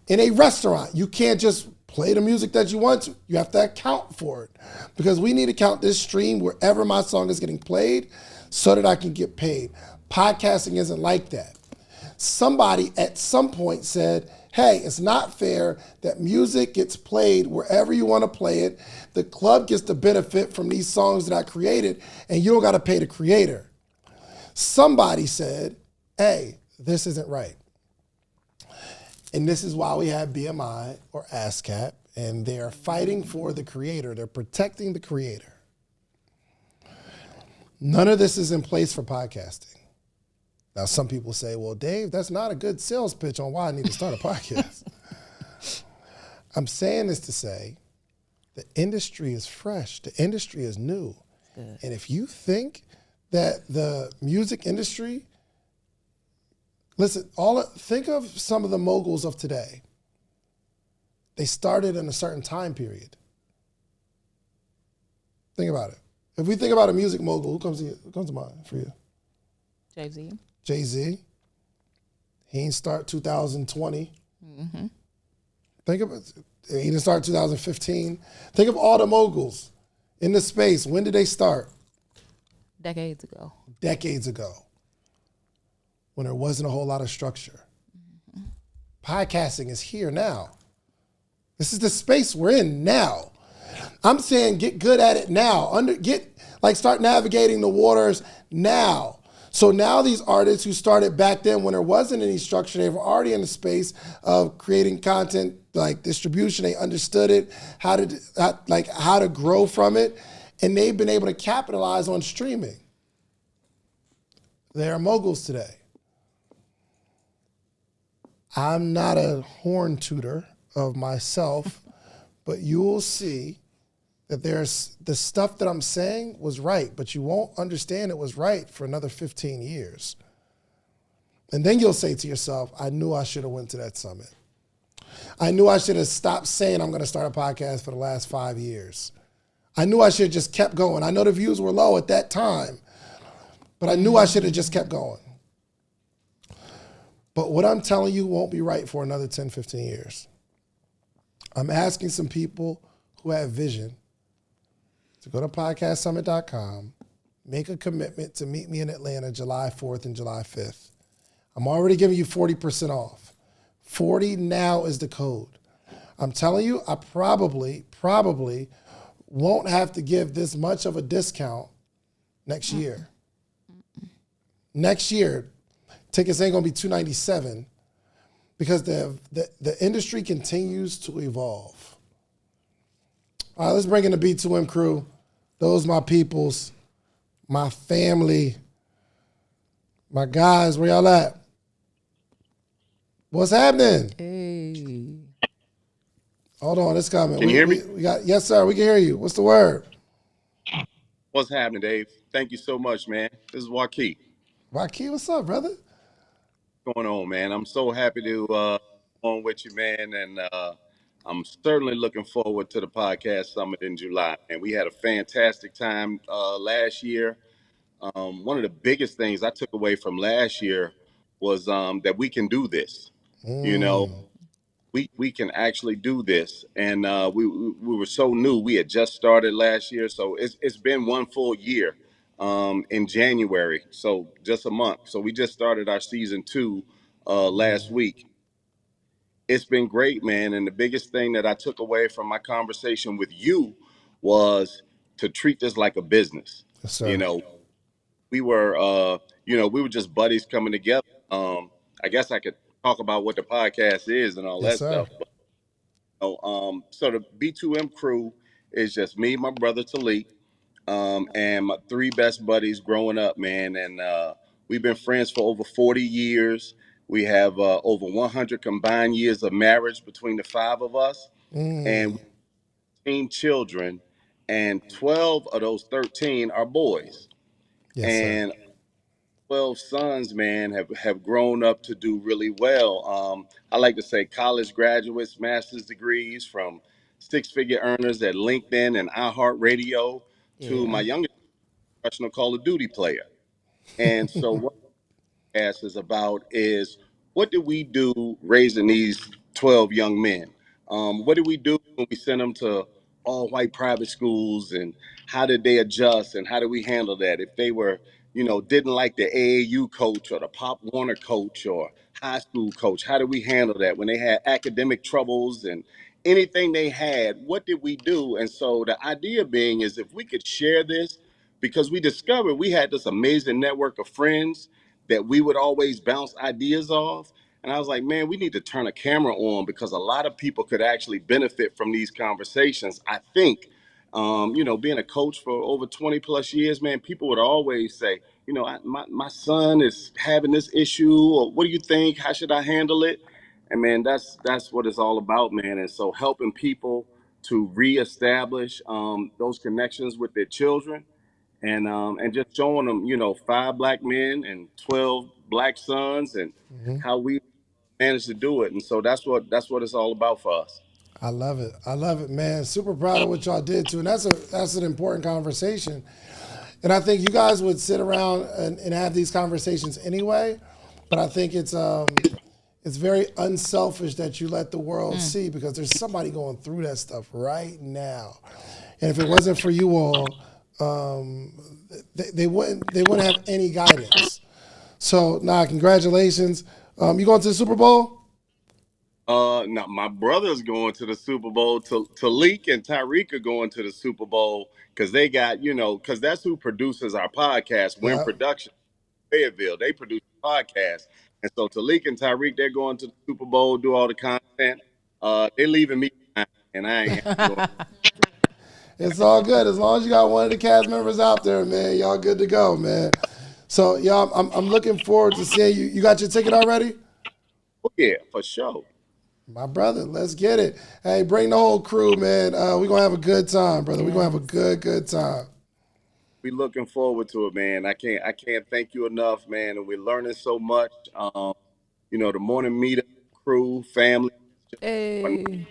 in a restaurant, you can't just play the music that you want to. You have to account for it, because we need to count this stream wherever my song is getting played so that I can get paid. Podcasting isn't like that. Somebody at some point said, hey, it's not fair that music gets played wherever you want to play it. The club gets to benefit from these songs that I created, and you don't got to pay the creator. Somebody said, hey, this isn't right. And this is why we have BMI or ASCAP, and they are fighting for the creator. They're protecting the creator. None of this is in place for podcasting. Now, some people say, well, Dave, that's not a good sales pitch on why I need to start a podcast. I'm saying this to say the industry is fresh. The industry is new. Good. And if you think that the music industry, listen, think of some of the moguls of today. They started in a certain time period. Think about it. If we think about a music mogul, who comes to mind for you? Jay-Z. Jay-Z. He didn't start 2020. Mm-hmm. Think of it. He didn't start 2015. Think of all the moguls in the space. When did they start? Decades ago. Decades ago. When there wasn't a whole lot of structure. Mm-hmm. Podcasting is here now. This is the space we're in now. I'm saying get good at it now. Start navigating the waters now. So now these artists who started back then when there wasn't any structure, they were already in the space of creating content, like distribution. They understood it, how to grow from it, and they've been able to capitalize on streaming. They are moguls today. I'm not a horn tooter of myself, but you will see that there's the stuff that I'm saying was right, but you won't understand it was right for another 15 years. And then you'll say to yourself, I knew I should have went to that summit. I knew I should have stopped saying I'm going to start a podcast for the last 5 years. I knew I should have just kept going. I know the views were low at that time, but I knew I should have just kept going. But what I'm telling you won't be right for another 10, 15 years. I'm asking some people who have vision to go to podcastsummit.com, make a commitment to meet me in Atlanta July 4th and July 5th. I'm already giving you 40% off. 40 now is the code. I'm telling you, I probably won't have to give this much of a discount next year. Next year, tickets ain't gonna be $297 because the industry continues to evolve. All right, let's bring in the B2M crew. Those my peoples, my family, my guys. Where y'all at? What's happening? Hey. Hold on, it's coming. Can you hear me? We got, yes, sir. We can hear you. What's the word? What's happening, Dave? Thank you so much, man. This is Joaquin. Joaquin, what's up, brother? What's going on, man? I'm so happy to on with you, man, and I'm certainly looking forward to the podcast summit in July. And we had a fantastic time last year. One of the biggest things I took away from last year was that we can do this. You know, we can actually do this, and we were so new. We had just started last year, so it's been one full year in January, so just a month. So we just started our season 2 last week. It's been great, man. And the biggest thing that I took away from my conversation with you was to treat this like a business. Yes, sir. You know, we were just buddies coming together. I guess I could talk about what the podcast is and all Yes, that sir. stuff. But, so the B2M crew is just me, my brother Talik, and my 3 best buddies growing up, man. And we've been friends for over 40 years. We have over 100 combined years of marriage between the 5 of us, and 13 children, and 12 of those 13 are boys. Yes, and 12 sons, man, have grown up to do really well. I like to say college graduates, master's degrees, from 6-figure earners at LinkedIn and iHeartRadio to my youngest professional Call of Duty player. And so what the podcast is about is, what do we do raising these 12 young men? What do we do when we send them to all white private schools, and how did they adjust, and how do we handle that? If they were, didn't like the AAU coach or the Pop Warner coach or high school coach, how did we handle that? When they had academic troubles and anything they had, what did we do? And so the idea being is, if we could share this, because we discovered we had this amazing network of friends that we would always bounce ideas off. And I was like, man, we need to turn a camera on, because a lot of people could actually benefit from these conversations. I think, being a coach for over 20 plus years, man, people would always say, my son is having this issue, or what do you think? How should I handle it? And man, that's what it's all about, man. And so helping people to reestablish those connections with their children, and just showing them, 5 black men and 12 black sons, and how we managed to do it. And so that's what it's all about for us. I love it. I love it, man. Super proud of what y'all did too. And that's an important conversation. And I think you guys would sit around and have these conversations anyway. But I think it's very unselfish that you let the world see, because there's somebody going through that stuff right now. And if it wasn't for you all, they wouldn't have any guidance. So congratulations. You going to the Super Bowl? No, my brother's going to the Super Bowl. Talik and Tyreek are going to the Super Bowl because they got, because that's who produces our podcast. Win Production, Fayetteville, they produce the podcast. And so Talik and Tyreek, they're going to the Super Bowl, do all the content. They're leaving me behind, and I ain't going. It's all good. As long as you got one of the cast members out there, man, y'all good to go, man. So, y'all, I'm looking forward to seeing you. You got your ticket already? Oh, yeah, for sure. My brother, let's get it. Hey, bring the whole crew, man. We're going to have a good time, brother. We're going to have a good time. We looking forward to it, man. I can't thank you enough, man. And we're learning so much. The morning meetup crew, family. Hey.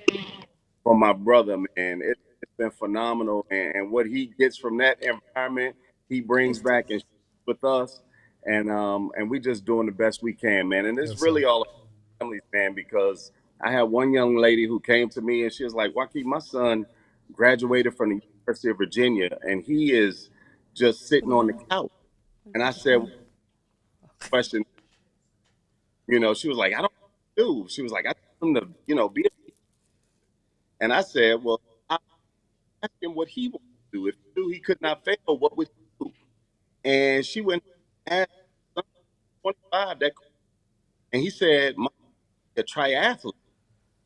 From my brother, man. It's been phenomenal. And what he gets from that environment, he brings back and with us. And we just doing the best we can, man. And it's really all about families, man, because I had one young lady who came to me and she was like, Joaquin, my son graduated from the University of Virginia and he is just sitting on the couch. And I said, question, she was like, I don't know what to do. She was like, I told him to, be a teacher. And I said, well, I asked him what he wanted to do. If he knew he could not fail, what would he do? And she went and asked 25 that, and he said, Mom, a triathlete.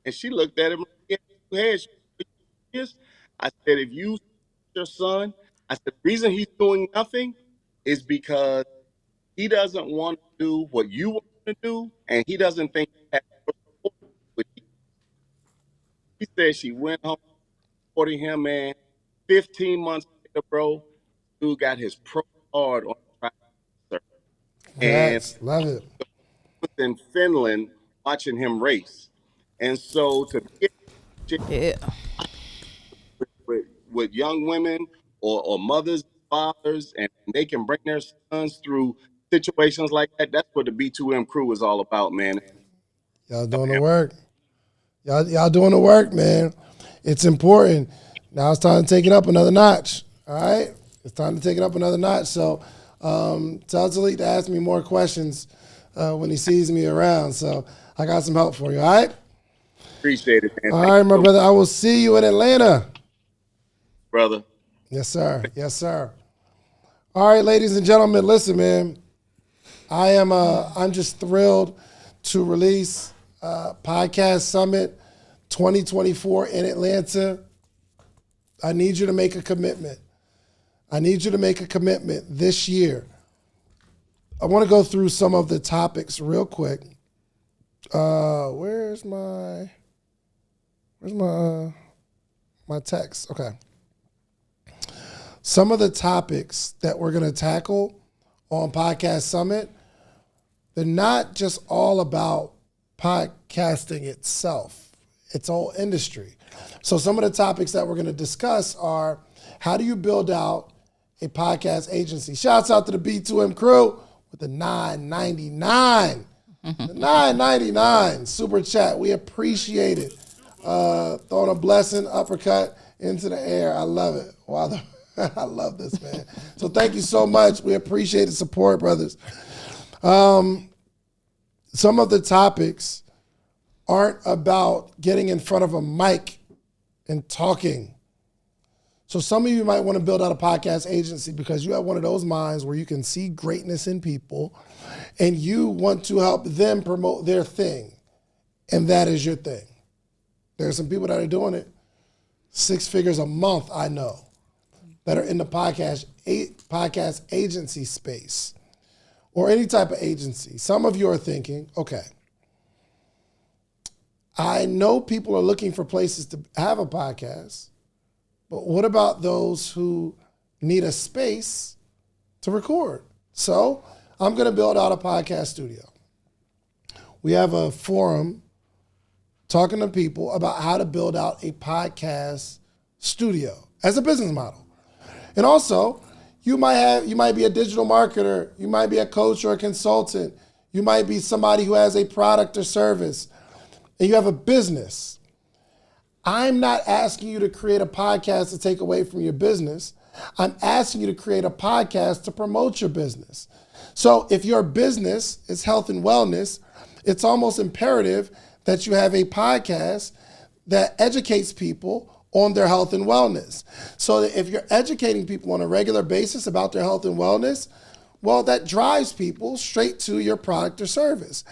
And she looked at him like, yes. I said, if you your son, I said, the reason he's doing nothing is because he doesn't want to do what you want to do, and he doesn't think he has support. She said she went home supporting him, man. 15 months later, bro, dude got his pro card on the track. Yes, love it. Was in Finland watching him race. And so to be with young women or mothers, fathers, and they can bring their sons through situations like that. That's what the B2M crew is all about, man. Y'all doing the work. Y'all doing the work, man. It's important. Now it's time to take it up another notch. All right? It's time to take it up another notch. So tell Talik to ask me more questions when he sees me around. So I got some help for you, all right? Appreciate it, man. All right, my brother. I will see you in Atlanta. Brother. Yes, sir. Yes, sir. All right, ladies and gentlemen, listen, man. I'm just thrilled to release Podcast Summit 2024 in Atlanta. I need you to make a commitment. I need you to make a commitment this year. I want to go through some of the topics real quick. Where's my text? Okay. Some of the topics that we're going to tackle on Podcast Summit, they're not just all about podcasting itself. It's all industry. So some of the topics that we're going to discuss are, how do you build out a podcast agency? Shouts out to the B2M crew with the $9.99. The $9.99 super chat. We appreciate it. Throwing a blessing, uppercut into the air. I love it. Wow, I love this, man. So thank you so much. We appreciate the support, brothers. Some of the topics aren't about getting in front of a mic and talking. So some of you might want to build out a podcast agency because you have one of those minds where you can see greatness in people and you want to help them promote their thing. And that is your thing. There are some people that are doing it 6 figures a month, I know, that are in the podcast agency space. or any type of agency, some of you are thinking, okay, I know people are looking for places to have a podcast, but what about those who need a space to record? So I'm going to build out a podcast studio. We have a forum talking to people about how to build out a podcast studio as a business model. And also, you might be a digital marketer, you might be a coach or a consultant, you might be somebody who has a product or service, and you have a business. I'm not asking you to create a podcast to take away from your business. I'm asking you to create a podcast to promote your business. So if your business is health and wellness, it's almost imperative that you have a podcast that educates people on their health and wellness. So that if you're educating people on a regular basis about their health and wellness, well, that drives people straight to your product or service.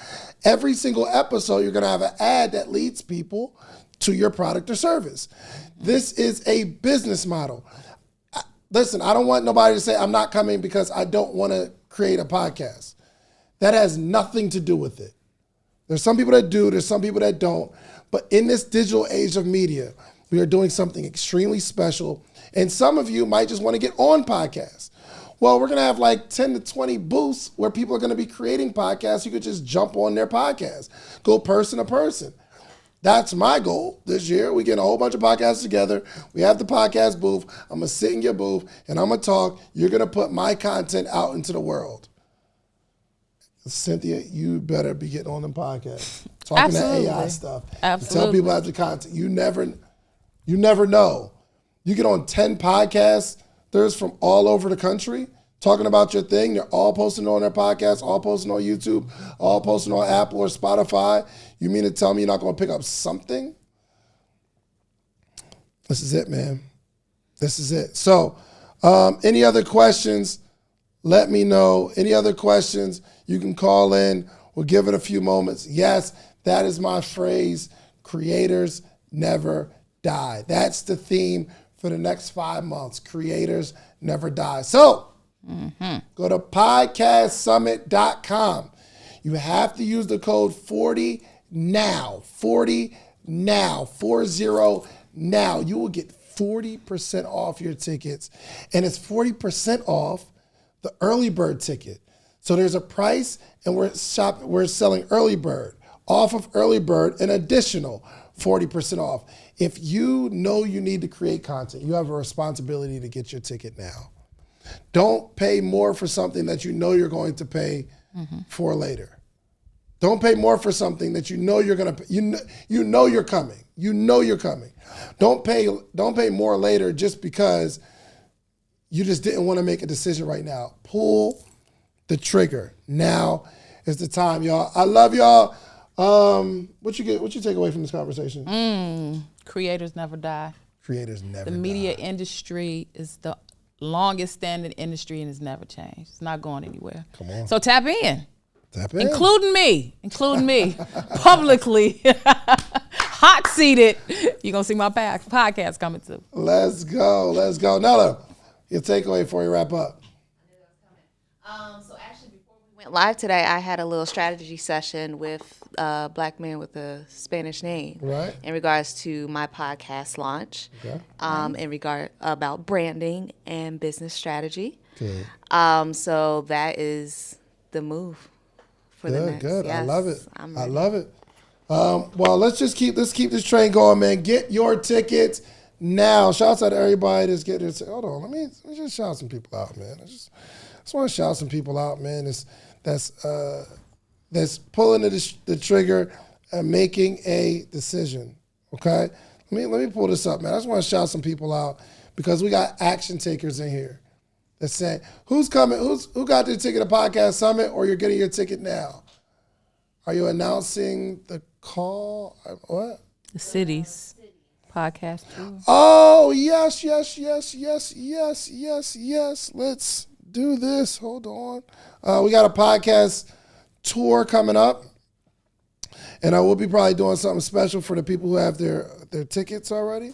Every single episode, you're gonna have an ad that leads people to your product or service. This is a business model. Listen, I don't want nobody to say I'm not coming because I don't wanna create a podcast. That has nothing to do with it. There's some people that do, there's some people that don't. But in this digital age of media, we are doing something extremely special. And some of you might just want to get on podcasts. Well, we're going to have like 10 to 20 booths where people are going to be creating podcasts. You could just jump on their podcast, go person to person. That's my goal this year. We get a whole bunch of podcasts together. We have the podcast booth. I'm going to sit in your booth and I'm going to talk. You're going to put my content out into the world. Cynthia, you better be getting on them podcasts. Talking that AI stuff. Absolutely. Tell people about the content. You never know. You get on 10 podcasts, there's from all over the country talking about your thing. They're all posting on their podcast, all posting on YouTube, all posting on Apple or Spotify. You mean to tell me you're not going to pick up something? This is it, man. This is it. So any other questions, let me know. Any other questions, you can call in. We'll give it a few moments. Yes, that is my phrase. Creators never die. That's the theme for the next 5 months. Creators never die. So go to podcastsummit.com. You have to use the code 40NOW. 40NOW. 40 now. You will get 40% off your tickets. And it's 40% off the early bird ticket. So there's a price, and we're selling early bird. Off of early bird, an additional 40% off. If you know you need to create content, you have a responsibility to get your ticket now. Don't pay more for something that you know you're going to pay for later. Don't pay more for something that you know you're going to pay. You know you're coming. You know you're coming. Don't pay more later just because you just didn't want to make a decision right now. Pull the trigger. Now is the time, y'all. I love y'all. What you take away from this conversation? Creators never die. Creators never die. The media industry is the longest standing industry and has never changed. It's not going anywhere. Come on. So tap in. Tap in. Including me, publicly, hot seated. You're going to see my podcast coming too. Let's go. Nella, your takeaway before we wrap up. So actually, before we went live today, I had a little strategy session with a black man with a Spanish name, right? In regards to my podcast launch, okay. In regard about branding and business strategy. Good. So that is the move for the next. Good. Yes, I love it. I'm I ready. love it. Well, let's keep this train going, man. Get your tickets now. Shouts out to everybody that's getting their. Hold on, let me just shout some people out, man. I just want to shout some people out, man. That's pulling the trigger and making a decision. Okay, let me pull this up, man. I just want to shout some people out because we got action takers in here. That's saying who's coming. Who got their ticket to Podcast Summit, or you're getting your ticket now? Are you announcing the call? What? The cities podcast tour. Oh, yes. Let's do this. Hold on. We got a podcast tour coming up. And I will be probably doing something special for the people who have their tickets already.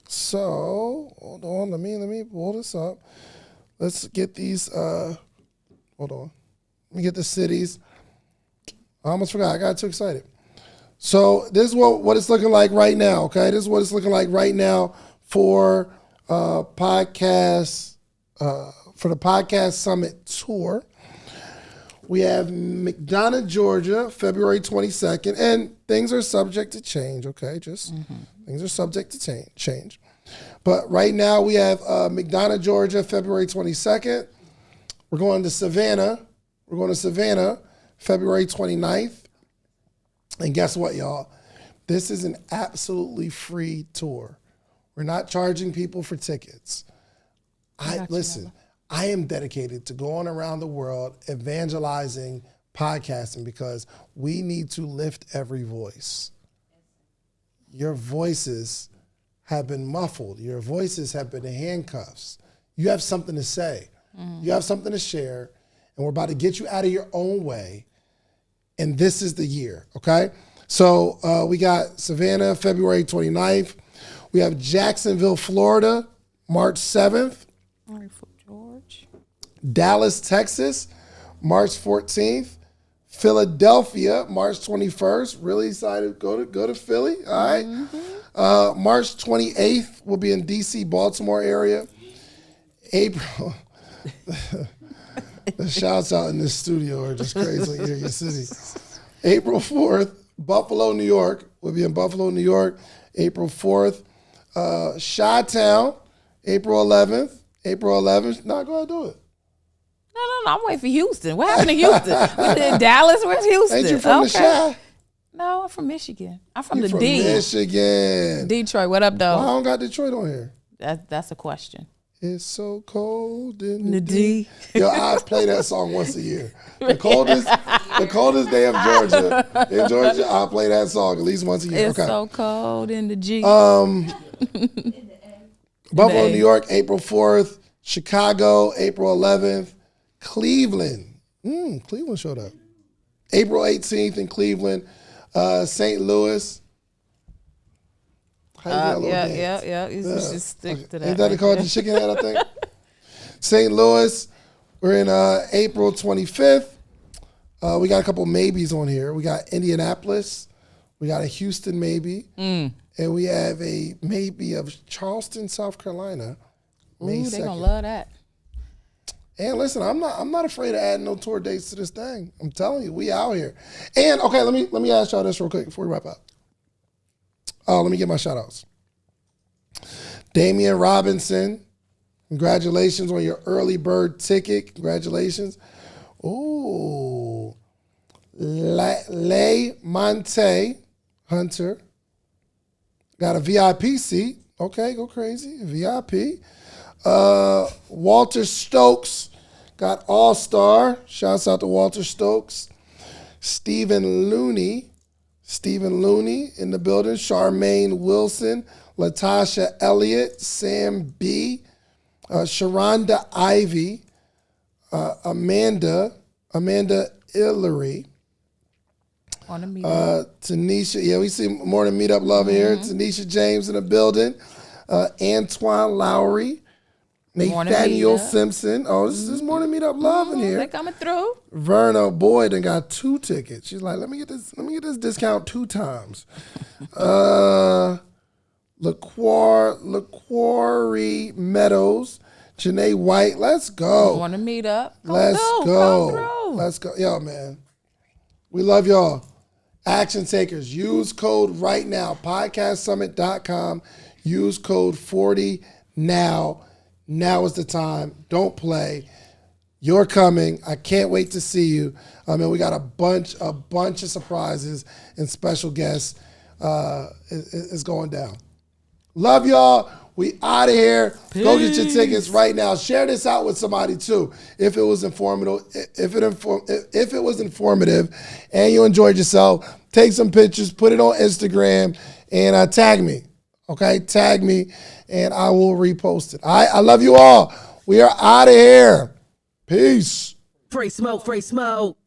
So, hold on. Let me pull this up. Let's get these. Hold on. Let me get the cities. I almost forgot. I got too excited. So this is what it's looking like right now, okay? This is what it's looking like right now for podcast, for the Podcast Summit Tour. We have McDonough, Georgia, February 22nd, and things are subject to change, okay? Things are subject to change. But right now we have McDonough, Georgia, February 22nd. We're going to Savannah. February 29th. And guess what, y'all? This is an absolutely free tour. We're not charging people for tickets. Listen, I am dedicated to going around the world evangelizing podcasting because we need to lift every voice. Your voices have been muffled. Your voices have been in handcuffs. You have something to say. You have something to share, and we're about to get you out of your own way. And this is the year, okay? So we got Savannah, February 29th. We have Jacksonville, Florida, March 7th. George. Dallas, Texas, March 14th. Philadelphia, March 21st. Really excited to go to Philly, all right? March 28th, we'll be in D.C., Baltimore area. April... The shouts out in this studio are just crazy here in your city. April 4th, Buffalo, New York. We'll be in Buffalo, New York, April 4th. Chi-Town, April 11th. No, go ahead and do it. No, I'm waiting for Houston. What happened to Houston? We did Dallas, where's Houston? Ain't you from the Chi? No, I'm from Michigan. I'm from You the from D. Michigan. Detroit, what up, though? Why I don't got Detroit on here? That's a question. It's so cold in The D. Yo, I play that song once a year. The coldest day of Georgia. In Georgia, I play that song at least once a year. It's so cold in the G. Buffalo, New York, April 4th. Chicago, April 11th. Cleveland. Cleveland showed up. April 18th in Cleveland. St. Louis. Yeah. You should stick to that. Ain't that called the chicken head, I think? St. Louis, we're in April 25th. We got a couple maybes on here. We got Indianapolis. We got a Houston maybe. And we have a maybe of Charleston, South Carolina. May 2nd. They gonna love that. And listen, I'm not afraid of adding no tour dates to this thing. I'm telling you, we out here. And okay, let me ask y'all this real quick before we wrap up. Let me get my shout outs. Damian Robinson, congratulations on your early bird ticket. Congratulations. Ooh. Lay Monte Hunter got a VIP seat. Okay, go crazy. VIP. Walter Stokes got All-Star. Shouts out to Walter Stokes. Stephen Looney in the building. Charmaine Wilson, Latasha Elliott, Sam B, Sharonda Ivy, Amanda Illery, Tanisha. Yeah, we see more than meetup love here. Tanisha James in the building. Antoine Lowry, Nathaniel Simpson. Oh, this is more than meetup love in here. They coming through. Verna Boyd done got 2 tickets. She's like, let me get this discount 2 times. LaQuarrie Meadows, Janae White. Let's go. Want to meet up? Let's go. Yo, man. We love y'all. Action takers. Use code right now. podcastsummit.com. Use code 40 now. Now is the time. Don't play. You're coming. I can't wait to see you. We got a bunch of surprises and special guests. It's going down. Love y'all. We out of here. Peace. Go get your tickets right now. Share this out with somebody too. If it was informative, if it was informative, and you enjoyed yourself, take some pictures, put it on Instagram, and tag me. Okay, tag me, and I will repost it. I love you all. We are out of here. Peace. Free smoke, free smoke.